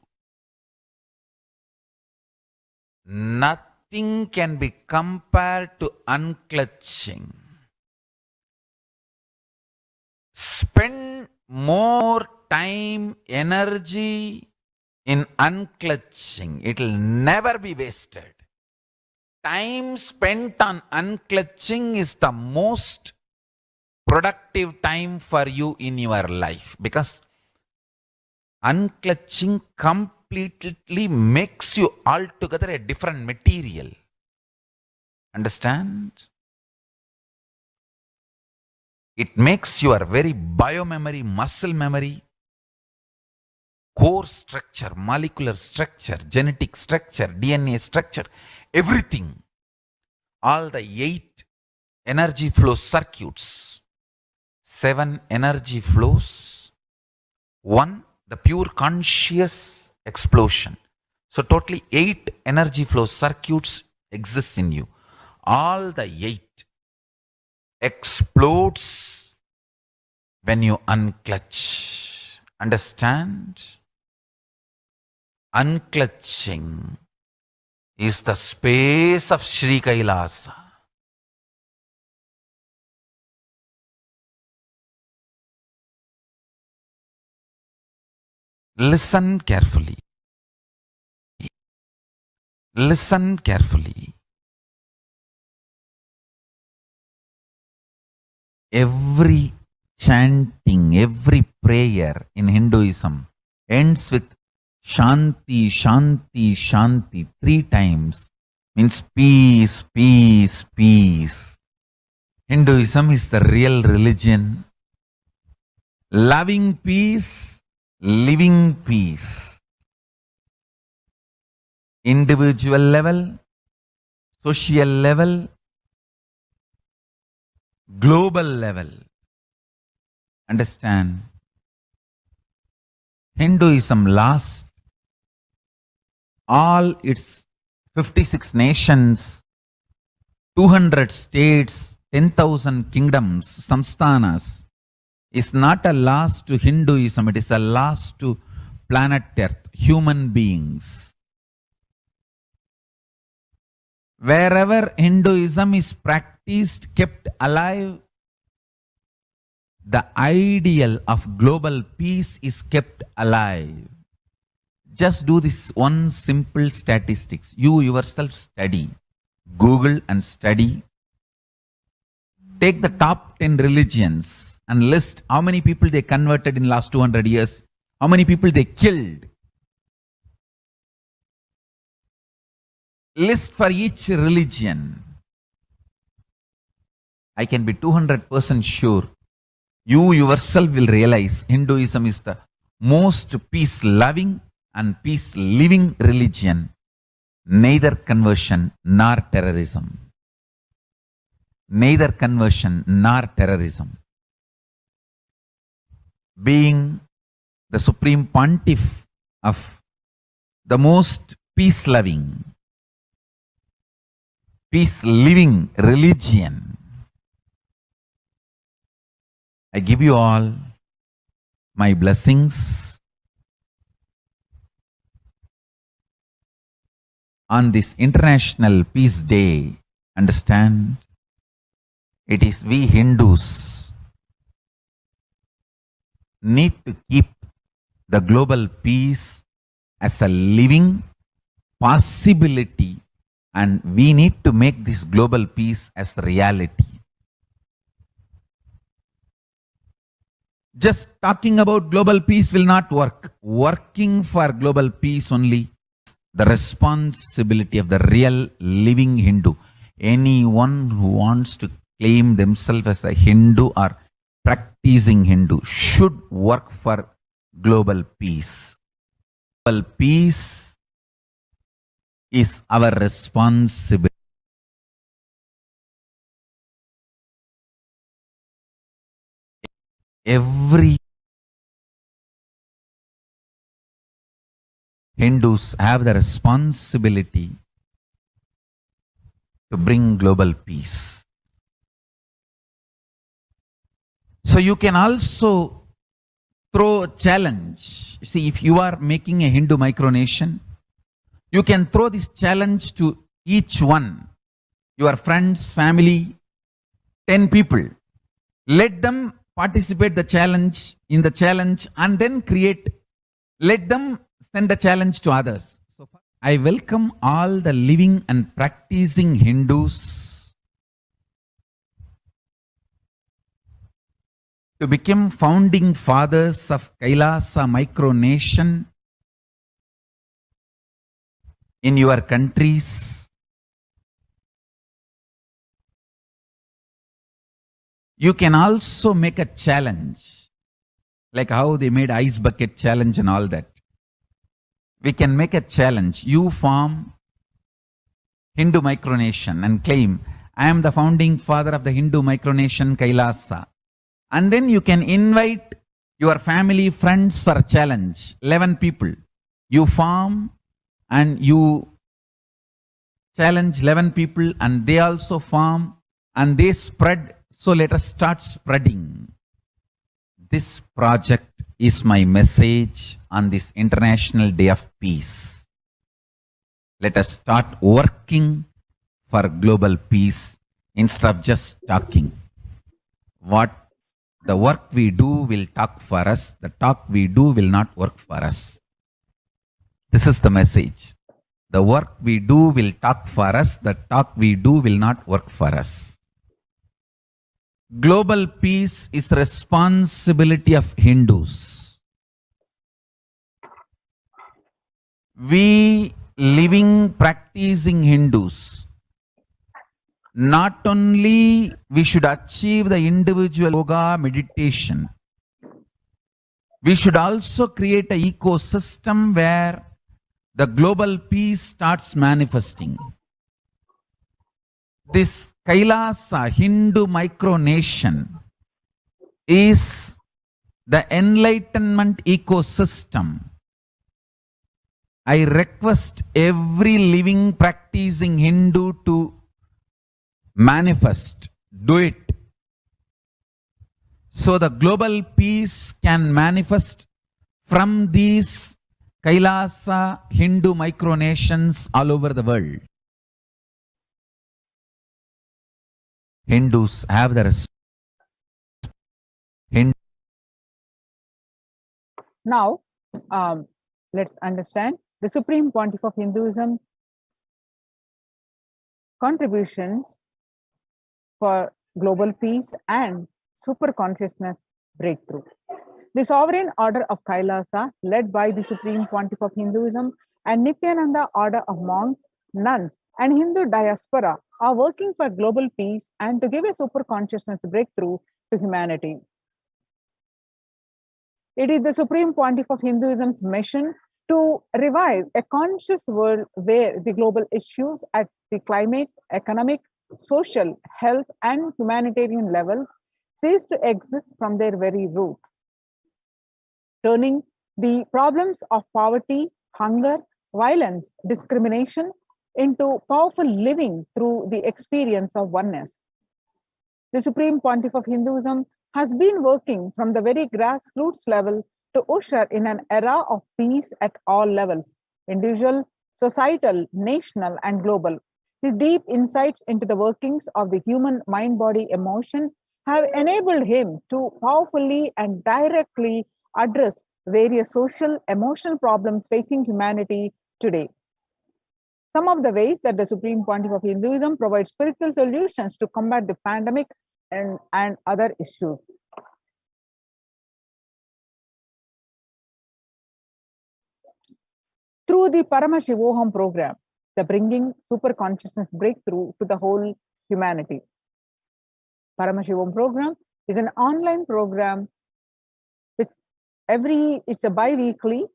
Nothing can be compared to unclutching. Spend more time, energy in unclutching. It will never be wasted. Time spent on unclutching is the most productive time for you in your life, because unclutching completely makes you altogether a different material. Understand? It makes your very biomemory, muscle memory, core structure, molecular structure, genetic structure, DNA structure, everything. All the 8 energy flow circuits, 7 energy flows, 1 the pure conscious explosion. So totally 8 energy flow circuits exist in you. All the 8 explodes when you unclutch. Understand? Unclutching is the space of Sri Kailasa. Listen carefully. Listen carefully. Every chanting, every prayer in Hinduism ends with Shanti, Shanti, Shanti 3 times. Means peace, peace, peace. Hinduism is the real religion. Loving peace, living peace. Individual level, social level, global level. Understand? Hinduism lasts all its 56 nations, 200 states, 10,000 kingdoms, samsthanas, is not a loss to Hinduism, it is a loss to planet Earth, human beings. Wherever Hinduism is practiced, kept alive, the ideal of global peace is kept alive. Just do this one simple statistics. You yourself study. Google and study. Take the top 10 religions and list how many people they converted in last 200 years, how many people they killed. List for each religion. I can be 200% sure you yourself will realize Hinduism is the most peace-loving and peace-living religion, neither conversion nor terrorism. Neither conversion nor terrorism. Being the supreme pontiff of the most peace-loving, peace-living religion, I give you all my blessings on this International Peace Day. Understand? It is we Hindus need to keep the global peace as a living possibility, and we need to make this global peace as reality. Just talking about global peace will not work. Working for global peace only, the responsibility of the real living Hindu. Anyone who wants to claim themselves as a Hindu or practicing Hindu should work for global peace. Global peace is our responsibility. Every Hindus have the responsibility to bring global peace. So you can also throw a challenge. See, if you are making a Hindu micronation, you can throw this challenge to each one, your friends, family, 10 people. Let them participate in the challenge and then let them send a challenge to others. So I welcome all the living and practicing Hindus to become founding fathers of Kailasa micronation in your countries. You can also make a challenge, like how they made ice bucket challenge and all that. We can make a challenge. You form Hindu micronation and claim, I am the founding father of the Hindu micronation Kailasa. And then you can invite your family, friends for a challenge, 11 people. You form and you challenge 11 people and they also form and they spread. So let us start spreading. This project is my message on this International Day of Peace. Let us start working for global peace instead of just talking. The work we do will talk for us. The talk we do will not work for us. This is the message. The work we do will talk for us. The talk we do will not work for us. global peace is the responsibility of Hindus. We living, practicing Hindus, not only we should achieve the individual yoga meditation, we should also create an ecosystem where the global peace starts manifesting. This Kailasa Hindu micronation is the enlightenment ecosystem. I request every living, practicing Hindu to manifest, do it. So the global peace can manifest from these Kailasa Hindu micronations all over the world. Hindus have the Now, let's understand the Supreme Pontiff of Hinduism contributions for global peace and super consciousness breakthrough. The sovereign order of Kailasa, led by the Supreme Pontiff of Hinduism and Nithyananda order of monks, nuns, and Hindu diaspora are working for global peace and to give a super consciousness breakthrough to humanity. It is the Supreme Pontiff of Hinduism's mission to revive a conscious world where the global issues at the climate, economic, social, health, and humanitarian levels cease to exist from their very root, turning the problems of poverty, hunger, violence, discrimination into powerful living through the experience of oneness. The Supreme Pontiff of Hinduism has been working from the very grassroots level to usher in an era of peace at all levels, individual, societal, national, and global. His deep insights into the workings of the human mind, body, emotions have enabled him to powerfully and directly address various social, emotional problems facing humanity today. Some of the ways that the Supreme Pontiff of Hinduism provides spiritual solutions to combat the pandemic and other issues. Through the Paramashivoham program, the bringing super consciousness breakthrough to the whole humanity. Paramashivoham program is an online program. It's a bi-weekly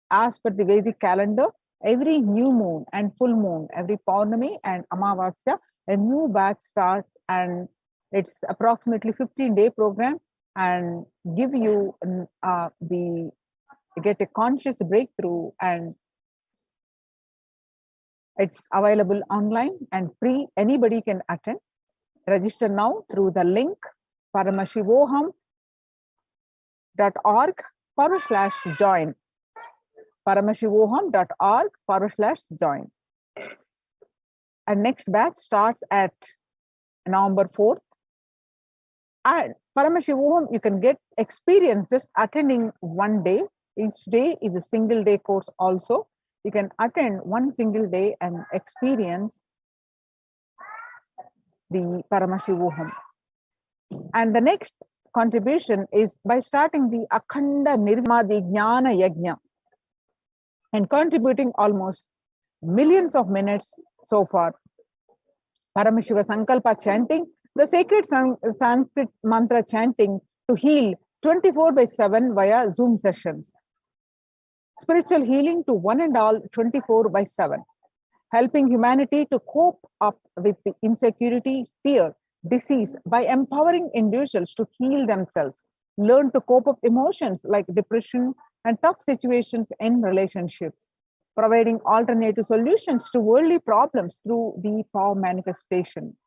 as per the Vedic calendar. Every new moon and full moon, every Paurnami and Amavasya, a new batch starts, and it's approximately 15-day program and give you get a conscious breakthrough, and it's available online and free. Anybody can attend. Register now through the link paramashivoham.org/join. paramashivoham.org/join. And next batch starts at November 4th. And Paramashivoham, you can get experience just attending one day. Each day is a single day course also. You can attend one single day and experience the Paramashivoham. And the next contribution is by starting the Akhanda Nirmadi Jnana Yajna and contributing almost millions of minutes so far. Paramashiva Sankalpa chanting, the sacred Sanskrit mantra chanting to heal 24/7 via Zoom sessions. Spiritual healing to one and all 24/7. Helping humanity to cope up with the insecurity, fear, disease by empowering individuals to heal themselves, learn to cope up emotions like depression and tough situations in relationships, providing alternative solutions to worldly problems through the power manifestation.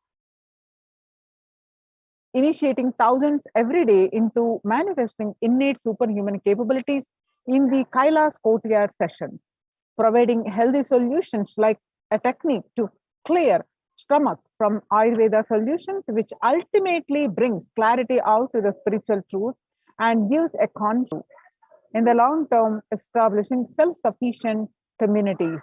Initiating thousands every day into manifesting innate superhuman capabilities in the Kailas courtyard sessions, providing healthy solutions like a technique to clear stomach from Ayurveda solutions, which ultimately brings clarity out to the spiritual truth and gives a conscious in the long term, establishing self-sufficient communities.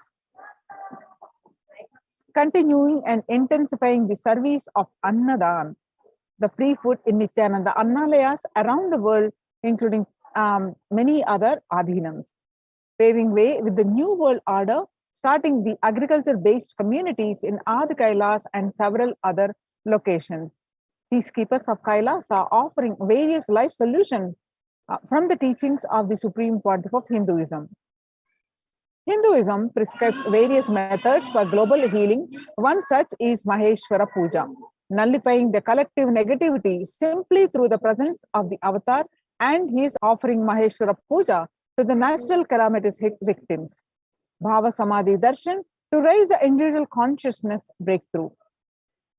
Continuing and intensifying the service of Annadan, the free food in Nithyananda Annalayas around the world, including many other adhinams, paving way with the new world order, starting the agriculture-based communities in Adi Kailas and several other locations. Peacekeepers of Kailas are offering various life solutions from the teachings of the Supreme Pontiff of Hinduism. Hinduism prescribes various methods for global healing. One such is Maheshwara Puja, nullifying the collective negativity simply through the presence of the avatar, and he is offering Maheshwara Puja to the natural calamities victims. Bhava Samadhi Darshan to raise the individual consciousness breakthrough.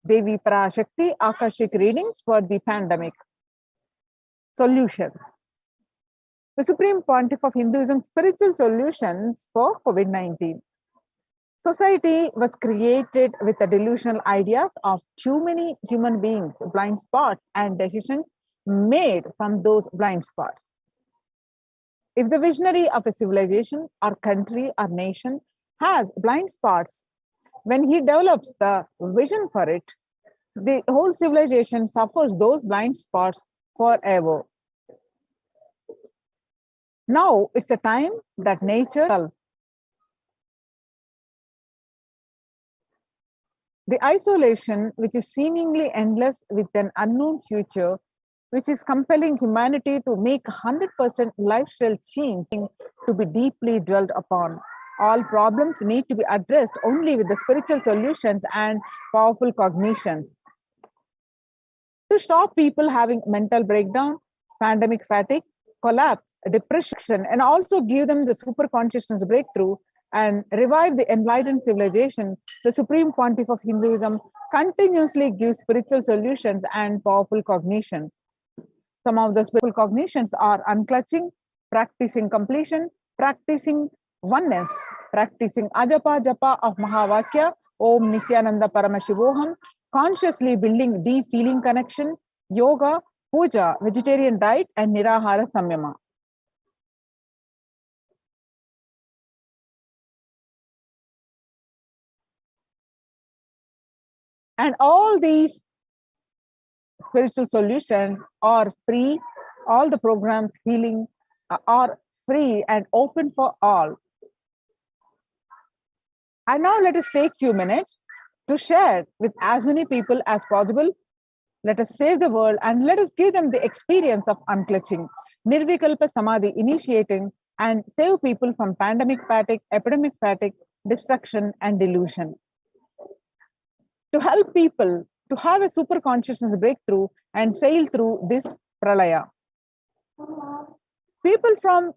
Devi Parashakti Akashic readings for the pandemic. Solutions. The Supreme Pontiff of Hinduism spiritual solutions for COVID-19. Society was created with the delusional ideas of too many human beings, blind spots, and decisions made from those blind spots. If the visionary of a civilization or country or nation has blind spots, when he develops the vision for it, the whole civilization suffers those blind spots forever. Now it's a time that nature, the isolation which is seemingly endless with an unknown future, which is compelling humanity to make 100% lifestyle change to be deeply dwelled upon. All problems need to be addressed only with the spiritual solutions and powerful cognitions. To stop people having mental breakdown, pandemic fatigue, collapse, depression, and also give them the super consciousness breakthrough and revive the enlightened civilization, the Supreme Pontiff of Hinduism continuously gives spiritual solutions and powerful cognitions. Some of the spiritual cognitions are unclutching, practicing completion, practicing oneness, practicing ajapa japa of Mahavakya, Om Nithyananda Paramashivoham, consciously building deep feeling connection, yoga, puja, vegetarian diet, and nirahara samyama. And all these spiritual solutions are free. All the programs healing are free and open for all. And now let us take a few minutes to share with as many people as possible. Let us save the world and let us give them the experience of unclutching, Nirvikalpa Samadhi initiating, and save people from pandemic fatigue, epidemic fatigue, destruction, and delusion. To help people to have a super consciousness breakthrough and sail through this pralaya. People from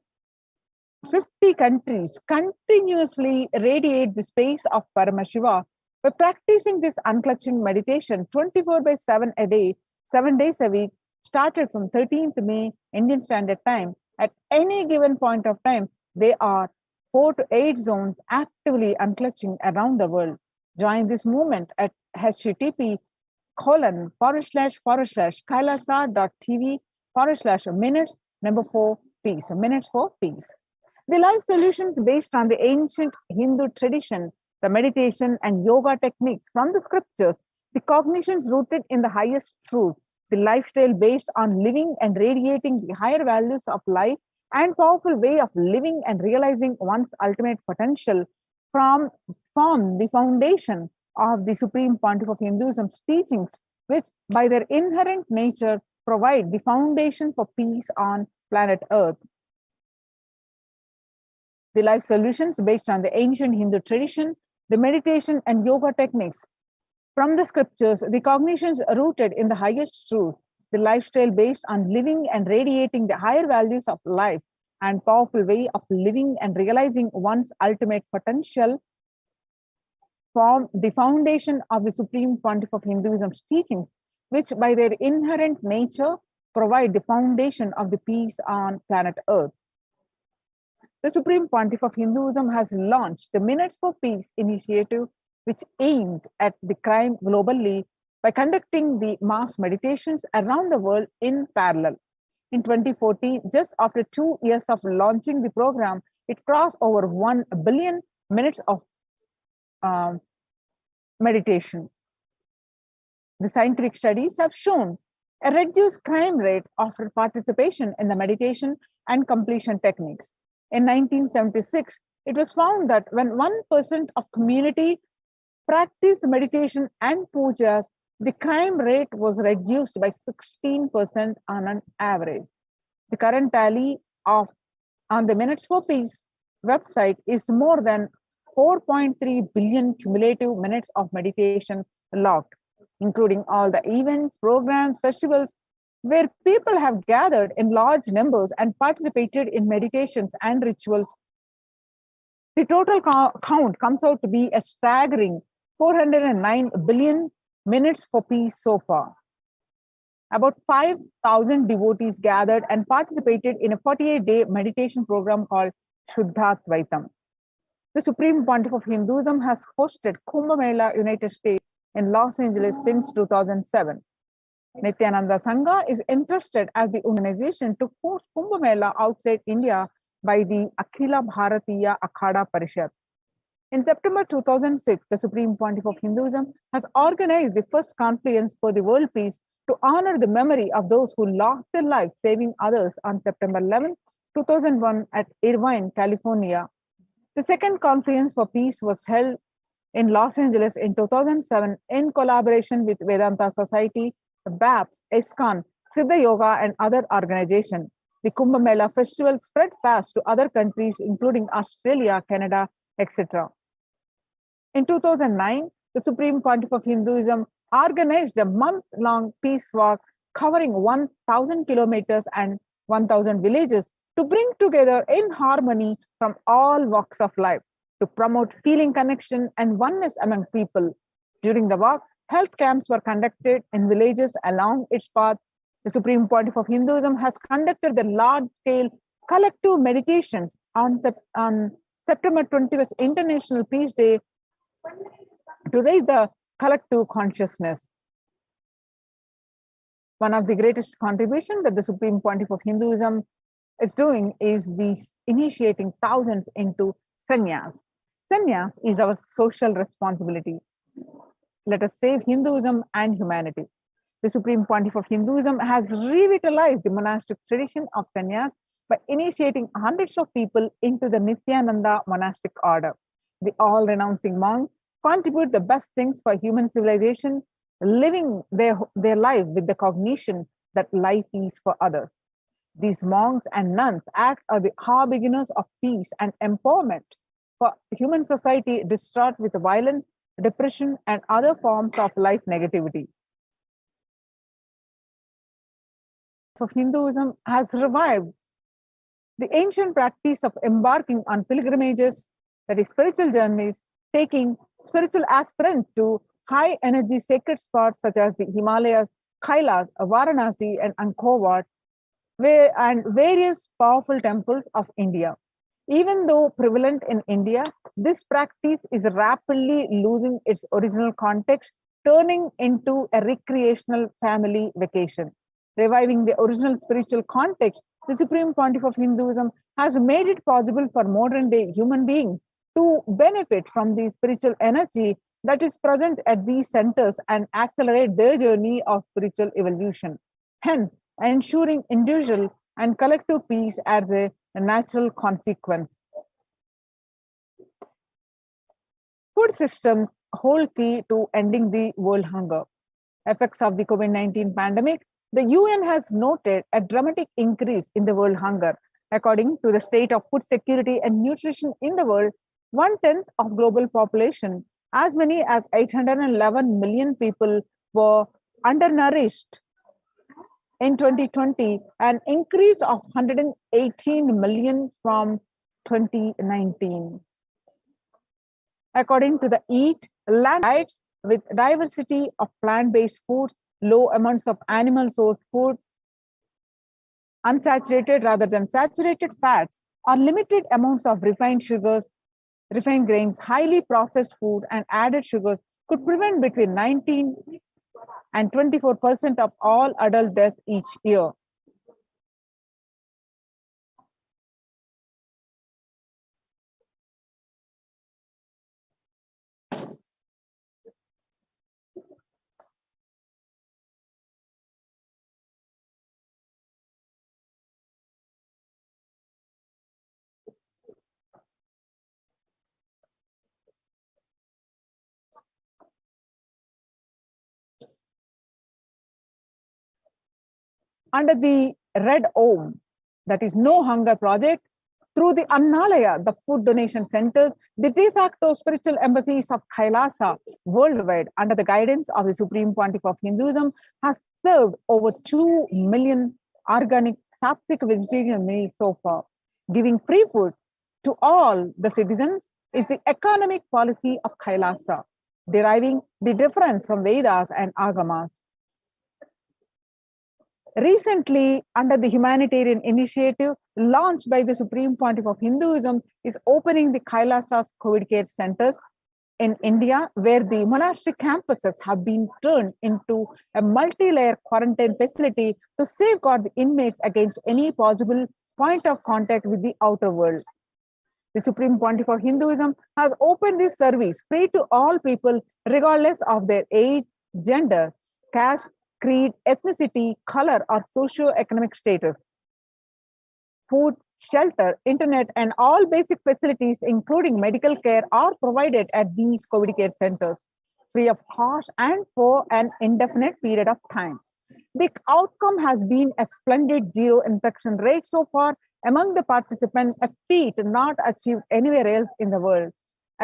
50 countries continuously radiate the space of Paramashiva by practicing this unclutching meditation 24/7 a day, 7 days a week, started from 13th May Indian Standard Time. At any given point of time, they are 4 to 8 zones actively unclutching around the world. Join this movement at http://kailasa.tv/minutes4 minutes for peace. The life solutions based on the ancient Hindu tradition, the meditation and yoga techniques from the scriptures, the cognitions rooted in the highest truth, the lifestyle based on living and radiating the higher values of life, and powerful way of living and realizing one's ultimate potential form the foundation of the Supreme Pontiff of Hinduism's teachings, which by their inherent nature provide the foundation for peace on planet Earth. The life solutions based on the ancient Hindu tradition, the meditation and yoga techniques from the scriptures, the cognitions rooted in the highest truth, the lifestyle based on living and radiating the higher values of life, and powerful way of living and realizing one's ultimate potential form the foundation of the Supreme Pontiff of Hinduism's teachings, which by their inherent nature provide the foundation of the peace on planet Earth. The Supreme Pontiff of Hinduism has launched the Minute for Peace initiative, which aimed at the crime globally by conducting the mass meditations around the world in parallel. In 2014, just after 2 years of launching the program, it crossed over 1 billion minutes of meditation. The scientific studies have shown a reduced crime rate after participation in the meditation and completion techniques. In 1976, it was found that when 1% of community practiced meditation and pujas, the crime rate was reduced by 16% on an average. The current tally of on the Minutes for Peace website is more than 4.3 billion cumulative minutes of meditation logged, including all the events, programs, festivals where people have gathered in large numbers and participated in meditations and rituals. The total count comes out to be a staggering 409 billion minutes for peace so far. About 5,000 devotees gathered and participated in a 48-day meditation program called Shuddhatvaitam. The Supreme Pontiff of Hinduism has hosted Kumbh Mela United States in Los Angeles since 2007. Nithyananda Sangha is interested as the organization to host Kumbh Mela outside India by the Akhila Bharatiya Akhada Parishad. In September 2006, the Supreme Pontiff of Hinduism has organized the first conference for the world peace to honor the memory of those who lost their lives saving others on September 11, 2001 at Irvine, California. The second conference for peace was held in Los Angeles in 2007 in collaboration with Vedanta Society, BAPS, ISKCON, Siddha Yoga, and other organizations. The Kumbh Mela festival spread fast to other countries, including Australia, Canada, etc. In 2009, the Supreme Pontiff of Hinduism organized a month-long peace walk covering 1,000 kilometers and 1,000 villages to bring together in harmony from all walks of life to promote healing connection and oneness among people. During the walk, health camps were conducted in villages along its path. The Supreme Pontiff of Hinduism has conducted the large-scale collective meditations on September 20th, International Peace Day, to raise the collective consciousness. One of the greatest contributions that the Supreme Pontiff of Hinduism is doing is initiating thousands into sannyas. Sannyas is our social responsibility. Let us save Hinduism and humanity. The Supreme Pontiff of Hinduism has revitalized the monastic tradition of sannyas by initiating hundreds of people into the Nithyananda monastic order. The all-renouncing monks contribute the best things for human civilization, living their life with the cognition that life is for others. These monks and nuns act as the harbingers of peace and empowerment for human society distraught with violence, depression, and other forms of life negativity. Of Hinduism has revived the ancient practice of embarking on pilgrimages, that is spiritual journeys, taking spiritual aspirants to high energy sacred spots such as the Himalayas, Kailas, Varanasi, and Angkor Wat, and various powerful temples of India. Even though prevalent in India, this practice is rapidly losing its original context, turning into a recreational family vacation. Reviving the original spiritual context, the Supreme Pontiff of Hinduism has made it possible for modern day human beings to benefit from the spiritual energy that is present at these centers and accelerate their journey of spiritual evolution. Hence, ensuring individual and collective peace as a natural consequence. Food systems hold key to ending the world hunger. Effects of the COVID-19 pandemic, the UN has noted a dramatic increase in the world hunger. According to the state of food security and nutrition in the world, 1/10 of global population, as many as 811 million people, were undernourished in 2020, an increase of 118 million from 2019. According to the EAT, land diets with diversity of plant-based foods, low amounts of animal source food, unsaturated rather than saturated fats, or limited amounts of refined sugars, refined grains, highly processed food, and added sugars could prevent between 19 and 24% of all adult deaths each year. under the Red Om, that is No Hunger Project, through the Annalaya, the food donation centers, the de facto spiritual embassies of Kailasa worldwide, under the guidance of the Supreme Pontiff of Hinduism, has served over 2 million organic sattvic vegetarian meals so far. Giving free food to all the citizens is the economic policy of Kailasa, deriving the difference from Vedas and Agamas. Recently, under the humanitarian initiative launched by the Supreme Pontiff of Hinduism, is opening the Kailasas COVID care centers in India, where the monastic campuses have been turned into a multi-layer quarantine facility to safeguard the inmates against any possible point of contact with the outer world. The Supreme Pontiff of Hinduism has opened this service free to all people, regardless of their age, gender, caste, creed, ethnicity, color, or socio-economic status. Food, shelter, internet, and all basic facilities, including medical care, are provided at these COVID care centers, free of cost and for an indefinite period of time. The outcome has been a splendid zero infection rate so far among the participants, a feat not achieved anywhere else in the world,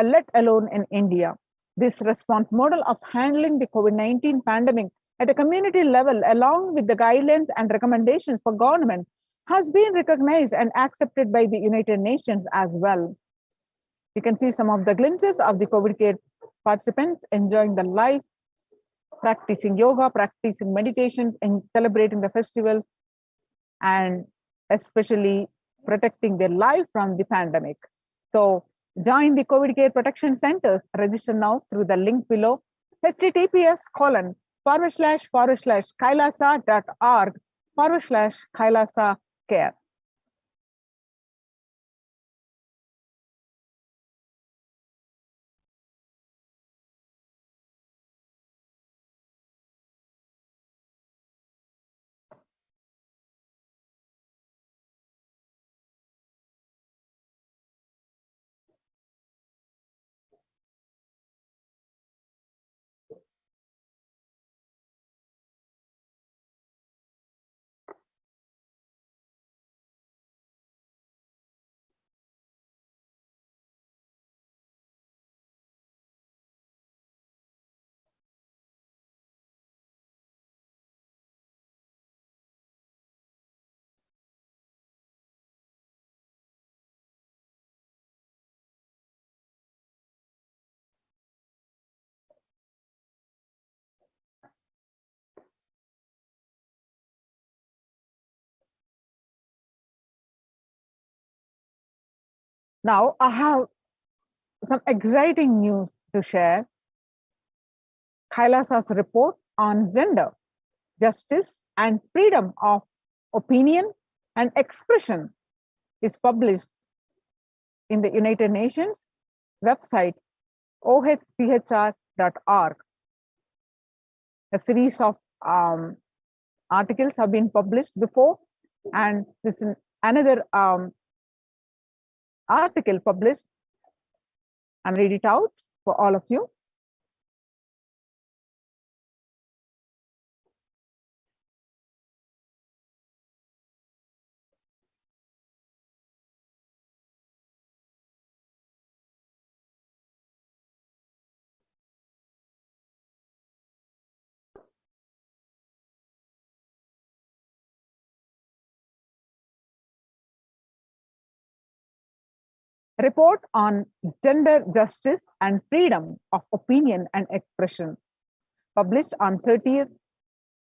let alone in India. This response model of handling the COVID-19 pandemic at a community level, along with the guidelines and recommendations for government, has been recognized and accepted by the United Nations as well. You can see some of the glimpses of the COVID care participants enjoying the life, practicing yoga, practicing meditation, and celebrating the festivals, and especially protecting their life from the pandemic. So join the COVID care protection centers. Register now through the link below, https://kailasa.org/kailasa care. Now I have some exciting news to share. Kailasa's report on gender, justice, and freedom of opinion and expression is published in the United Nations website, ohchr.org. A series of articles have been published before, and this is another article published, and read it out for all of you. Report on gender justice and freedom of opinion and expression, published on 30th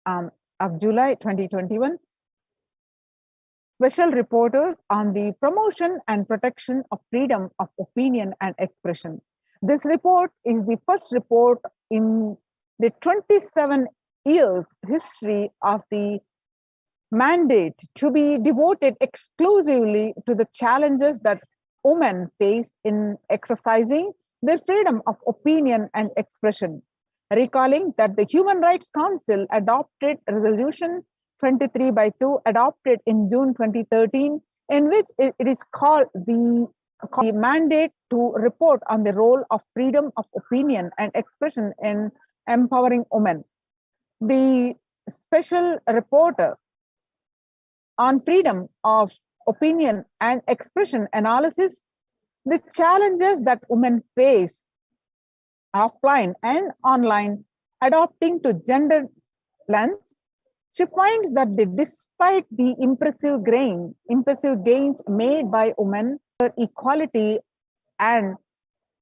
of July 2021. Special reporters on the promotion and protection of freedom of opinion and expression. This report is the first report in the 27 years history of the mandate to be devoted exclusively to the challenges that women face in exercising their freedom of opinion and expression, recalling that the Human Rights Council adopted Resolution 23/2 adopted in June 2013, in which it is called the mandate to report on the role of freedom of opinion and expression in empowering women. The special reporter on freedom of opinion and expression analysis the challenges that women face offline and online adopting to gender lens, she finds that despite the impressive gains made by women, equality and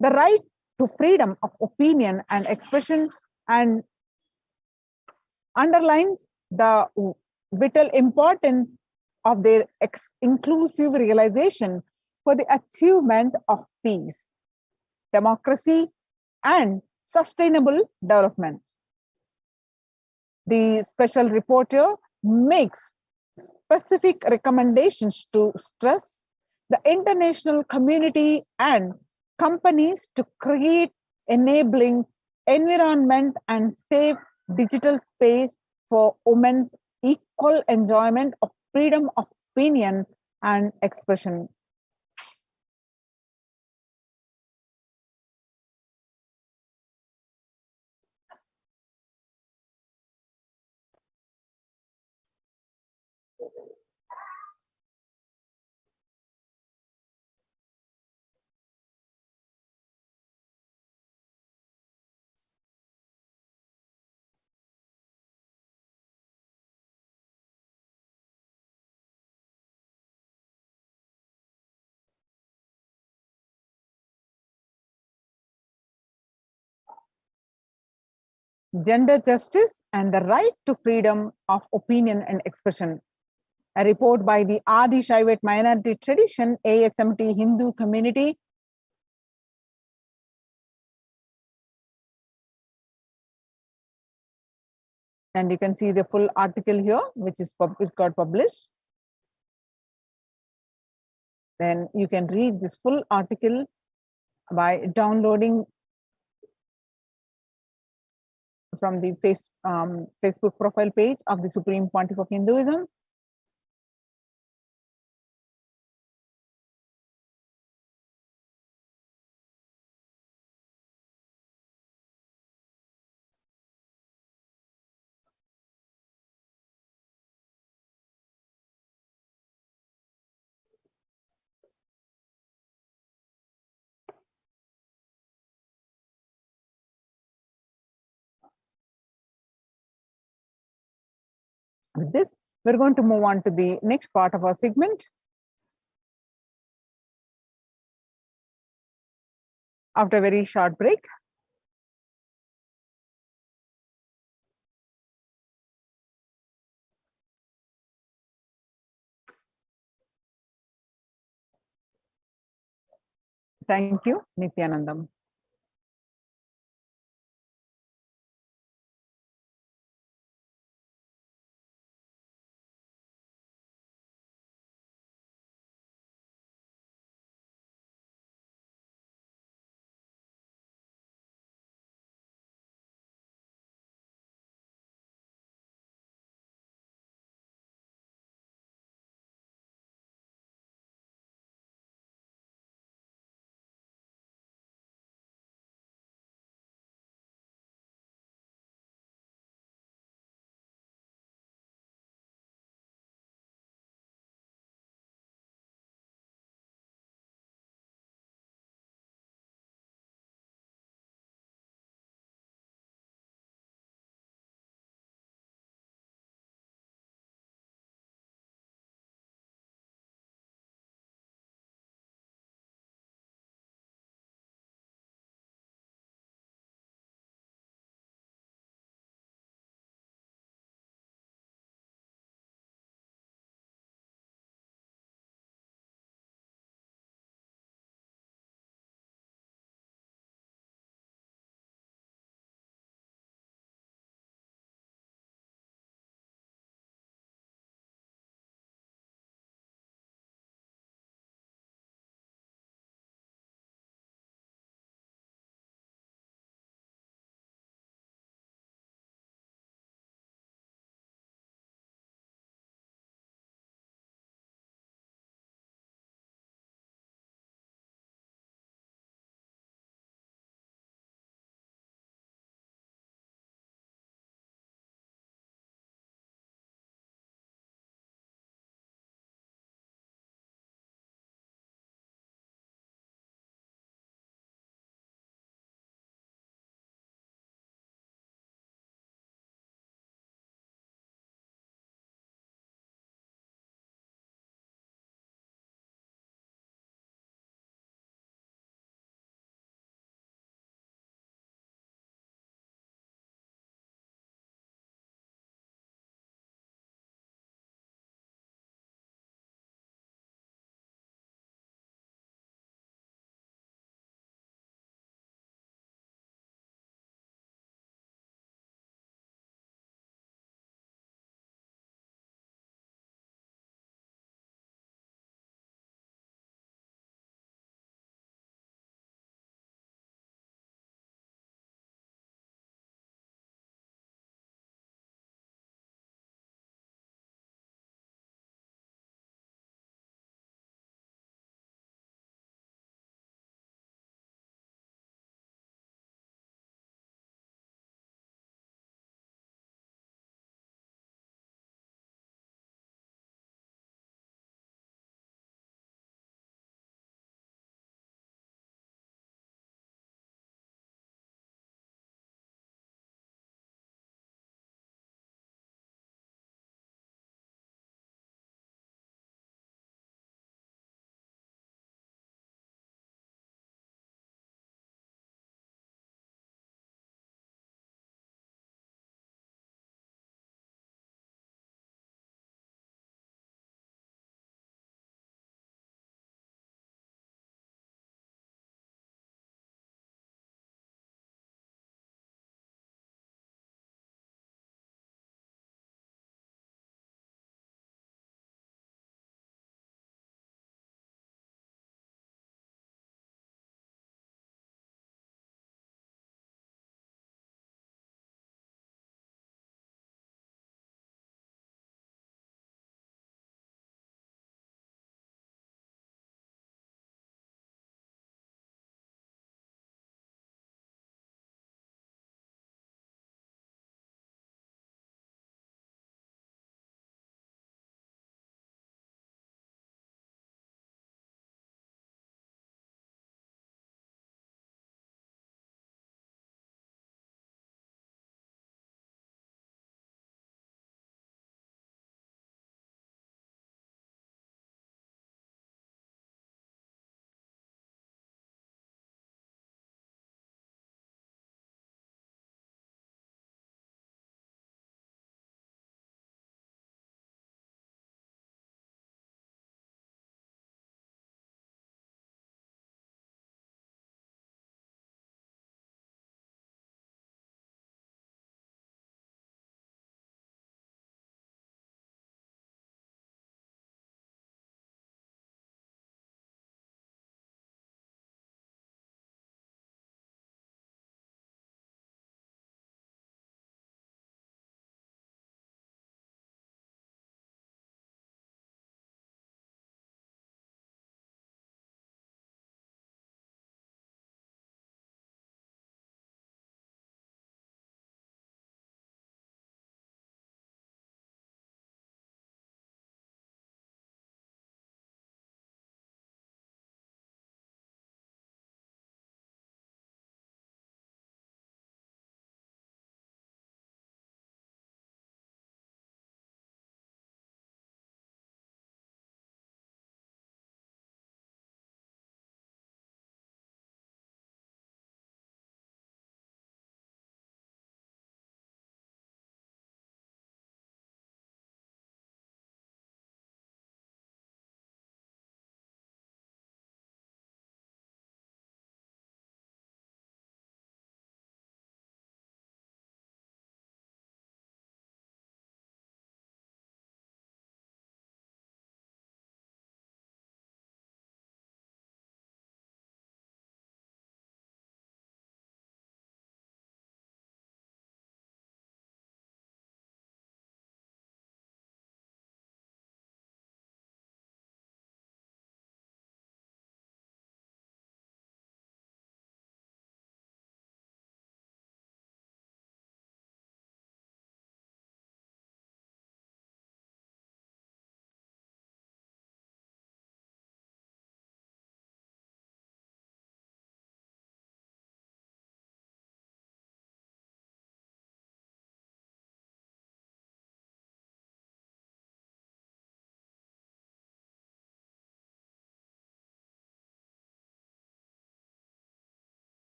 the right to freedom of opinion and expression, and underlines the vital importance of their inclusive realization for the achievement of peace, democracy, and sustainable development. The special reporter makes specific recommendations to stress the international community and companies to create enabling environment and safe digital space for women's equal enjoyment of freedom of opinion and expression. Gender justice and the right to freedom of opinion and expression. A report by the Adi Shaivat Minority Tradition ASMT Hindu community. And you can see the full article here, which got published. Then you can read this full article by downloading from the Facebook profile page of the Supreme Pontiff of Hinduism. With this, we're going to move on to the next part of our segment. After a very short break. Thank you, Nithyanandam.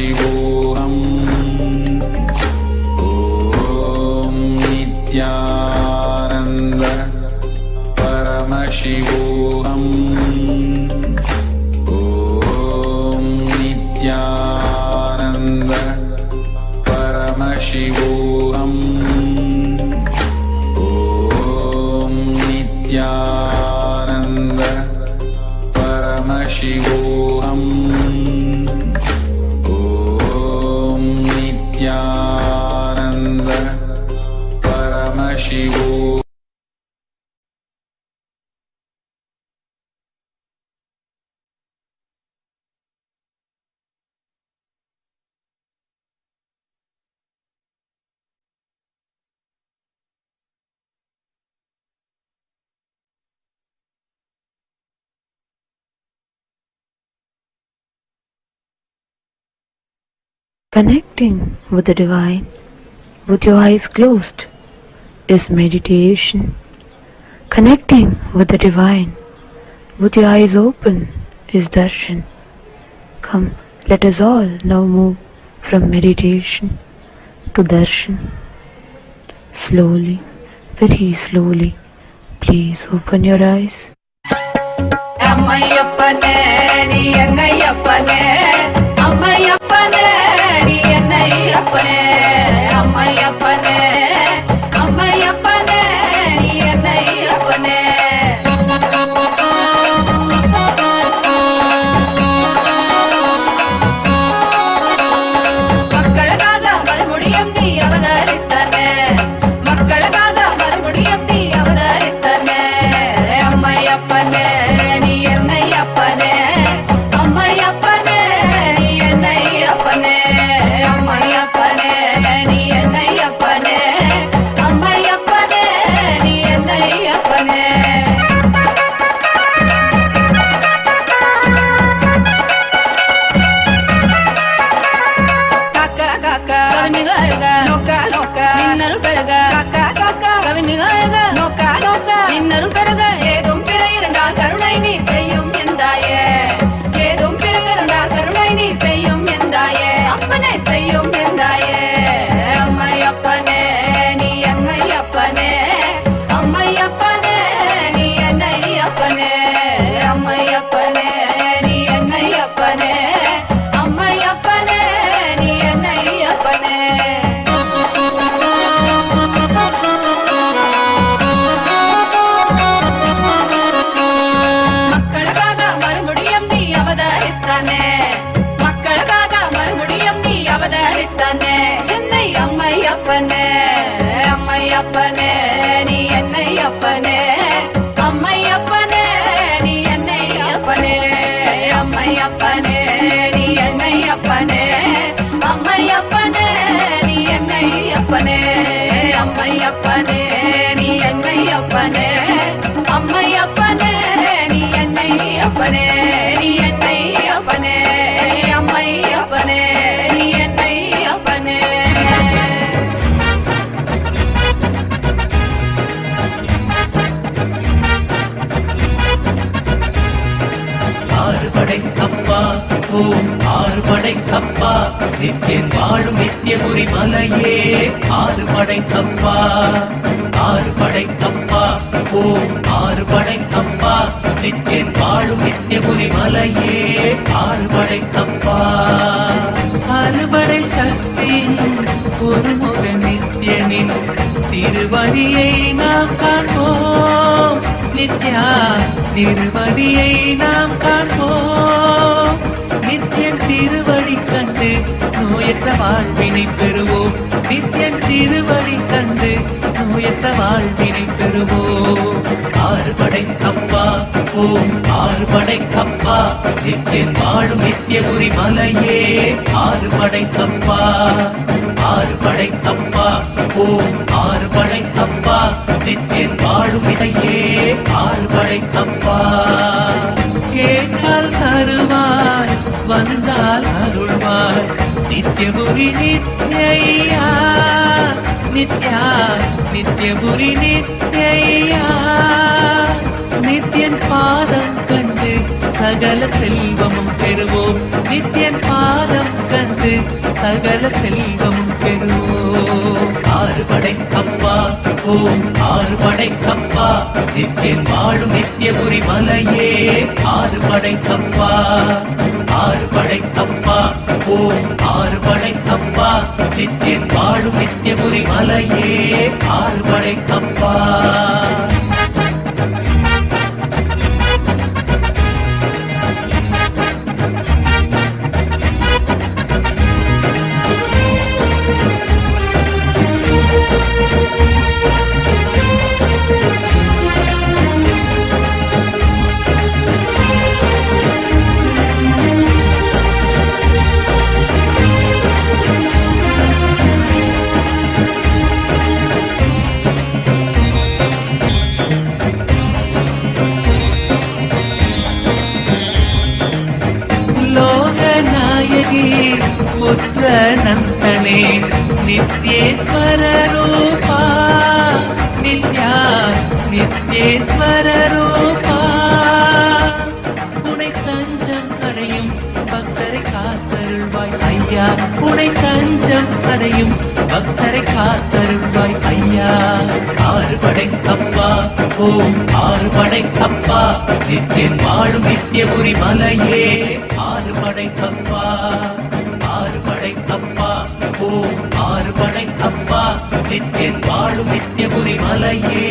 Paramashivoham. Om Nithyananda Paramashivoham. Om Nithyananda Paramashivoham. Om Nithyananda Paramashivoham. Om Nithyananda Paramashivoham. Connecting with the divine with your eyes closed is meditation. Connecting with the divine with your eyes open is darshan. Come, let us all now move from meditation to darshan. Slowly, very slowly, please open your eyes. Ammayappane ni ennayappane, ammayappane ni ennayappane, ammayappane, ammayappane ni ennayappane. மக்களுக்காக மறுபடியும் நீ அவதரித்தானே, மக்களுக்காக மறுபடியும் நீ அவதரித்தானே. அம்மையப்பனே நீ என்னையப்பனே, அம்மையப்பனே நீ என்னையப்பனே, அம்மையப்பனே நீ என்னையப்பனே, அம்மையப்பனே நீ என்னையப்பனே. காக்கா காக்கா கவிமிக அழக, நோக்கா நோக்கா நின்னருள் பெருக, காக்கா காக்கா கவிமிக அழக, நோக்கா நோக்கா நின்னருள் பெருக. ஏதும் பிற இருந்தால் கருணை நீ செய்யும் எந்தாயே, ஏதும் பிற இருந்தால் கருணை நீ செய்யும் எந்தாயே, அப்பனே செய்யும் எந்தாயே. அம்மையப்பனே நீ என்னையப்பனே, அம்மையப்பனே நீ என்னையப்பனே, அம்மையப்பனே நீ என்னையப்பனே, அம்மையப்பனே நீ என்னையப்பனே. மக்களுக்காக மறுபடியும் நீ அவதரித்தானே, மக்களுக்காக மறுபடியும் நீ அவதரித்தானே. என்னை அம்மையப்பனே, அம்மையப்பனே நீ என்னையப்பனே, அம்மையப்பனே நீ என்னையப்பனே, அம்மையப்பனே நீ என்னையப்பனே, அம்மையப்பனே நீ என்னையப்பனே, அம்மையப்பனே நீ என்னையப்பனே, அம்மையப்பனே நீ என்னையப்பனே, நீ என்னையப்பனே, அம்மையப்பனே நீ என்னையப்பனே. ஆறுபடைக்கப்பா ஓம் ஆறுபடைக்கப்பா, நித்தியன் வாழும் நித்தியபுரி மலையே ஆறுபடைக்கப்பா, ஆறுபடைக்கப்பா ஓம் ஆறுபடைக்கப்பா, நித்தியன் வாழும் நித்தியபுரி மலையே ஆறுபடைக்கப்பா. அறுபடை சக்தி ஒருமுக நித்தியனின் திருவடியை நாம் காண்போம், நித்யா திருவடியை நாம் காண்போம். நித்தியன் திருவடி கண்டு நோயற்ற வாழ்வினை பெறுவோம், நித்தியன் திருவடி கண்டு நோயற்ற வாழ்வினை பெறுவோம். ஆறுபடைக்கப்பா ஓம் ஆறுபடைக்கப்பா, நித்தியன் வாழும் நித்தியபுரி மலையே ஆறுபடைக்கப்பா, ஆறுபடைக்கப்பா ஓம் ஆறுபடைக்கப்பா, நித்தியன் வாழும் இதையே ஆறுபடைக்கப்பா. கேட்டால் தருவாய் வந்தால் அருள்வாய், நித்தியபுரி நித்யா நித்யா நித்தியபுரி நித்யா. நித்யன் பாதம் கண்டு சகல செல்வமும் பெறுவோம். நித்யன் பாதம் கண்டு சகல செல்வமும் பெறுவோம். ஆறுபடை அப்பா ஓம் ஆறுபடை அப்பா நித்யன் வாழும் நித்யபுரி மலையே. ஆறுபடை அப்பா ஆறுபடை அப்பா ஓம் ஆறுபடை அப்பா நித்யன் வாழும் நித்யபுரி மலையே. ஆறுபடை அப்பா லோகநாயகி புத்திரநந்தனே நித்யேஸ்வர ரூபா நித்யா நித்யேஸ்வர ரூபா. உனை தஞ்சம் அடையும் பக்தரை காத்தருள்வாய் ஐயா. உனை தஞ்சம் அடையும் பக்தரை காத்தருள்வாய் ஐயா. ஆறுபடை அப்பா ஓம் ஆறுபடை அப்பா நித்யன் வாழும் நித்யபுரி மலையே. ஆறுபடை அப்பா ஆறுபடை அப்பா ஓம் ஆறுபடை அப்பா நித்யன் வாழும் நித்யபுரி மலையே.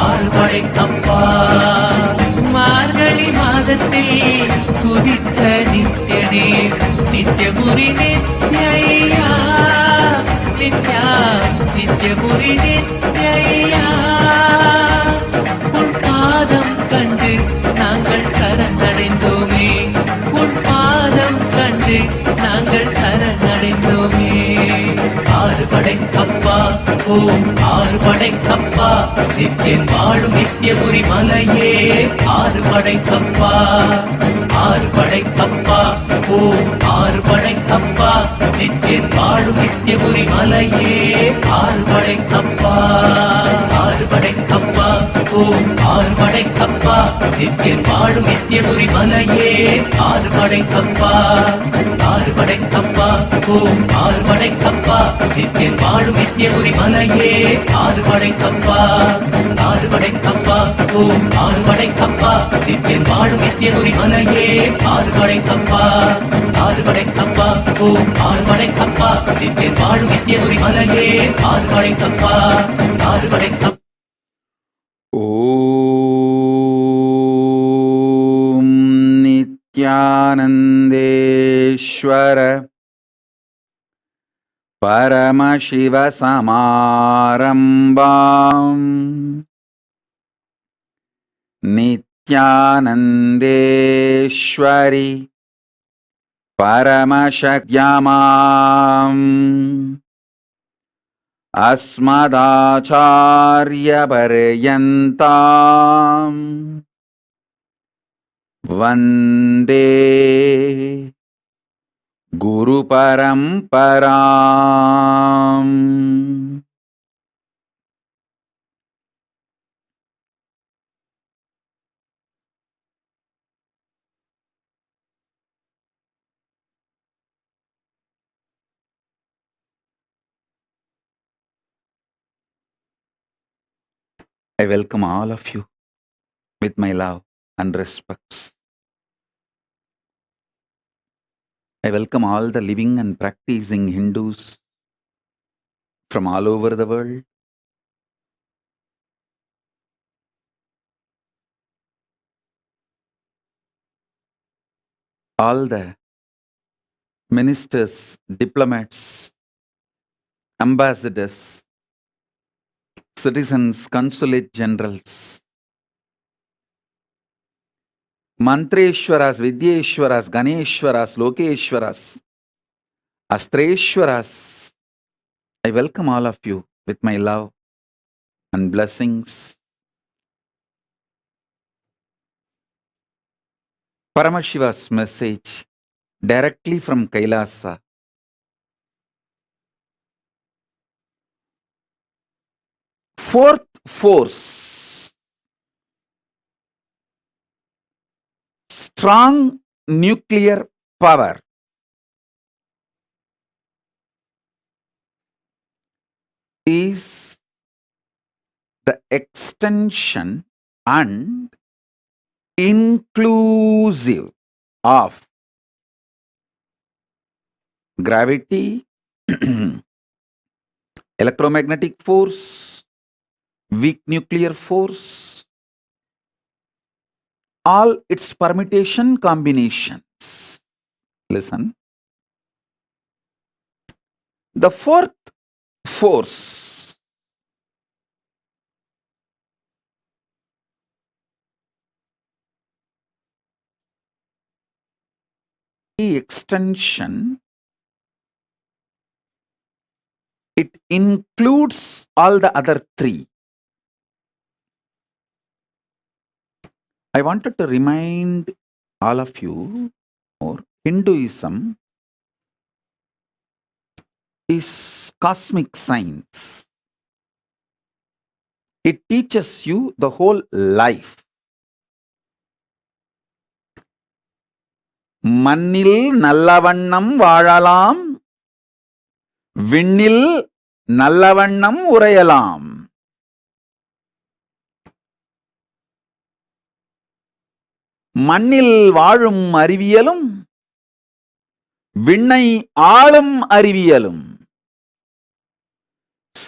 ஆறுபடை அப்பா மார்கழி மாதத்தில் குதித்த நித்யனே நித்யபுரி நித்யா நித்யா நித்யபுரி நித்யா. உன் பாதம் கண்டு நாங்கள் சரணடைந்தோமே. உன் பாதம் கண்டு நாங்கள் சரணடைந்தோமே. ஆறுபடை அப்பா ஓம் ஆறுபடை அப்பா நித்யன் வாழும் நித்யபுரி மலையே. ஆறுபடை அப்பா ஆறுபடை அப்பா ஓம் ஆறுபடை அப்பா நித்யன் வாழும் நித்யபுரி மலையே. ஆறுபடை அப்பா ஆறுபடை அப்பா ஓம் ஆறுபடை அப்பா நித்யன் வாழும் நித்யபுரி மலையே. ஆறுபடை அப்பா ஆறுபடை அப்பா ஓம் ஆறுபடை அப்பா நித்யன் வாழும் நித்யபுரி மலையே. ஆறுபடை அப்பா ஆறுபடை அப்பா ஓம் ஆறுபடை அப்பா நித்யன் வாழும் நித்யபுரி மலையே. ஆறுபடை அப்பா ஆறுபடை அப்பா ஓம் ஆறுபடை அப்பா நித்யன் வாழும் நித்யபுரி மலையே. ஆறுபடை அப்பா ஆறுபடை அப்பா. ஓம் நித்யானந்தேஸ்வர பரமசிவ சமாரம்பாம் நித்யானந்தேஸ்வரி பரமசக்யமாம் अस्मदाचार्यपर्यन्ताम् वन्दे गुरुपरम्पराम्. I welcome all of you with my love and respects. I welcome all the living and practicing Hindus from all over the world. All the ministers, diplomats, ambassadors, citizens, consulate generals, Mantreshwaras, Vidyeshwaras, Ganeshwaras, Lokeshwaras, Astreshwaras. I welcome all of you with my love and blessings. Paramashiva's message directly from Kailasa. Fourth force strong nuclear power is the extension and inclusive of gravity, electromagnetic force, weak nuclear force, all its permutation combinations. Listen. The fourth force the extension, it includes all the other three. I wanted to remind all of you, or Hinduism is cosmic science. It teaches you the whole life. மண்ணில் நல்லவண்ணம் வாழலாம், விண்ணில் நல்லவண்ணம் உறையலாம். மண்ணில் வாழும் அறிவியலும் விண்ணை ஆளும் அறிவியலும்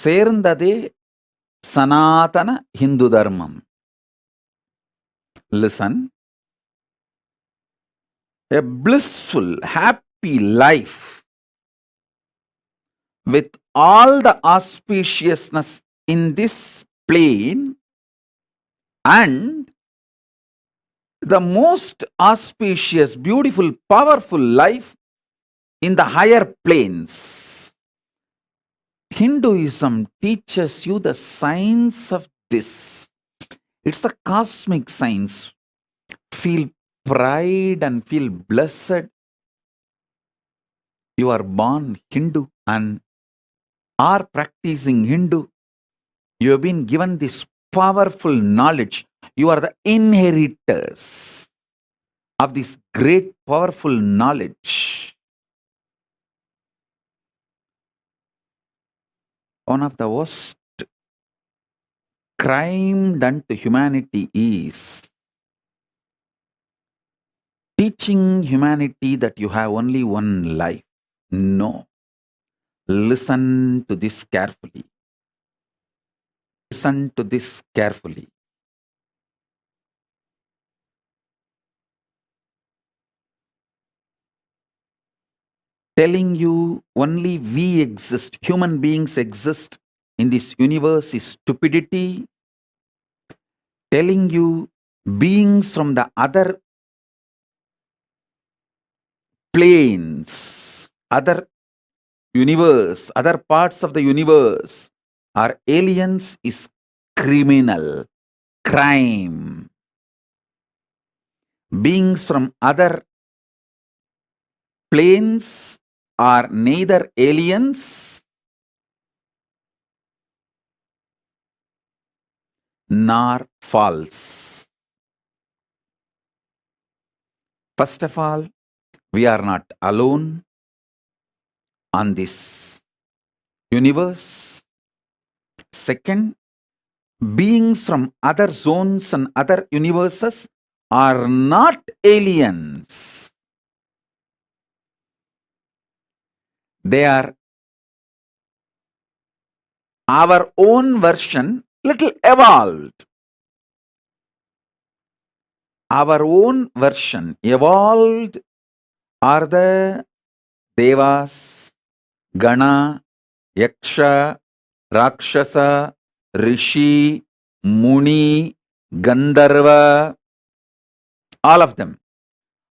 சேர்ந்ததே சனாதன Hindu தர்மம். Listen. A blissful, happy life with all the auspiciousness in this plane and the most auspicious, beautiful, powerful life in the higher planes. Hinduism teaches you the science of this. It's a cosmic science. Feel pride and feel blessed. You are born Hindu and are practicing Hindu. You have been given this powerful knowledge. You are the inheritors of this great powerful knowledge. One of the worst crime done to humanity is teaching humanity that you have only one life. No. Listen to this carefully. Listen to this carefully. Telling you only we exist, human beings exist in this universe is stupidity. Telling you beings from the other planes, other universe, other parts of the universe are aliens is criminal, crime. Beings from other planes are neither aliens nor false. First of all, we are not alone on this universe. Second, beings from other zones and other universes are not aliens. They are our own version, little evolved. Our own version, evolved, are the Devas, Gana, Yaksha, Rakshasa, Rishi, Muni, Gandharva, all of them.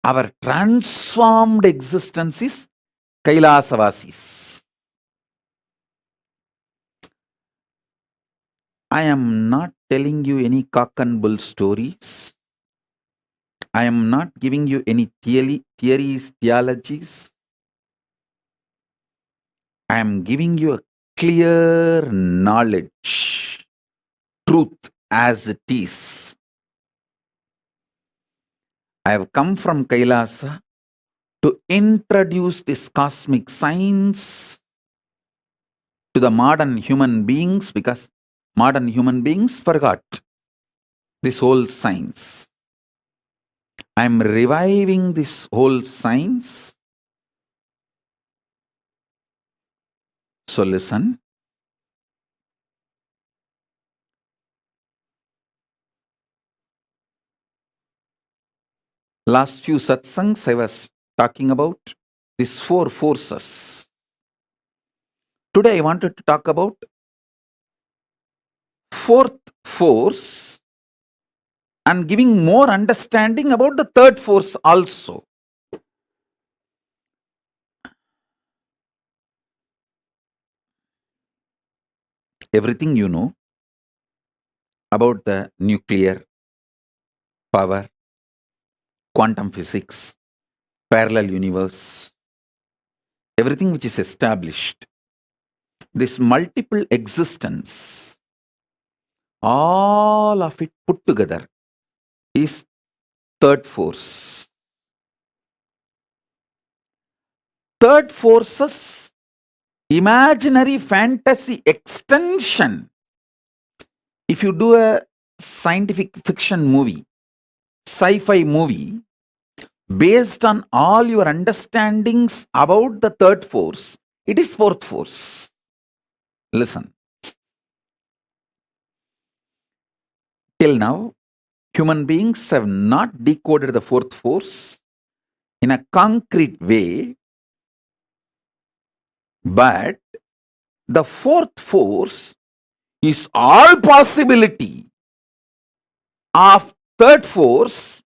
Our transformed existence is Kailasavasis. I am not telling you any cock and bull stories. I am not giving you any theories, theologies. I am giving you a clear knowledge, truth as it is. I have come from Kailasa to introduce this cosmic science to the modern human beings, because modern human beings forgot this whole science. I am reviving this whole science. So listen. Last few satsangs I was talking about these four forces. Today I wanted to talk about fourth force and giving more understanding about the third force also. Everything you know about the nuclear power, quantum physics, parallel universe, everything which is established, this multiple existence, all of it put together is third force. Third forces, imaginary fantasy extension. If you do a scientific fiction movie, sci-fi movie, based on all your understandings about the third force, it is fourth force. Listen. Till now, human beings have not decoded the fourth force in a concrete way, but the fourth force is all possibility of third force.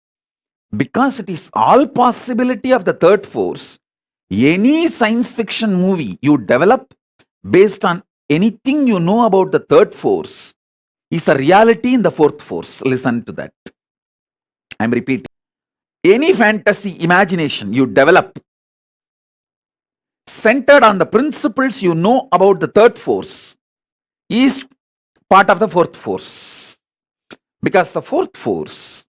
Because it is all possibility of the third force, any science fiction movie you develop based on anything you know about the third force is a reality in the fourth force. Listen to that. I'm repeating. Any fantasy imagination you develop centered on the principles you know about the third force is part of the fourth force. Because the fourth force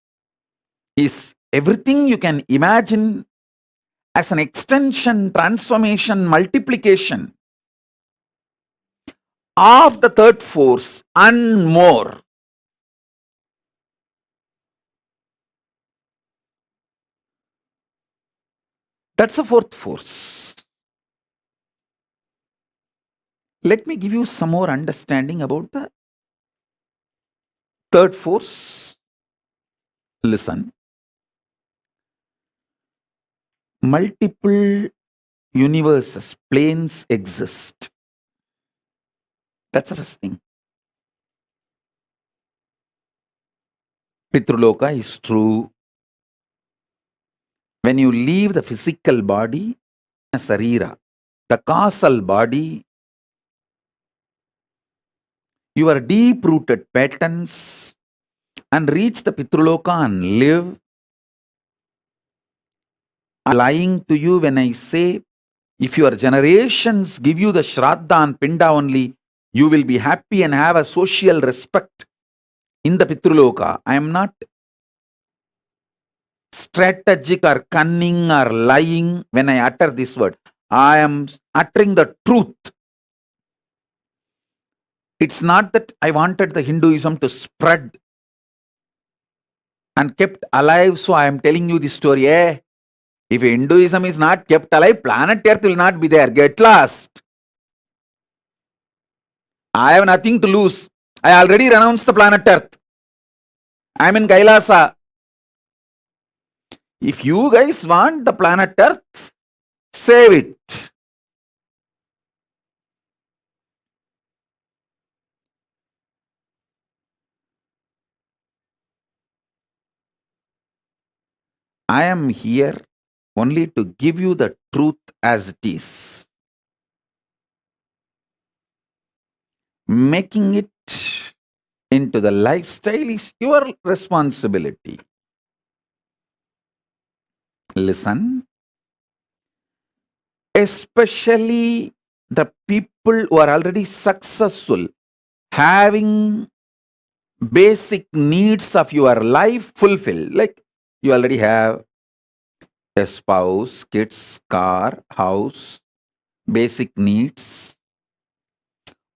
is everything you can imagine as an extension, transformation, multiplication of the third force and more. That's the fourth force. Let me give you some more understanding about the third force. Listen. Multiple universes, planes exist. That's the first thing. Pitruloka is true. When you leave the physical body, sarira, the causal body, your deep-rooted patterns, and reach the Pitruloka and live. I'm lying to you when I say, if your generations give you the Shraddha and Pinda only, you will be happy and have a social respect in the Pitruloka. I am not strategic or cunning or lying when I utter this word. I am uttering the truth. It's not that I wanted the Hinduism to spread and kept alive, so I am telling you this story. If Hinduism is not kept alive, planet Earth will not be there. Get lost. I have nothing to lose. I already renounced the planet Earth. I am in Kailasa. If you guys want the planet Earth, save it. I am here only to give you the truth as it is. Making it into the lifestyle is your responsibility. Listen. Especially the people who are already successful, having basic needs of your life fulfilled, like You already have a spouse, kids, car, house, basic needs.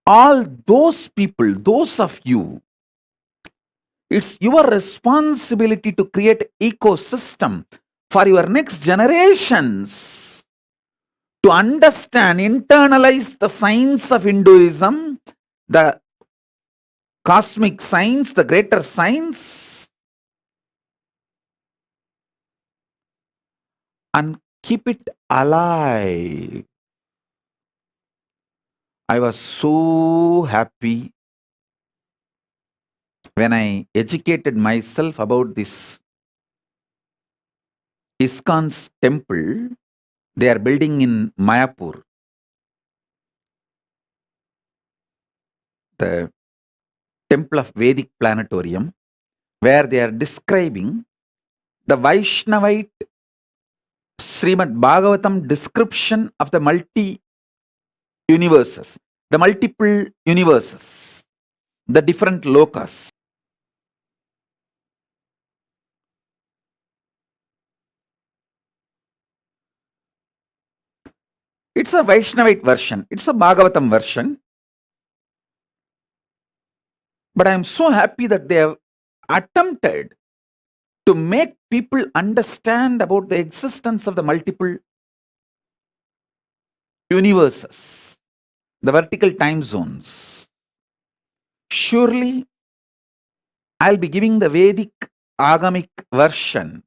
All those people, those of you, it's your responsibility to create ecosystem for your next generations to understand, internalize the science of Hinduism, the cosmic science, the greater science, and keep it alive. I was so happy when I educated myself about this ISKCON's temple they are building in Mayapur, the temple of Vedic planetarium, where they are describing the Vaishnavite Srimad Bhagavatam description of the multi-universes, the multiple universes, the different lokas. It's a Vaishnavite version. It's a Bhagavatam version. But I'm so happy that they have attempted to make people understand about the existence of the multiple universes, the vertical time zones. Surely, I'll be giving the Vedic Agamic version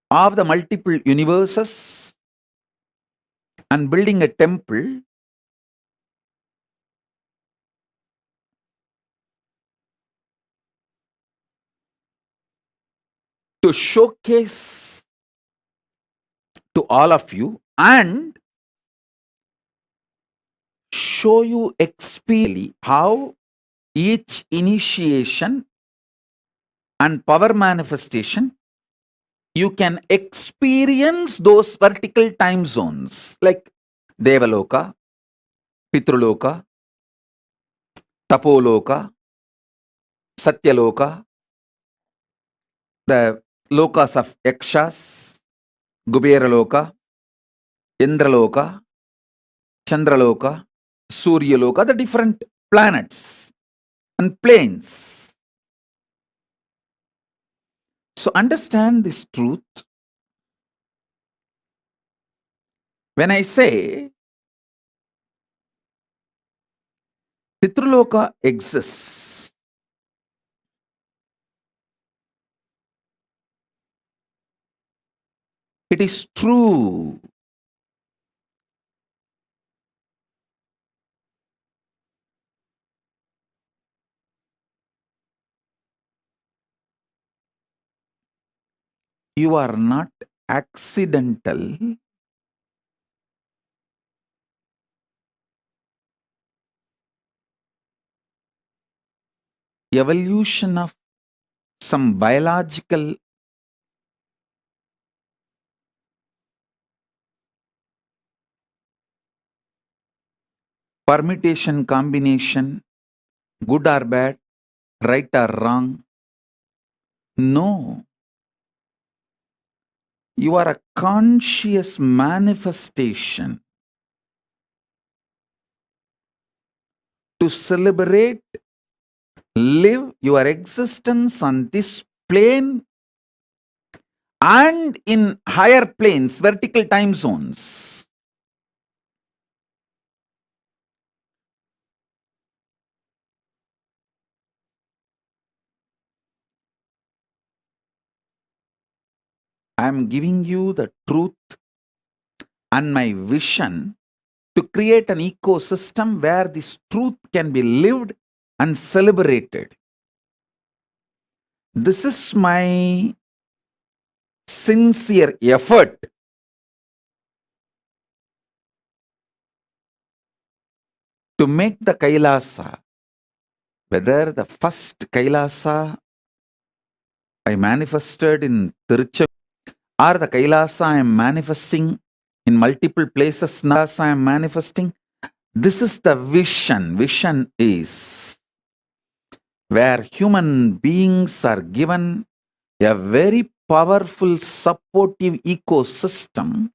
of the multiple universes and building a temple to showcase to all of you and show you experientially how each initiation and power manifestation you can experience those vertical time zones like Devaloka, Pitruloka, Tapoloka, Satyaloka, the lokas of Yakshas, Kuberaloka, Indraloka, Chandraloka, Suryaloka, the different planets and planes. So understand this truth. When I say Pitruloka exists, it is true. You are not accidental. Evolution of some biological permutation combination, good or bad, right or wrong. No. You are a conscious manifestation to celebrate, live your existence on this plane and in higher planes, vertical time zones. I am giving you the truth and my vision to create an ecosystem where this truth can be lived and celebrated. This is my sincere effort to make the Kailasa, whether the first Kailasa I manifested in Tirucham or the Kailasa I am manifesting in multiple places now, I am manifesting. This is the vision. Vision is where human beings are given a very powerful supportive ecosystem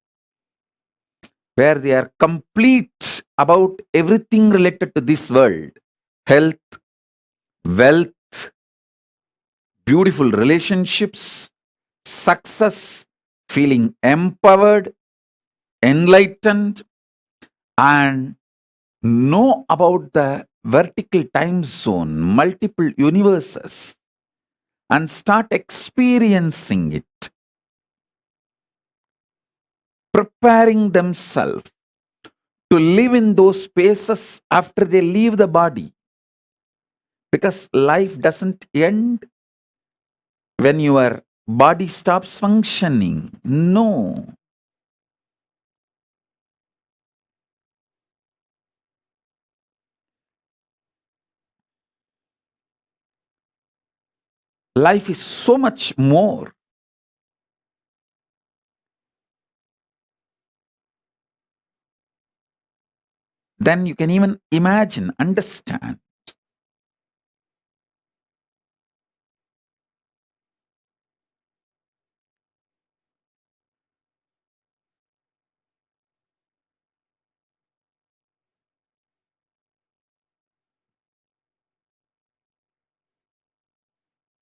where they are complete about everything related to this world: health, wealth, beautiful relationships, success, feeling empowered, enlightened, and know about the vertical time zone, multiple universes, and start experiencing it, preparing themselves to live in those spaces after they leave the body. Because life doesn't end when your body stops functioning. No. Life is so much more. Than you can even imagine, understand.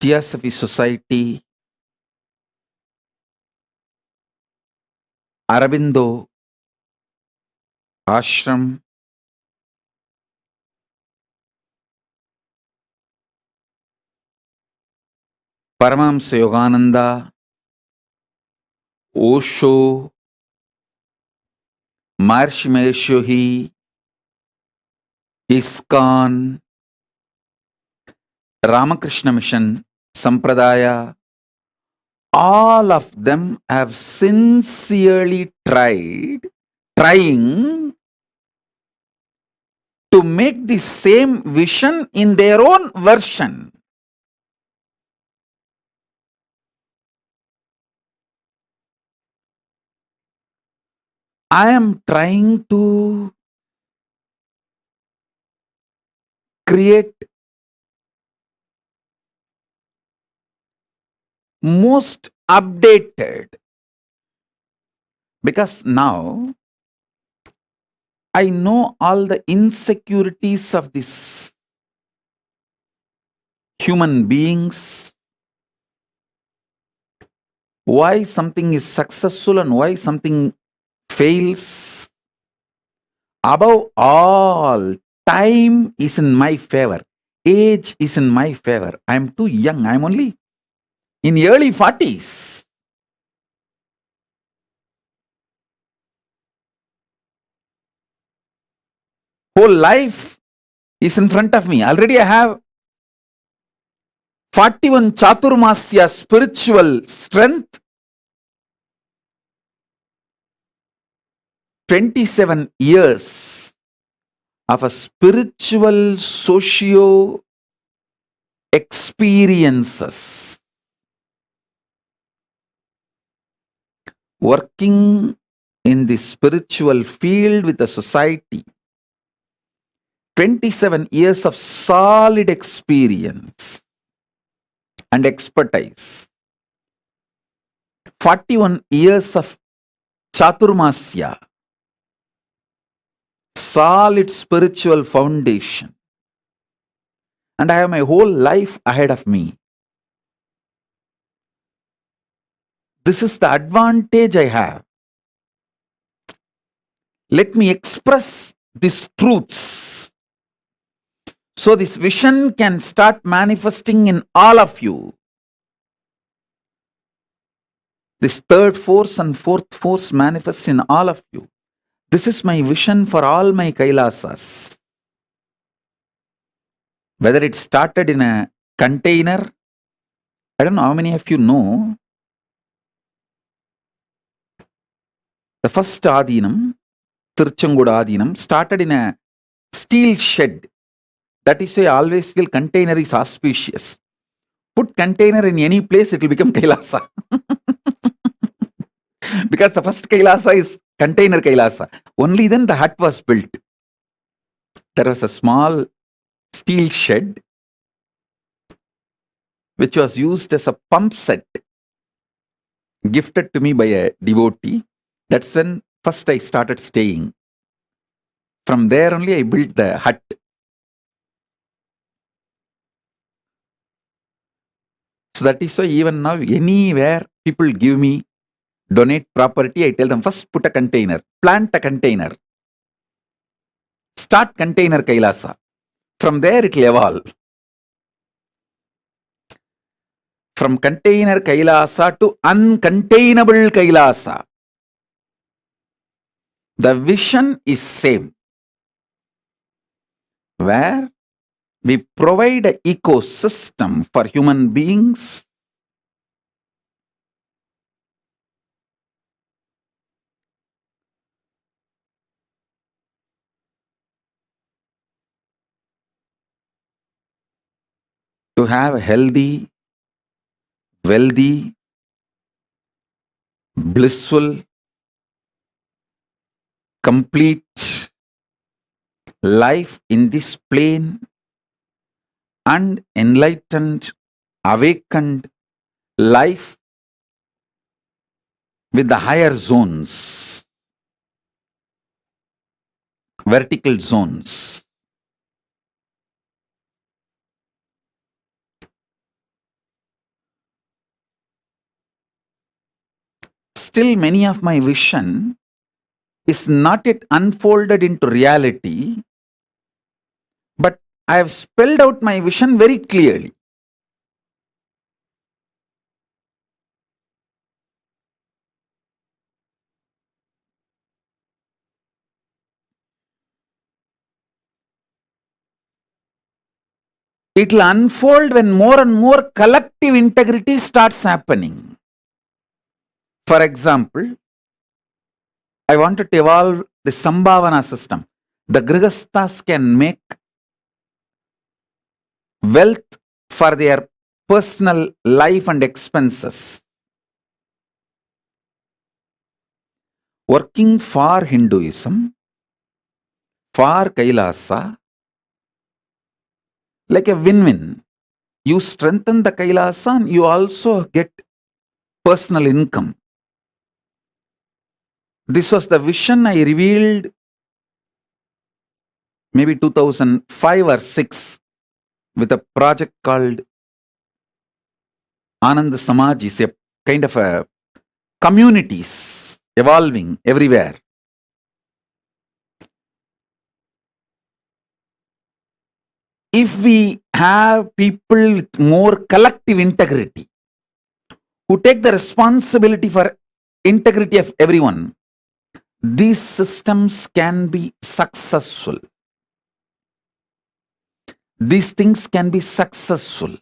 Theosophy Society, Arabindo Ashram, Paramahamsa Yogananda, Osho, Maharishi Mahesh Yogi, ISKCON, Ramakrishna Mission, Sampradaya, all of them have sincerely trying to make the same vision in their own version. I am trying to create most updated, because now I know all the insecurities of these human beings, why something is successful and why something fails. Above all, time is in my favor. Age is in my favor. I am too young. I am only in early 40s. Whole life is in front of me. Already I have 41 Chaturmasya spiritual strength, 27 years of a spiritual socio experiences, working in the spiritual field with the society, 27 years of solid experience and expertise, 41 years of Chaturmasya, solid spiritual foundation, and I have my whole life ahead of me. This is the advantage I have. Let me express these truths so this vision can start manifesting in all of you. This third force and fourth force manifests in all of you. This is my vision for all my Kailasas. Whether it started in a container, I don't know how many of you know, the first Adinam, Tiruchengoda Adinam, started in a steel shed. That is why I always feel container is auspicious. Put container in any place, it will become Kailasa. Because the first Kailasa is container Kailasa. Only then the hut was built. There was a small steel shed. which was used as a pump set gifted to me by a devotee. That's when first I started staying. From there only I built the hut. So that is why even now, anywhere people give me, donate property, I tell them first put a container, plant a container, start container Kailasa. From there it will evolve. From container Kailasa to uncontainable Kailasa. The vision is same. Where we provide an ecosystem for human beings to have a healthy, wealthy, blissful, complete life in this plane and enlightened, awakened life with the higher zones, vertical zones. Still, many of my vision is not yet unfolded into reality, but I have spelled out my vision very clearly. It will unfold when more and more collective integrity starts happening. For example, I wanted to evolve the Sambhavana system. The Grihasthas can make wealth for their personal life and expenses. Working for Hinduism, for Kailasa, like a win-win. You strengthen the Kailasa and you also get personal income. This was the vision I revealed maybe 2005 or 6 with a project called Anand Samaj. Is a kind of a communities evolving everywhere. If we have people with more collective integrity, who take the responsibility for integrity of everyone, these systems can be successful. These things can be successful.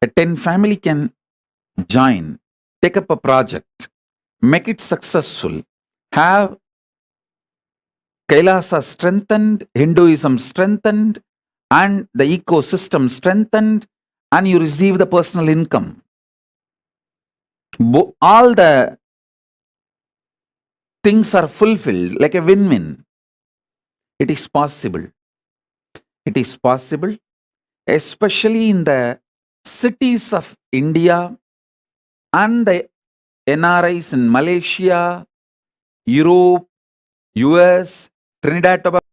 A 10 family can join, take up a project, make it successful, have Kailasa strengthened, Hinduism strengthened, and the ecosystem strengthened, and you receive the personal income. All the things are fulfilled like a win-win. It is possible. It is possible, especially in the cities of India and the NRIs in Malaysia, Europe, US, Trinidad, Tobago,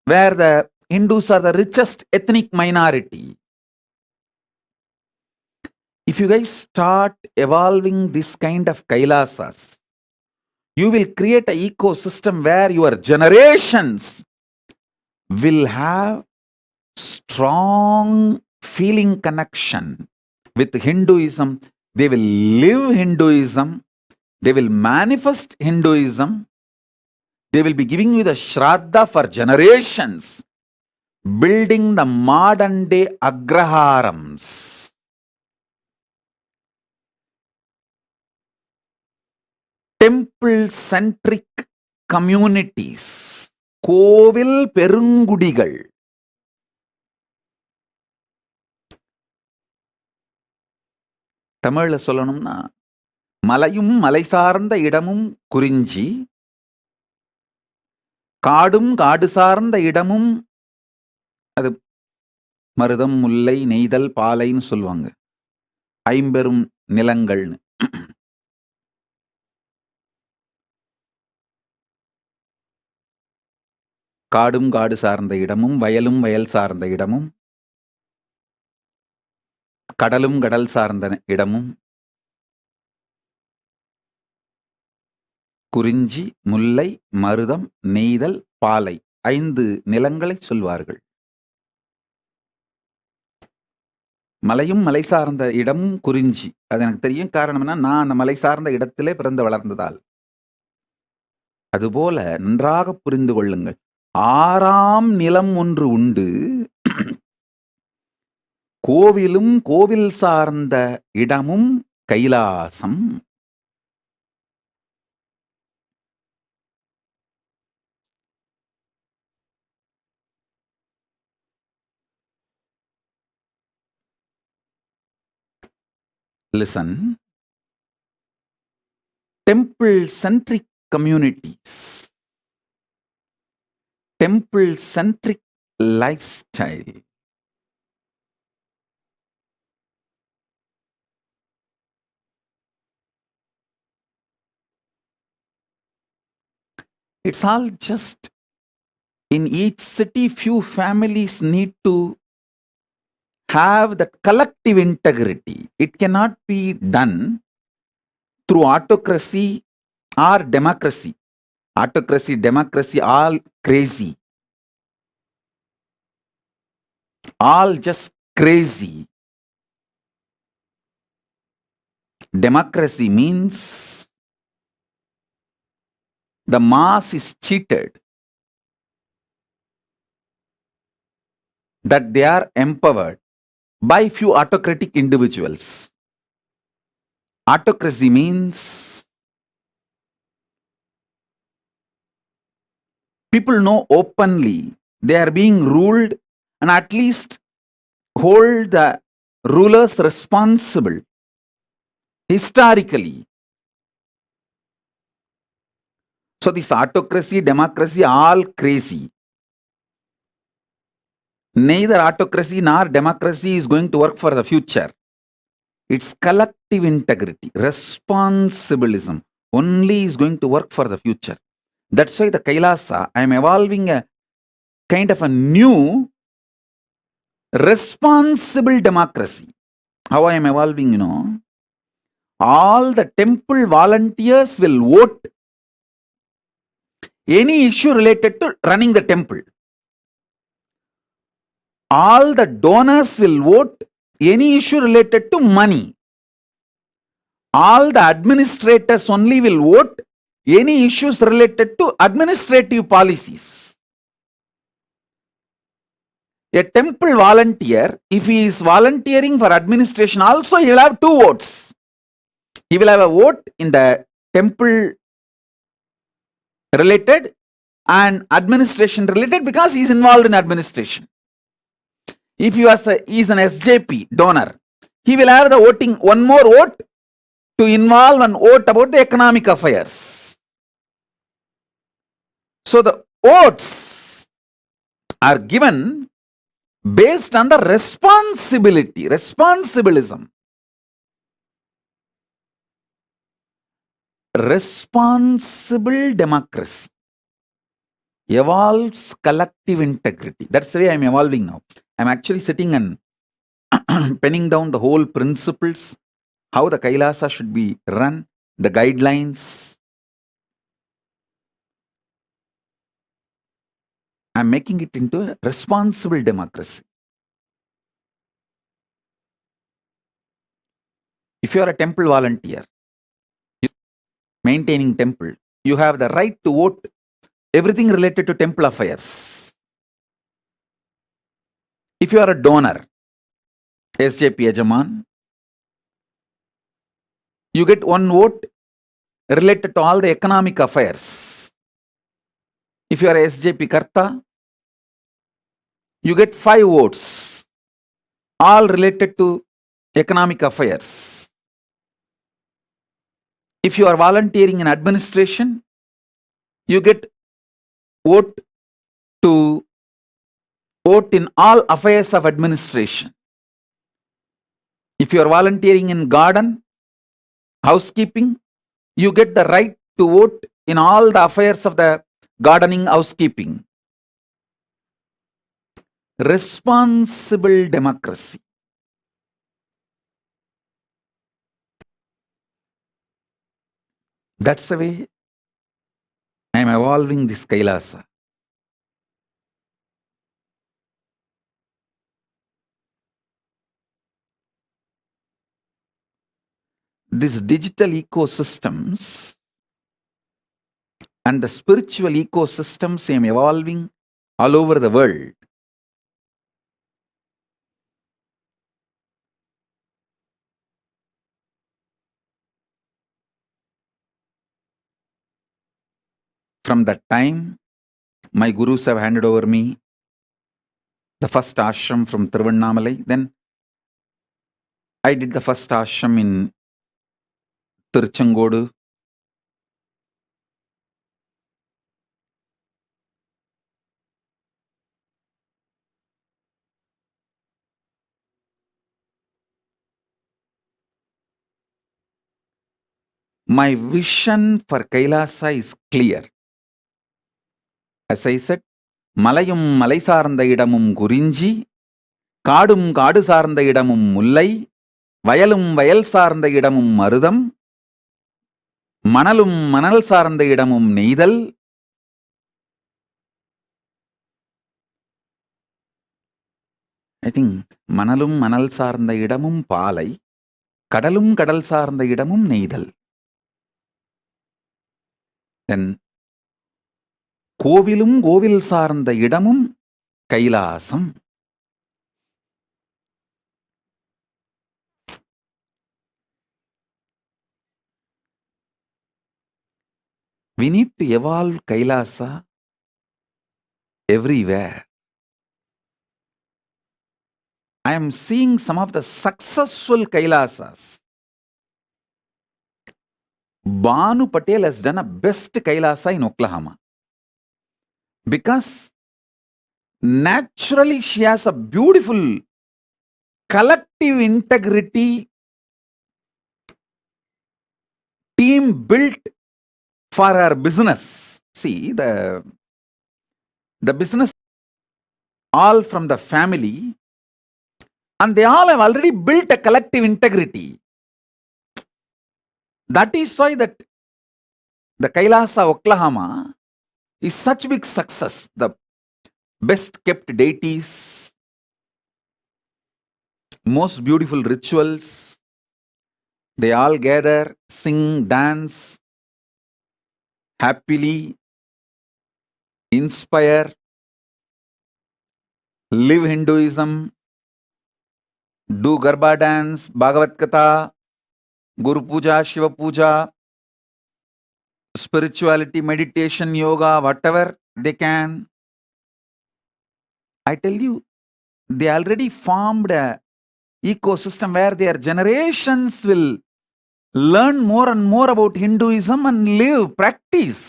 where the Hindus are the richest ethnic minority. If you guys start evolving this kind of Kailasas, you will create an ecosystem where your generations will have strong feeling connection with Hinduism. They will live Hinduism. They will manifest Hinduism. They will be giving you the Shraddha for generations, building the modern day Agraharams. Temple-centric communities, கோவில் பெருங்குடிகள். தமிழ்ல சொல்லணும்னா, மலையும் மலை சார்ந்த இடமும் குறிஞ்சி, காடும் காடு சார்ந்த இடமும் அது மருதம், முல்லை, நெய்தல், பாலைன்னு சொல்லுவாங்க. ஐம்பெரும் நிலங்கள்னு. காடும் காடு சார்ந்த இடமும், வயலும் வயல் சார்ந்த இடமும், கடலும் கடல் சார்ந்த இடமும், குறிஞ்சி, முல்லை, மருதம், நெய்தல், பாலை 5 நிலங்களை சொல்வார்கள். மலையும் மலை சார்ந்த இடமும் குறிஞ்சி. அது எனக்கு தெரியும். காரணம் என்ன? நான் அந்த மலை சார்ந்த இடத்திலே பிறந்து வளர்ந்ததால். அதுபோல நன்றாக புரிந்து கொள்ளுங்கள். 6ஆம் நிலம் ஒன்று உண்டு. கோவிலும் கோவில் சார்ந்த இடமும் Kailasam. Listen. Temple-centric communities, temple-centric lifestyle, it's all just in each city few families need to have that collective integrity. It cannot be done through autocracy or democracy. Autocracy, democracy, all crazy. All just crazy. Democracy means the mass is cheated, that they are empowered by few autocratic individuals. Autocracy means people know openly they are being ruled and at least hold the rulers responsible historically. So this autocracy, democracy, all crazy. Neither autocracy nor democracy is going to work for the future. It's collective integrity, responsibilism only is going to work for the future. That's why the Kailasa, I am evolving a kind of a new responsible democracy. How I am evolving, all the temple volunteers will vote any issue related to running the temple. All the donors will vote any issue related to money. All the administrators only will vote any issues related to administrative policies. A temple volunteer, if he is volunteering for administration also, he will have 2 votes. He will have a vote in the temple related and administration related because he is involved in administration. If he is an SJP donor, he will have the voting, one more vote to involve and vote about the economic affairs. So the votes are given based on the responsibility, responsibilism. Responsible democracy evolves collective integrity. That's the way I'm evolving now. I'm actually sitting and penning down the whole principles, how the Kailasa should be run, the guidelines. I'm making it into a responsible democracy. If you are a temple volunteer, maintaining temple, you have the right to vote everything related to temple affairs. If you are a donor, SJP Yajaman, you get 1 vote related to all the economic affairs. If you are a SJP Karta, you get 5 votes, all related to economic affairs. If you are volunteering in administration, you get vote to vote in all affairs of administration. If you are volunteering in garden, housekeeping, you get the right to vote in all the affairs of the gardening, housekeeping. Responsible democracy. That's the way I am evolving this Kailasa. These digital ecosystems and the spiritual ecosystems I am evolving all over the world. From that time, my gurus have handed over me the first ashram from Tiruvannamalai. Then I did the first ashram in Tiruchengodu. My vision for Kailasa is clear. As I said, மலையும் மலை சார்ந்த இடமும் குறிஞ்சி, காடும் காடு சார்ந்த இடமும் முல்லை, வயலும் வயல் சார்ந்த இடமும் மருதம், மணலும் மணல் சார்ந்த இடமும் நெய்தல், I think மணலும் மணல் சார்ந்த இடமும் பாலை, கடலும் கடல் சார்ந்த இடமும் நெய்தல். Then கோவிலும் கோவில் சார்ந்த இடமும் Kailasam. We need to evolve Kailasa everywhere. I am seeing some of the successful Kailasas. Banu Patel has done a best Kailasa in Oklahoma. Because naturally she has a beautiful collective integrity team built for her business. See, the business all from the family, and they all have already built a collective integrity. That is why that the Kailasa Oklahoma is such big success. The best kept deities, most beautiful rituals, they all gather, sing, dance, happily, inspire, live Hinduism, do Garba dance, Bhagavad Gita, Guru Puja, Shiva Puja, spirituality, meditation, yoga, whatever they can. I tell you, they already formed a ecosystem where their generations will learn more and more about Hinduism and live, practice.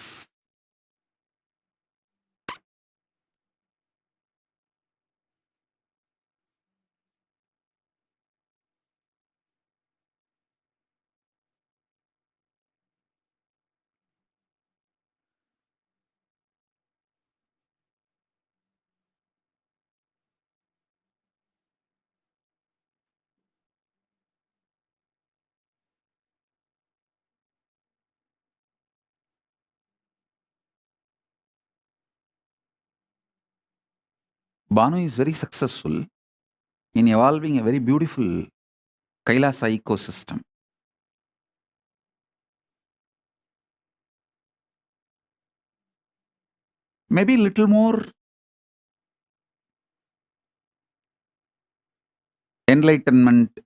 Banu is very successful in evolving a very beautiful Kailasa ecosystem. Maybe little more enlightenment,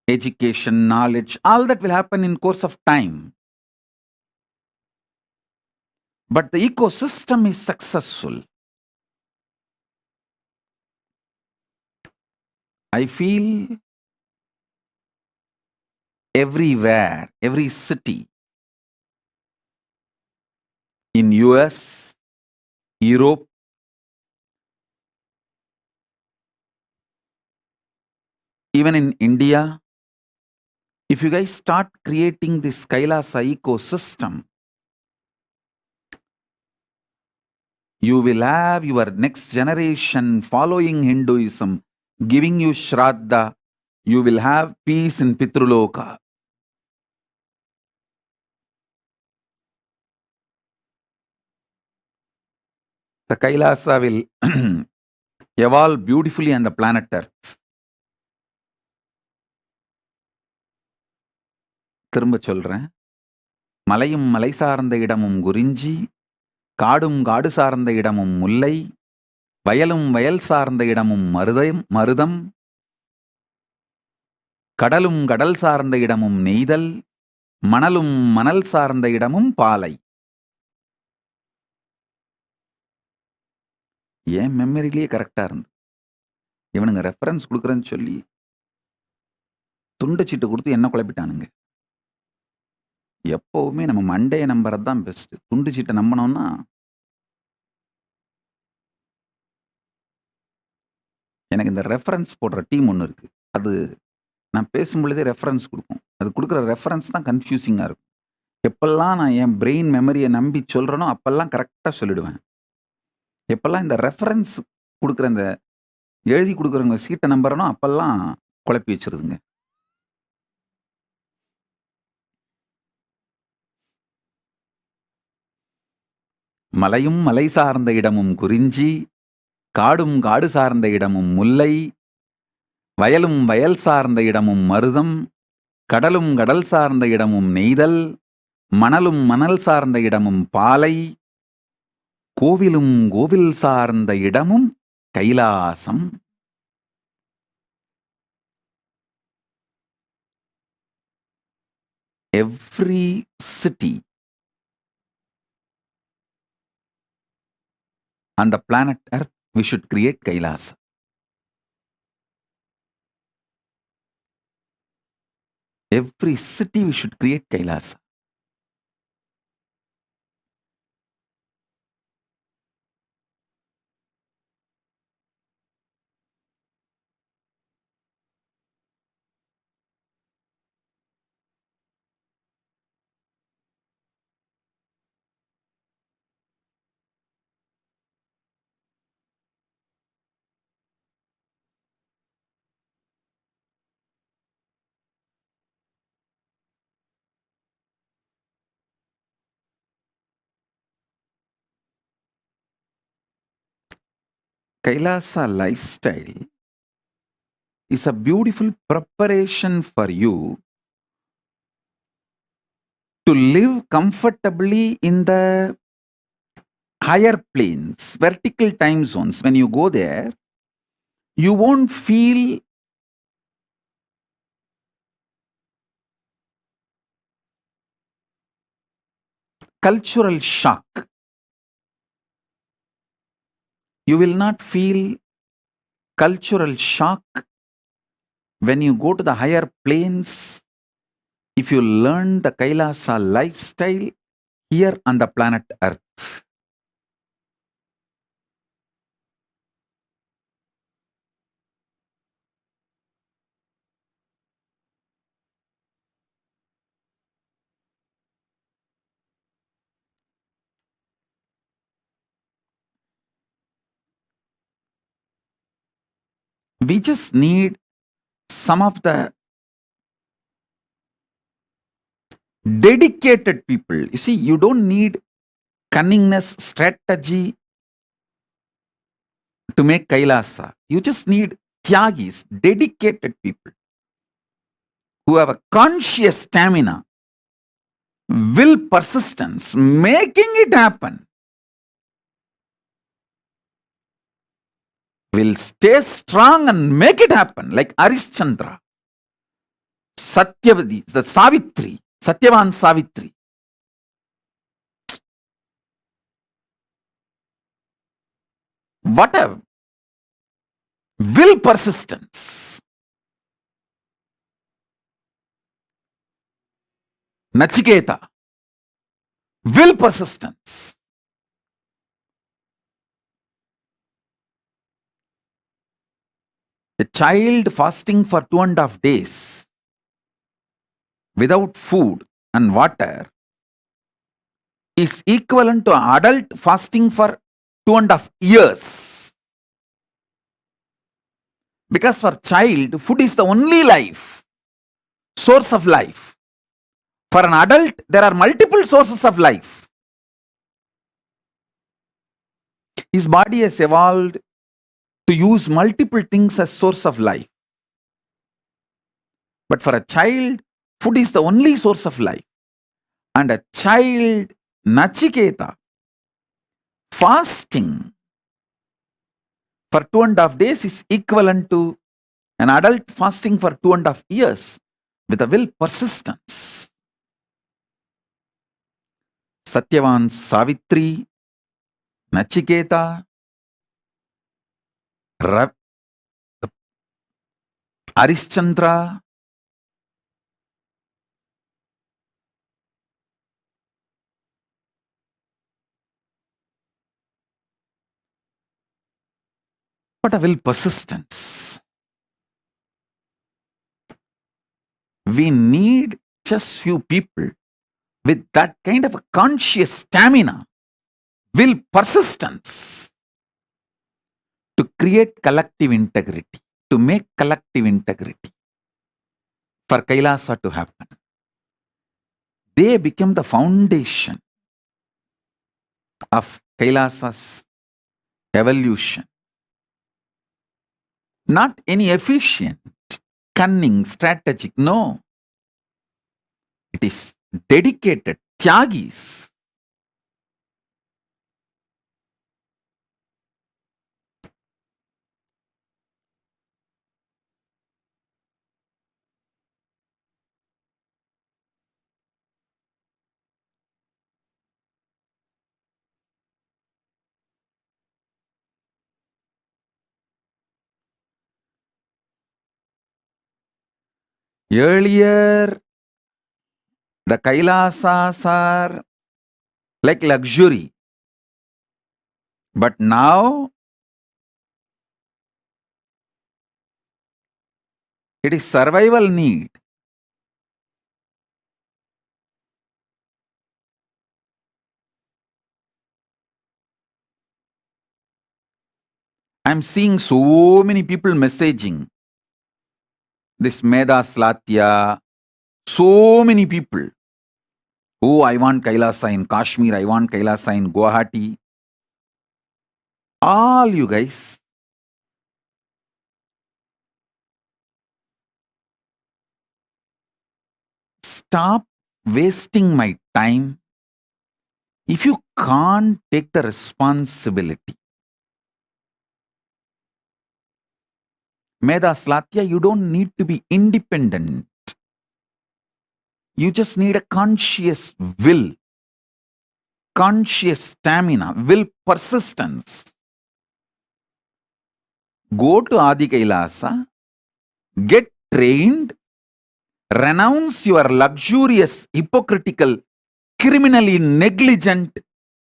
education, knowledge, all that will happen in course of time. But the ecosystem is successful. I feel everywhere, every city, in US, Europe, even in India, if you guys start creating this Kailasa ecosystem, you will have your next generation following Hinduism, giving you Shraddha. You will have peace in Pitruloka. The Kailasa will evolve beautifully on the planet Earth. திரும்ப சொல்றேன், மலையும் மலை சார்ந்த இடமும் குறிஞ்சி, காடும் காடு சார்ந்த இடமும் முல்லை, வயலும் வயல் சார்ந்த இடமும் மருதம், கடலும் கடல் சார்ந்த இடமும் நெய்தல், மணலும் மணல் சார்ந்த இடமும் பாலை. ஏன் மெமரிலேயே கரெக்டா இருந்து, இவனுங்க ரெஃபரன்ஸ் கொடுக்குறேன்னு சொல்லி துண்டு சீட்டு கொடுத்து என்ன குழப்பிட்டானுங்க. எப்பவுமே நம்ம மண்டையை நம்புறது தான் பெஸ்ட். துண்டு சீட்டை நம்பினோம்னா எனக்கு இந்த ரெஃபரன்ஸ் போடுற டீம் ஒன்று இருக்கு. அது நான் பேசும் பொழுதே ரெஃபரன்ஸ் கொடுக்கும். அது கொடுக்குற ரெஃபரன்ஸ் தான் கன்ஃபியூசிங்காக இருக்கும். எப்பெல்லாம் நான் என் பிரெயின் மெமரியை நம்பி சொல்கிறேனோ அப்பெல்லாம் கரெக்டாக சொல்லிடுவேன். எப்பெல்லாம் இந்த ரெஃபரன்ஸ் கொடுக்குற இந்த எழுதி கொடுக்குறவங்க சீட்டை நம்புறனோ அப்பெல்லாம் குழப்பி வச்சிருதுங்க. மலையும் மலை சார்ந்த இடமும் குறிஞ்சி, காடும் காடு சார்ந்த இடமும் முல்லை, வயலும் வயல் சார்ந்த இடமும் மருதம், கடலும் கடல் சார்ந்த இடமும் நெய்தல், மணலும் மணல் சார்ந்த இடமும் பாலை, கோவிலும் கோவில் சார்ந்த இடமும் Kailasam. Every city on the planet Earth, we should create Kailasa. Every city we should create Kailasa. Kailasa lifestyle is a beautiful preparation for you to live comfortably in the higher planes, vertical time zones. When you go there, you won't feel cultural shock. You will not feel cultural shock when you go to the higher planes if you learn the Kailasa lifestyle here on the planet Earth. We just need some of the dedicated people. You see, you don't need cunningness, strategy to make Kailasa. You just need Tyagis, dedicated people who have a conscious stamina, will, persistence, making it happen. Will stay strong and make it happen, like Arishchandra, Satyavati, the Savitri, Satyavan Savitri. Whatever. Will, persistence. Nachiketa. Will, persistence. A child fasting for 2.5 days without food and water is equivalent to an adult fasting for 2.5 years. Because for child, food is the only life, source of life. For an adult, there are multiple sources of life. His body has evolved to use multiple things as source of life. But for a child, food is the only source of life. And a child, Nachiketa, fasting for 2.5 days is equivalent to an adult fasting for 2.5 years with a will persistence. Satyavan Savitri, Nachiketa, Arishchandra, what a will persistence. We need just few people with that kind of a conscious stamina, will persistence to create collective integrity, to make collective integrity for Kailasa to happen. They become the foundation of Kailasa's evolution. Not any efficient, cunning, strategic, no. It is dedicated, Tyagis. Earlier, the Kailasas are like luxury. But now, it is survival need. I am seeing so many people messaging this Meda Slatya, so many people. Oh, I want Kailasa in Kashmir, I want Kailasa in Guwahati. All you guys, stop wasting my time if you can't take the responsibility. Meda Slatya, you don't need to be independent. You just need a conscious will, conscious stamina, will persistence. Go to Adi Kailasa, get trained, renounce your luxurious, hypocritical, criminally negligent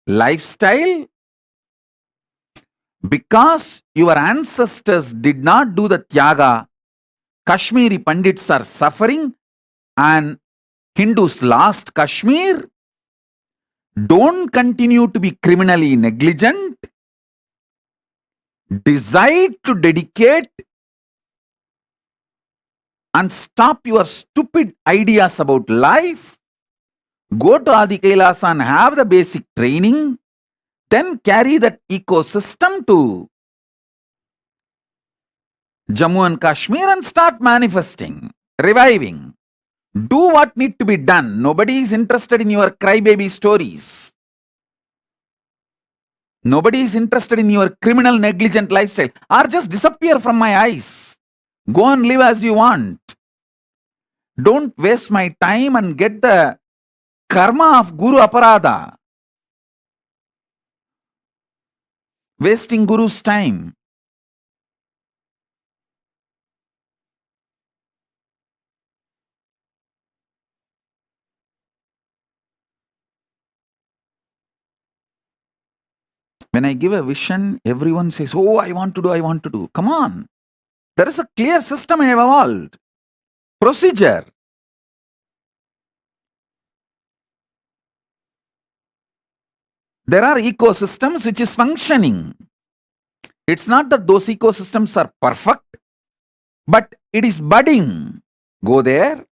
lifestyle. Because your ancestors did not do the Tyaga, Kashmiri Pandits are suffering and Hindus lost Kashmir. Don't continue to be criminally negligent. Decide to dedicate and stop your stupid ideas about life. Go to Adi Kailasa and have the basic training. Then carry that ecosystem to Jammu and Kashmir and start manifesting, reviving. Do what need to be done. Nobody is interested in your crybaby stories. Nobody is interested in your criminal negligent lifestyle. Or just disappear from my eyes. Go and live as you want. Don't waste my time and get the karma of Guru Aparada. Wasting Guru's time. When I give a vision, everyone says, oh, I want to do. Come on. There is a clear system I have evolved. Procedure. There are ecosystems which is functioning. It's not that those ecosystems are perfect, but it is budding. Go there,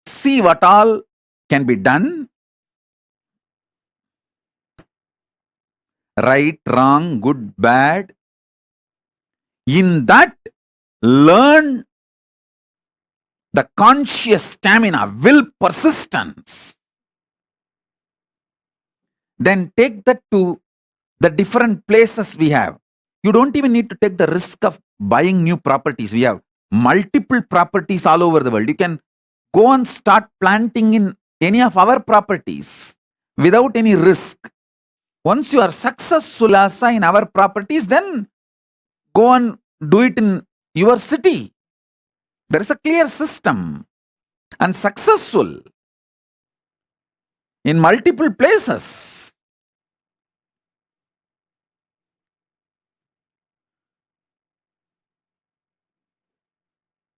see what all can be done. Right, wrong, good, bad. In that, learn the conscious stamina, will, persistence. Then take that to the different places we have. You don't even need to take the risk of buying new properties. We have multiple properties all over the world. You can go and start planting in any of our properties without any risk. Once you are successful in our properties, then go and do it in your city. There is a clear system and successful in multiple places.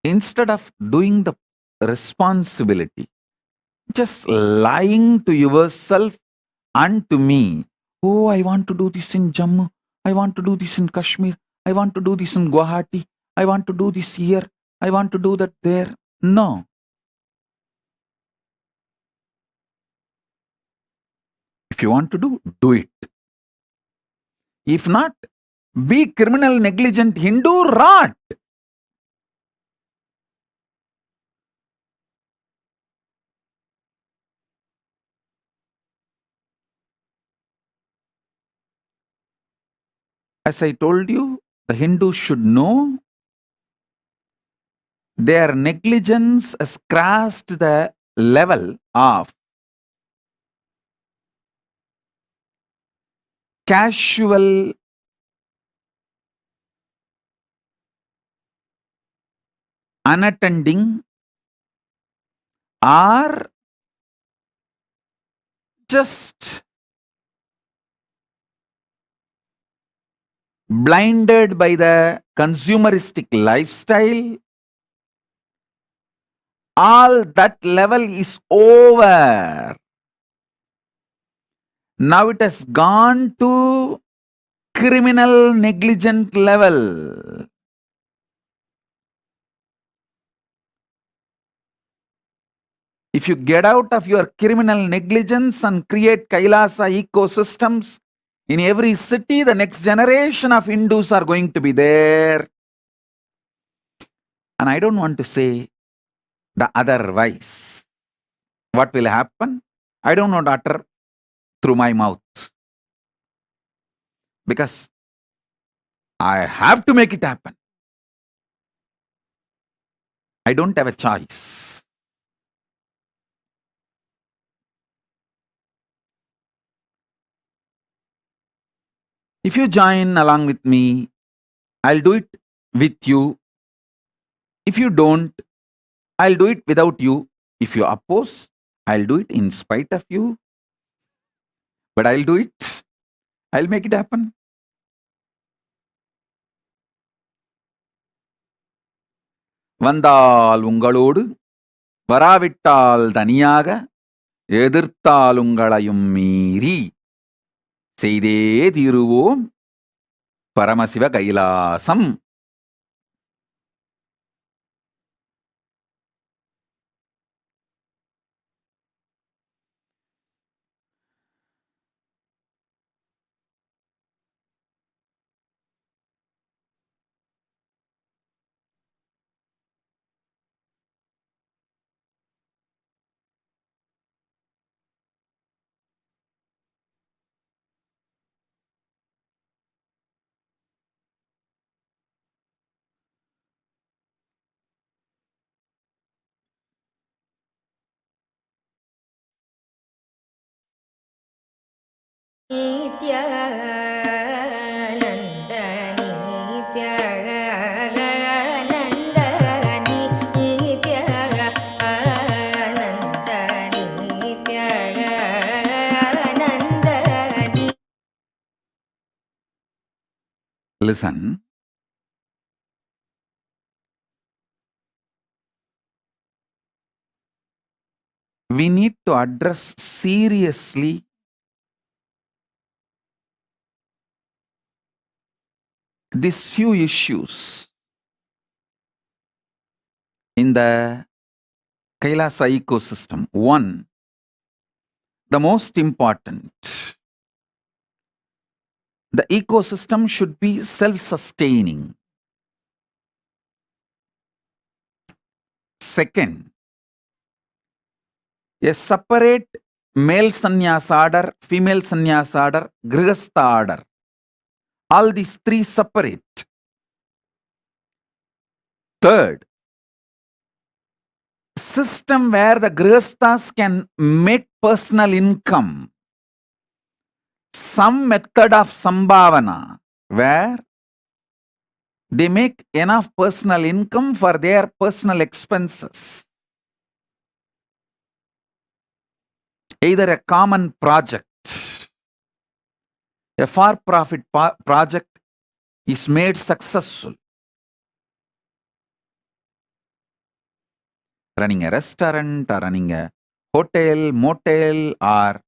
Instead of doing the responsibility, just lying to yourself and to me, oh, I want to do this in Jammu, I want to do this in Kashmir, I want to do this in Guwahati, I want to do this here, I want to do that there. No. If you want to do it. If not, be criminal, negligent, Hindu, rot. As I told you, the Hindus should know their negligence has crossed the level of casual unattending or just blinded by the consumeristic lifestyle. All that level is over. Now it has gone to criminal negligent level. If you get out of your criminal negligence and create Kailasa ecosystems in every city, the next generation of Hindus are going to be there. And I don't want to say the otherwise. What will happen? I don't want to utter through my mouth. Because I have to make it happen. I don't have a choice. If you join along with me, I'll do it with you. If you don't, I'll do it without you. If you oppose, I'll do it in spite of you. But I'll do it. I'll make it happen. வந்தால் உங்களோடு வராவிட்டால் தனியாக எதிர்த்தால் உங்களையும் மீறி செய்தே தீருவோம் Paramasiva Kailasam. Listen, we need to address seriously these few issues in the Kailasa ecosystem. One, the most important, the ecosystem should be self-sustaining. Second, a separate male sannyas order, female sannyas order, grihastha order. All these three separate. Third, system where the grihasthas can make personal income. Some method of sambhavana where they make enough personal income for their personal expenses. Either a common project, a for-profit project is made successful. Running a restaurant or running a hotel, motel, or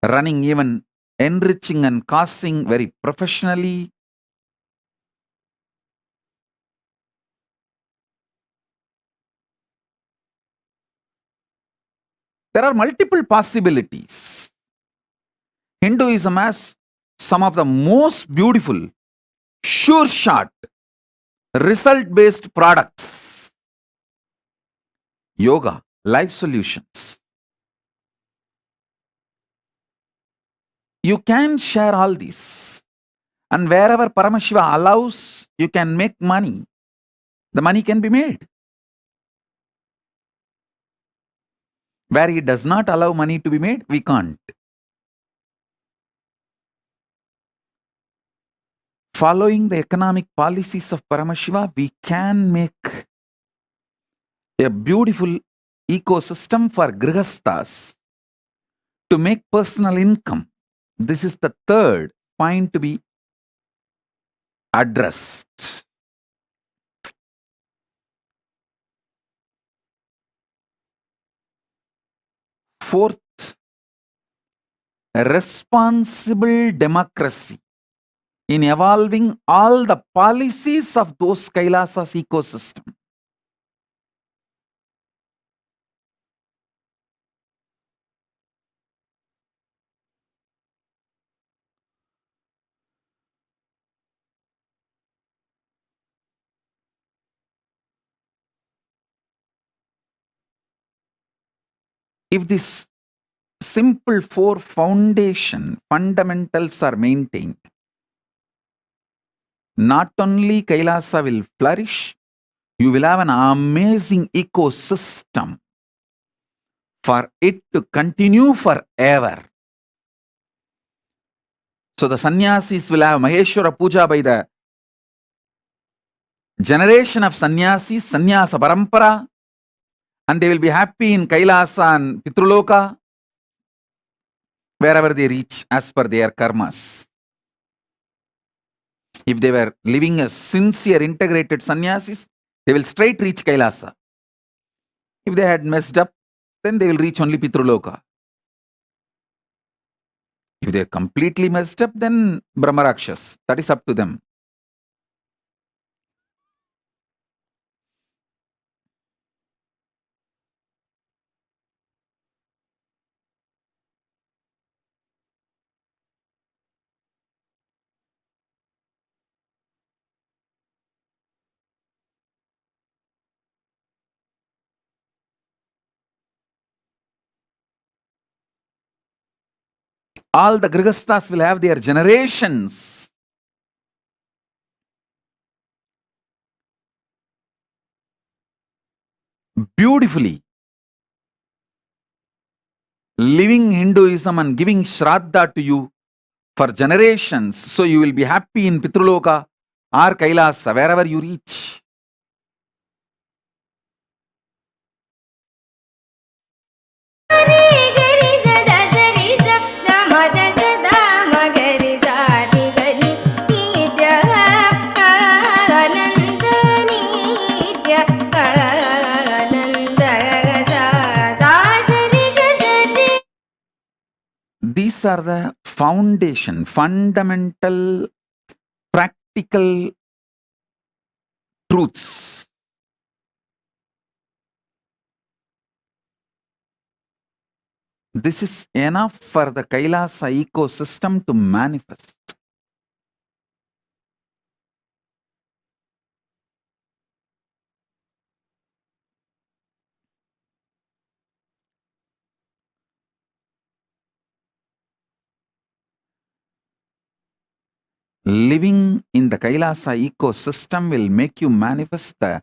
running even enriching and causing very professionally. There are multiple possibilities. Hinduism has some of the most beautiful, sure shot, result-based products. Yoga, life solutions. You can share all these. And wherever Paramashiva allows, you can make money. The money can be made. Where he does not allow money to be made, we can't. Following the economic policies of Paramashiva, we can make a beautiful ecosystem for grihasthas to make personal income. This is the third point to be addressed. Fourth, responsible democracy in evolving all the policies of those Kailasas ecosystem. If this simple four fundamentals are maintained, not only Kailasa will flourish, you will have an amazing ecosystem for it to continue forever. So the sannyasis will have Maheshwara Puja by the generation of sannyasis, sannyasa parampara, and they will be happy in Kailasa and Pitruloka, wherever they reach as per their karmas. If they were living as sincere, integrated sannyasis, they will straight reach Kailasa. If they had messed up, then they will reach only Pitruloka. If they are completely messed up, then Brahmarakshas. That is up to them. All the grihasthas will have their generations. Beautifully living Hinduism and giving Shraddha to you for generations. So you will be happy in Pitruloka or Kailasa, wherever you reach. These are the foundation, fundamental, practical truths. This is enough for the Kailasa ecosystem to manifest. Living in the Kailasa ecosystem will make you manifest the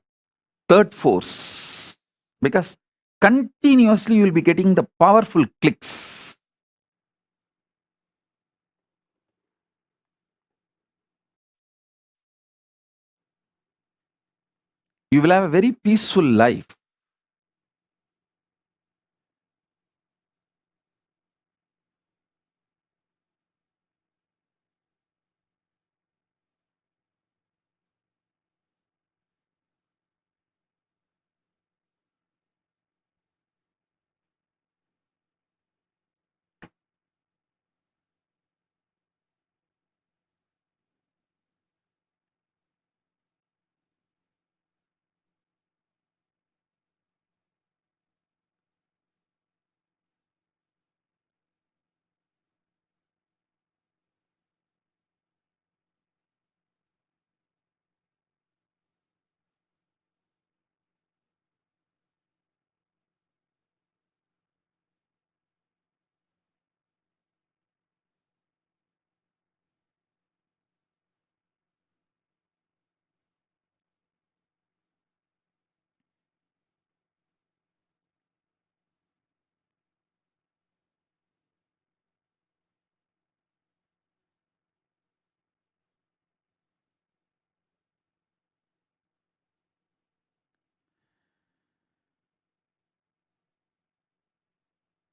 third force, because continuously you will be getting the powerful clicks. You will have a very peaceful life.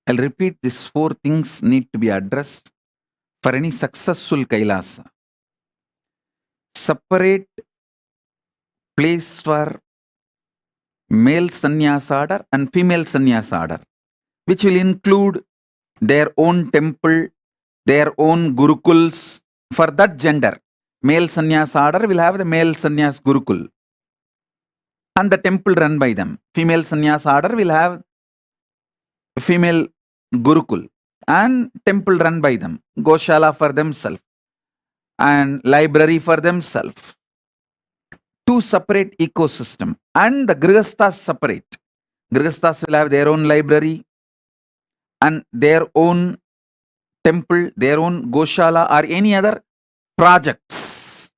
I'll repeat, these four things need to be addressed for any successful Kailasa. Separate place for male sannyasa order and female sannyasa order, which will include their own temple, their own gurukuls for that gender. Male sannyasa order will have the male sannyas gurukul and the temple run by them. Female sannyasa order will have female gurukul and temple run by them. Goshala for themselves and library for themselves. Two separate ecosystem, and the grihasthas separate. Grihasthas will have their own library and their own temple, their own goshala or any other projects.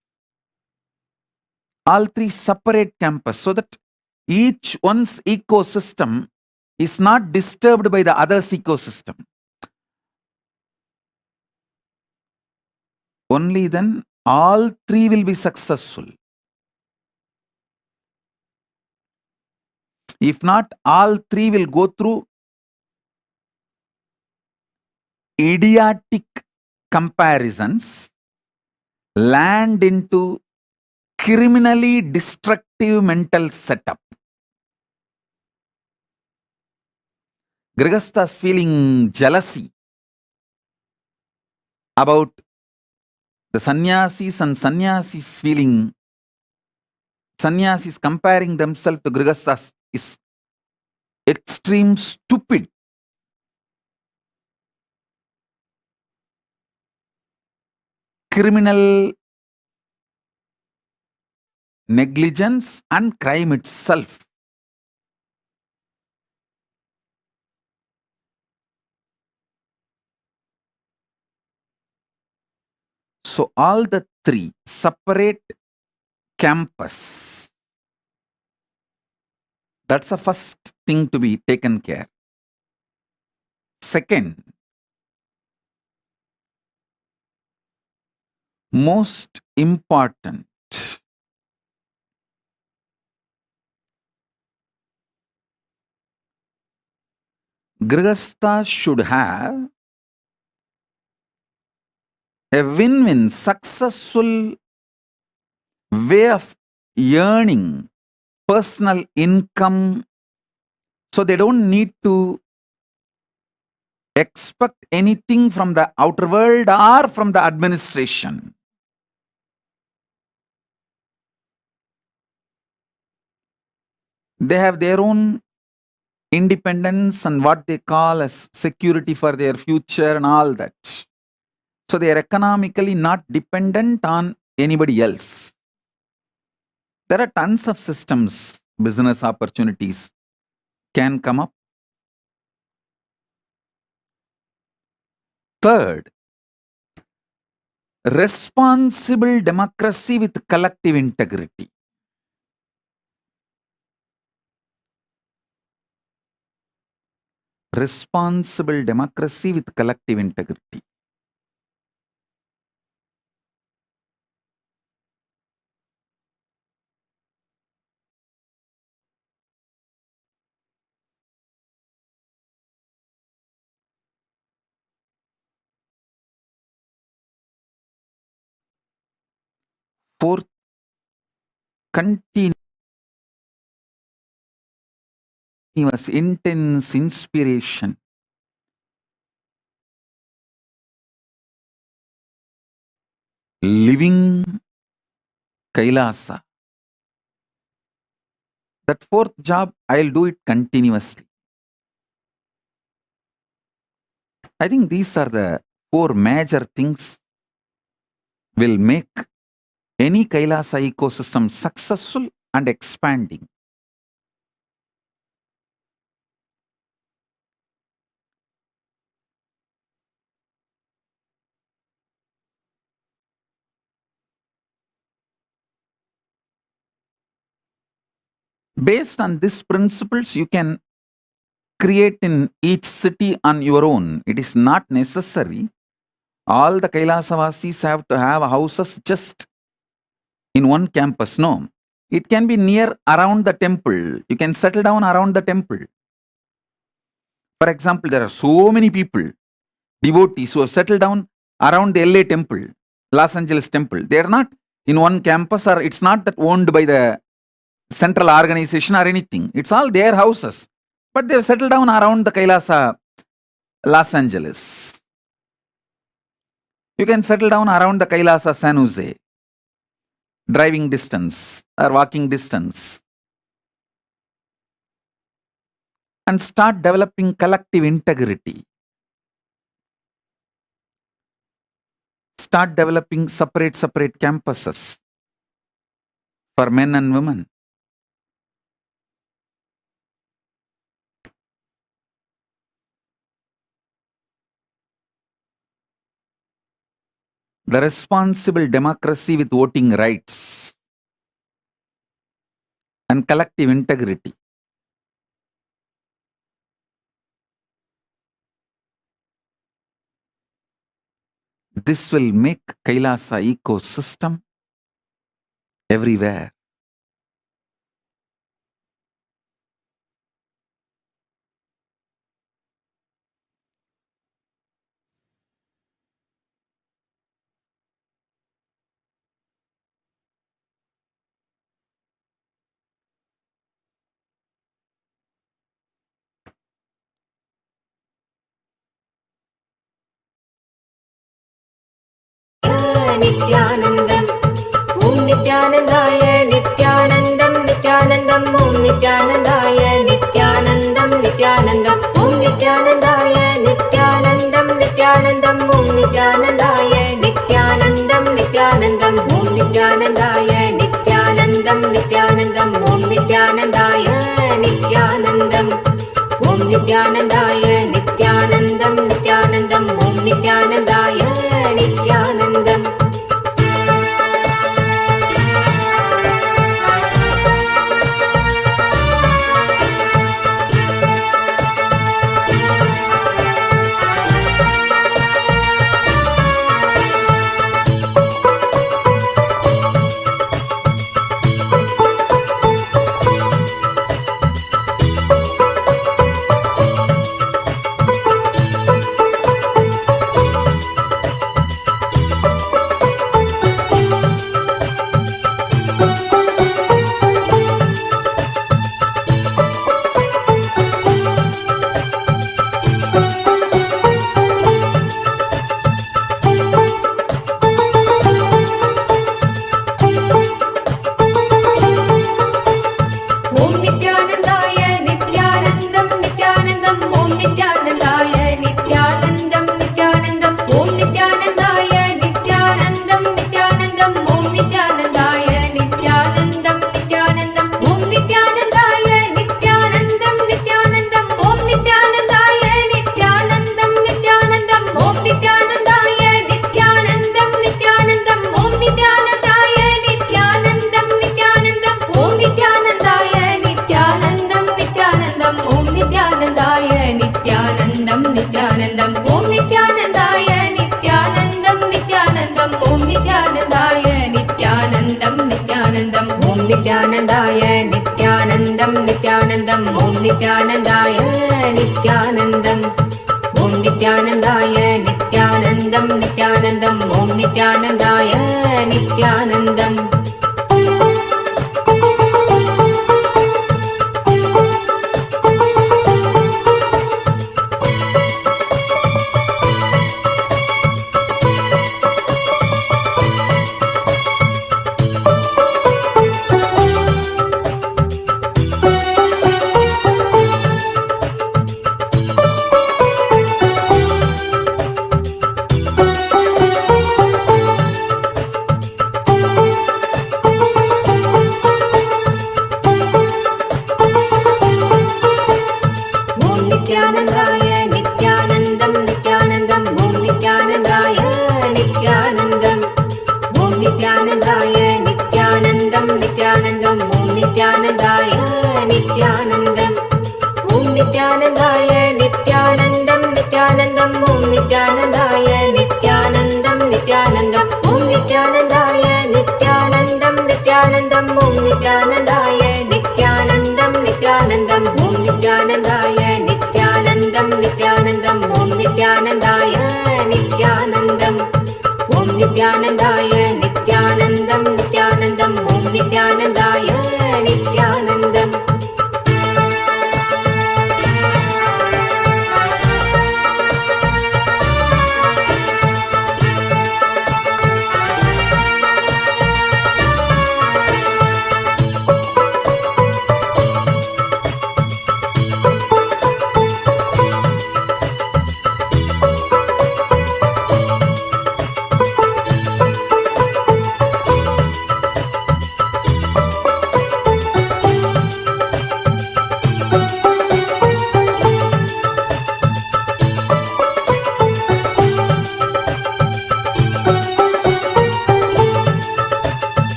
All three separate campus so that each one's ecosystem is not disturbed by the other's ecosystem. Only then all three will be successful. If not, all three will go through idiotic comparisons, land into criminally destructive mental setup. Grihasthas feeling jealousy about the sannyasis and sannyasis feeling, sannyasis comparing themselves to grihasthas is extreme stupid. Criminal negligence and crime itself. So all the three separate campus. That's the first thing to be taken care. Second, most important, grihasthas should have a win-win, successful way of earning personal income, so they don't need to expect anything from the outer world or from the administration. They have their own independence and what they call as security for their future and all that. So they are economically not dependent on anybody else. There are tons of systems, business opportunities can come up. Third, responsible democracy with collective integrity. Responsible democracy with collective integrity. Fourth, continuous intense inspiration. Living Kailasa. That fourth job, I'll do it continuously. I think these are the four major things will make any Kailasa ecosystem successful and expanding. Based on these principles, you can create in each city on your own. It is not necessary. All the Kailasavasis have to have houses just in one campus. No. It can be near around the temple. You can settle down around the temple. For example, there are so many people, devotees who have settled down around the LA temple, Los Angeles temple. They are not in one campus, or it's not that owned by the central organization or anything. It's all their houses. But they have settled down around the Kailasa, Los Angeles. You can settle down around the Kailasa, San Jose. Driving distance or walking distance. And start developing collective integrity. Start developing separate campuses for men and women. The responsible democracy with voting rights and collective integrity. This will make Kailasa ecosystem everywhere. Nithyanandam, Om Nithyanandaya, Nithyanandam, Nithyanandam, Om Nithyanandaya, Nithyanandam, Nithyanandam, Om Nithyanandaya, Nithyanandam, Nithyanandam, Om Nithyanandaya, Nithyanandam, Nithyanandam, Om Nithyanandaya, Nithyanandam, Nithyanandam, Om Nithyanandaya, Nithyanandam, Om Nithyanandaya, Nithyanandam, Nithyanandam, Om Nithyanandaya, Nithyanandam. Om Nithyanandaya Nithyanandam Nithyanandam Om Nithyanandaya Nithyanandam Nithyanandam Om Nithyanandaya Nithyanandam Om Nithyanandaya Nithyanandam Nithyanandam Om Nithyanandaya Nithyanandam. Nithyanandaya Nithyanandam Nithyanandam Om Nithyanandaya Nithyanandam Om Nithyanandaya Nithyanandam Nithyanandam Om Nithyanandaya Nithyanandam Om Nithyanandaya Nithyanandam Nithyanandam Om Nithyanandaya Nithyanandam Nithyanandam Om Nithyanandaya Nithyanandam Nithyanandam Om Nithyanandaya Nithyanandam Nithyanandam Om Nithyanandaya Nithyanandam Nithyanandam Om Nithyanandaya Nithyanandam Om Nithyanandaya Nithyanandam Nithyanandam Om Nithyanandaya Nithyanandam.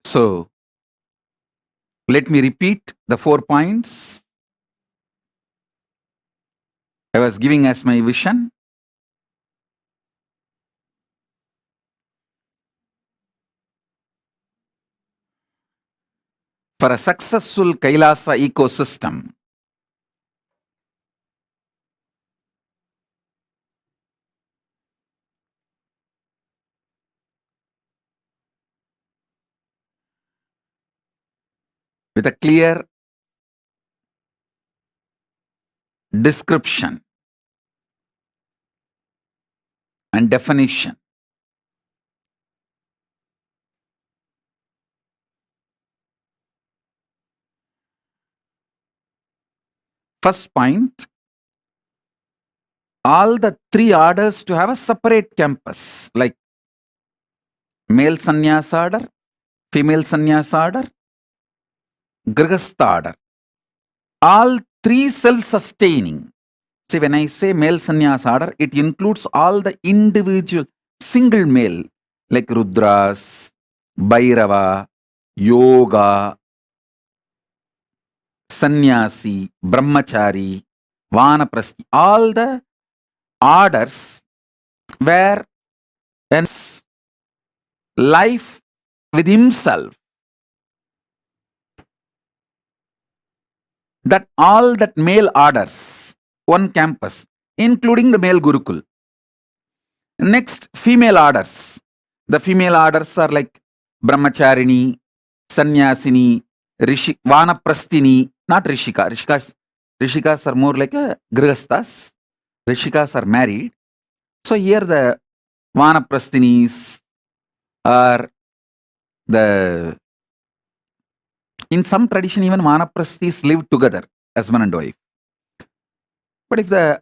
So, let me repeat the 4 points I was giving as my vision. For a successful Kailasa ecosystem, with a clear description and definition, first point, all the 3 orders to have a separate campus, like male sannyas order, female sannyas order, grihastha order. All 3 self-sustaining. See, when I say male sannyas order, it includes all the individual single male, like Rudras, Bhairava, Yoga, Sannyasi, Brahmachari, Vanaprasthi. All the orders where one's life with himself, that all that male orders, one campus, including the male Gurukul. Next, female orders. The female orders are like Brahmacharini, Sannyasini, Vanaprasthini, not Rishika. Rishikas are more like a Grihasthas. Rishikas are married. So here the Vanaprasthinis are the... In some tradition, even Vanaprasthis live together, husband and wife. But if the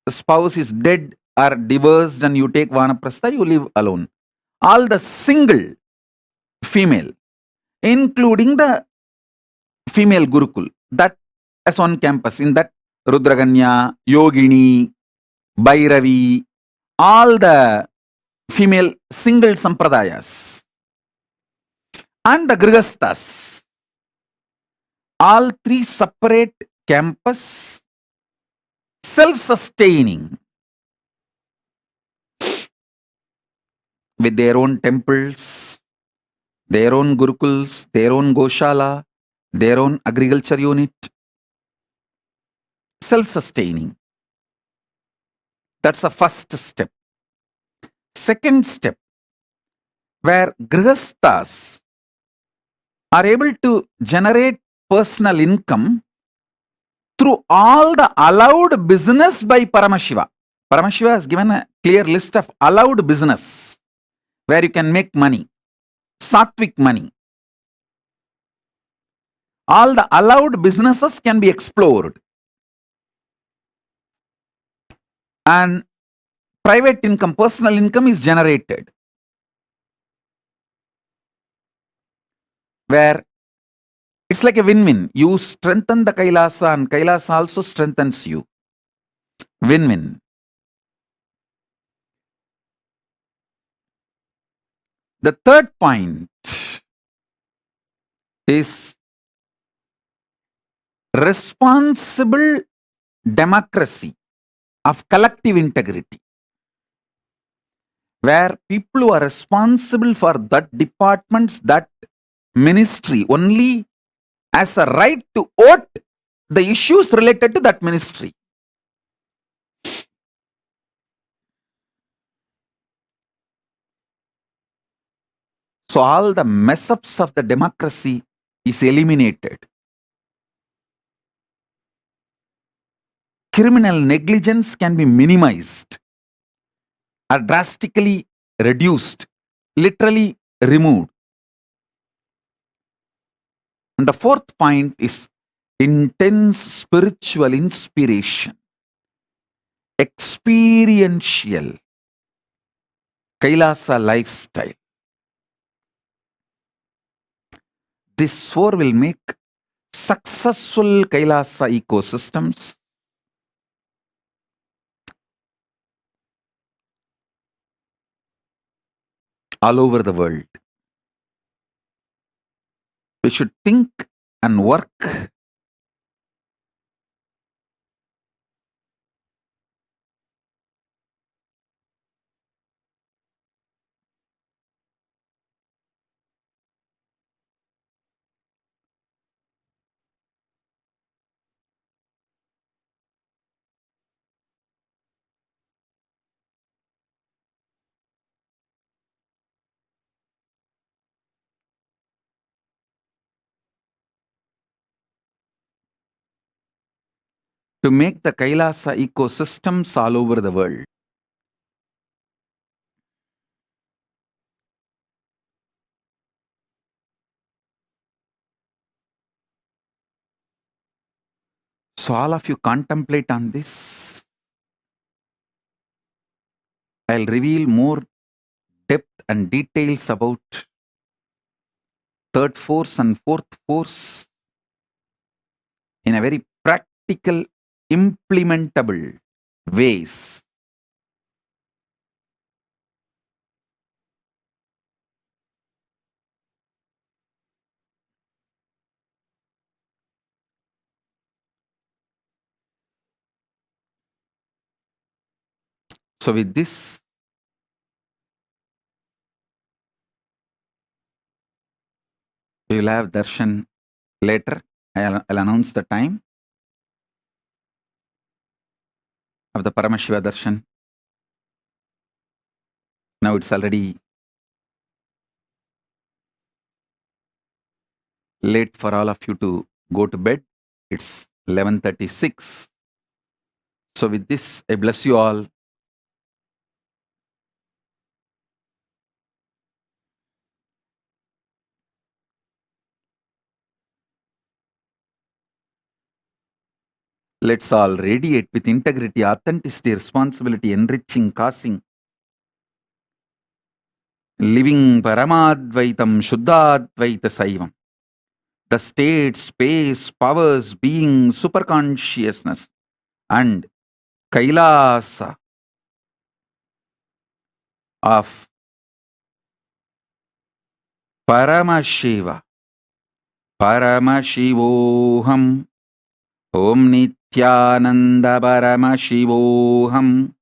spouse is dead or divorced and you take Vanaprastha, you live alone. All the single female, including the female Gurukul, that as on campus, in that Rudraganya, Yogini, Bhairavi, all the female single sampradayas, and the Grihasthas, All three separate campus, self-sustaining, with their own temples, their own gurukuls, their own goshala, their own agriculture unit, self-sustaining. That's the first step. Second step, where grihasthas are able to generate personal income through all the allowed business by Paramashiva. Paramashiva has given a clear list of allowed business where you can make money, sattvic money. All the allowed businesses can be explored. And private income, personal income is generated. Where it's like a win-win. You strengthen the Kailasa and Kailasa also strengthens you. Win-win. The third point is responsible democracy of collective integrity, where people who are responsible for that departments, that ministry, only has a right to vote the issues related to that ministry. So all the mess-ups of the democracy is eliminated. Criminal negligence can be minimized or drastically reduced, literally removed. And the fourth point is intense spiritual inspiration, experiential Kailasa lifestyle. This four will make successful Kailasa ecosystems all over the world. We should think and work to make the Kailasa ecosystems all over the world. So all of you contemplate on this. I'll reveal more depth and details about third force and fourth force in a very practical, implementable ways. So with this, we will have darshan later. I'll announce the time of the Paramashiva darshan. Now it's already late for all of you to go to bed. It's 11:36. So with this, I bless you all. Let's all radiate with integrity, authenticity, responsibility, enriching, causing, living Paramadvaitam, Shuddhadvaita Saivam. The state, space, powers, being, superconsciousness, and Kailasa of Paramashiva Paramashivoham. Om Nithyananda Paramashivoham.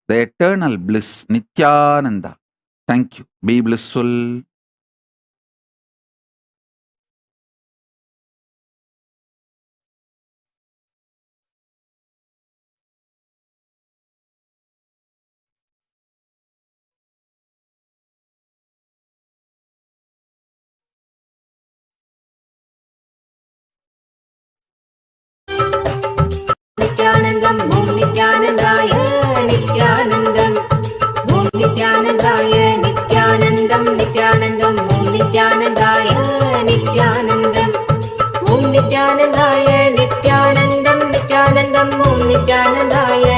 The eternal bliss, Nithyananda. Thank you. Be blissful. Nithyanandam Om Nithyanandaya Nithyanandam Om Nithyanandaya Nithyanandam Nithyanandam Om Nithyanandaya Nithyanandam Om Nithyanandaya Nithyanandam Nithyanandam Om Nithyanandaya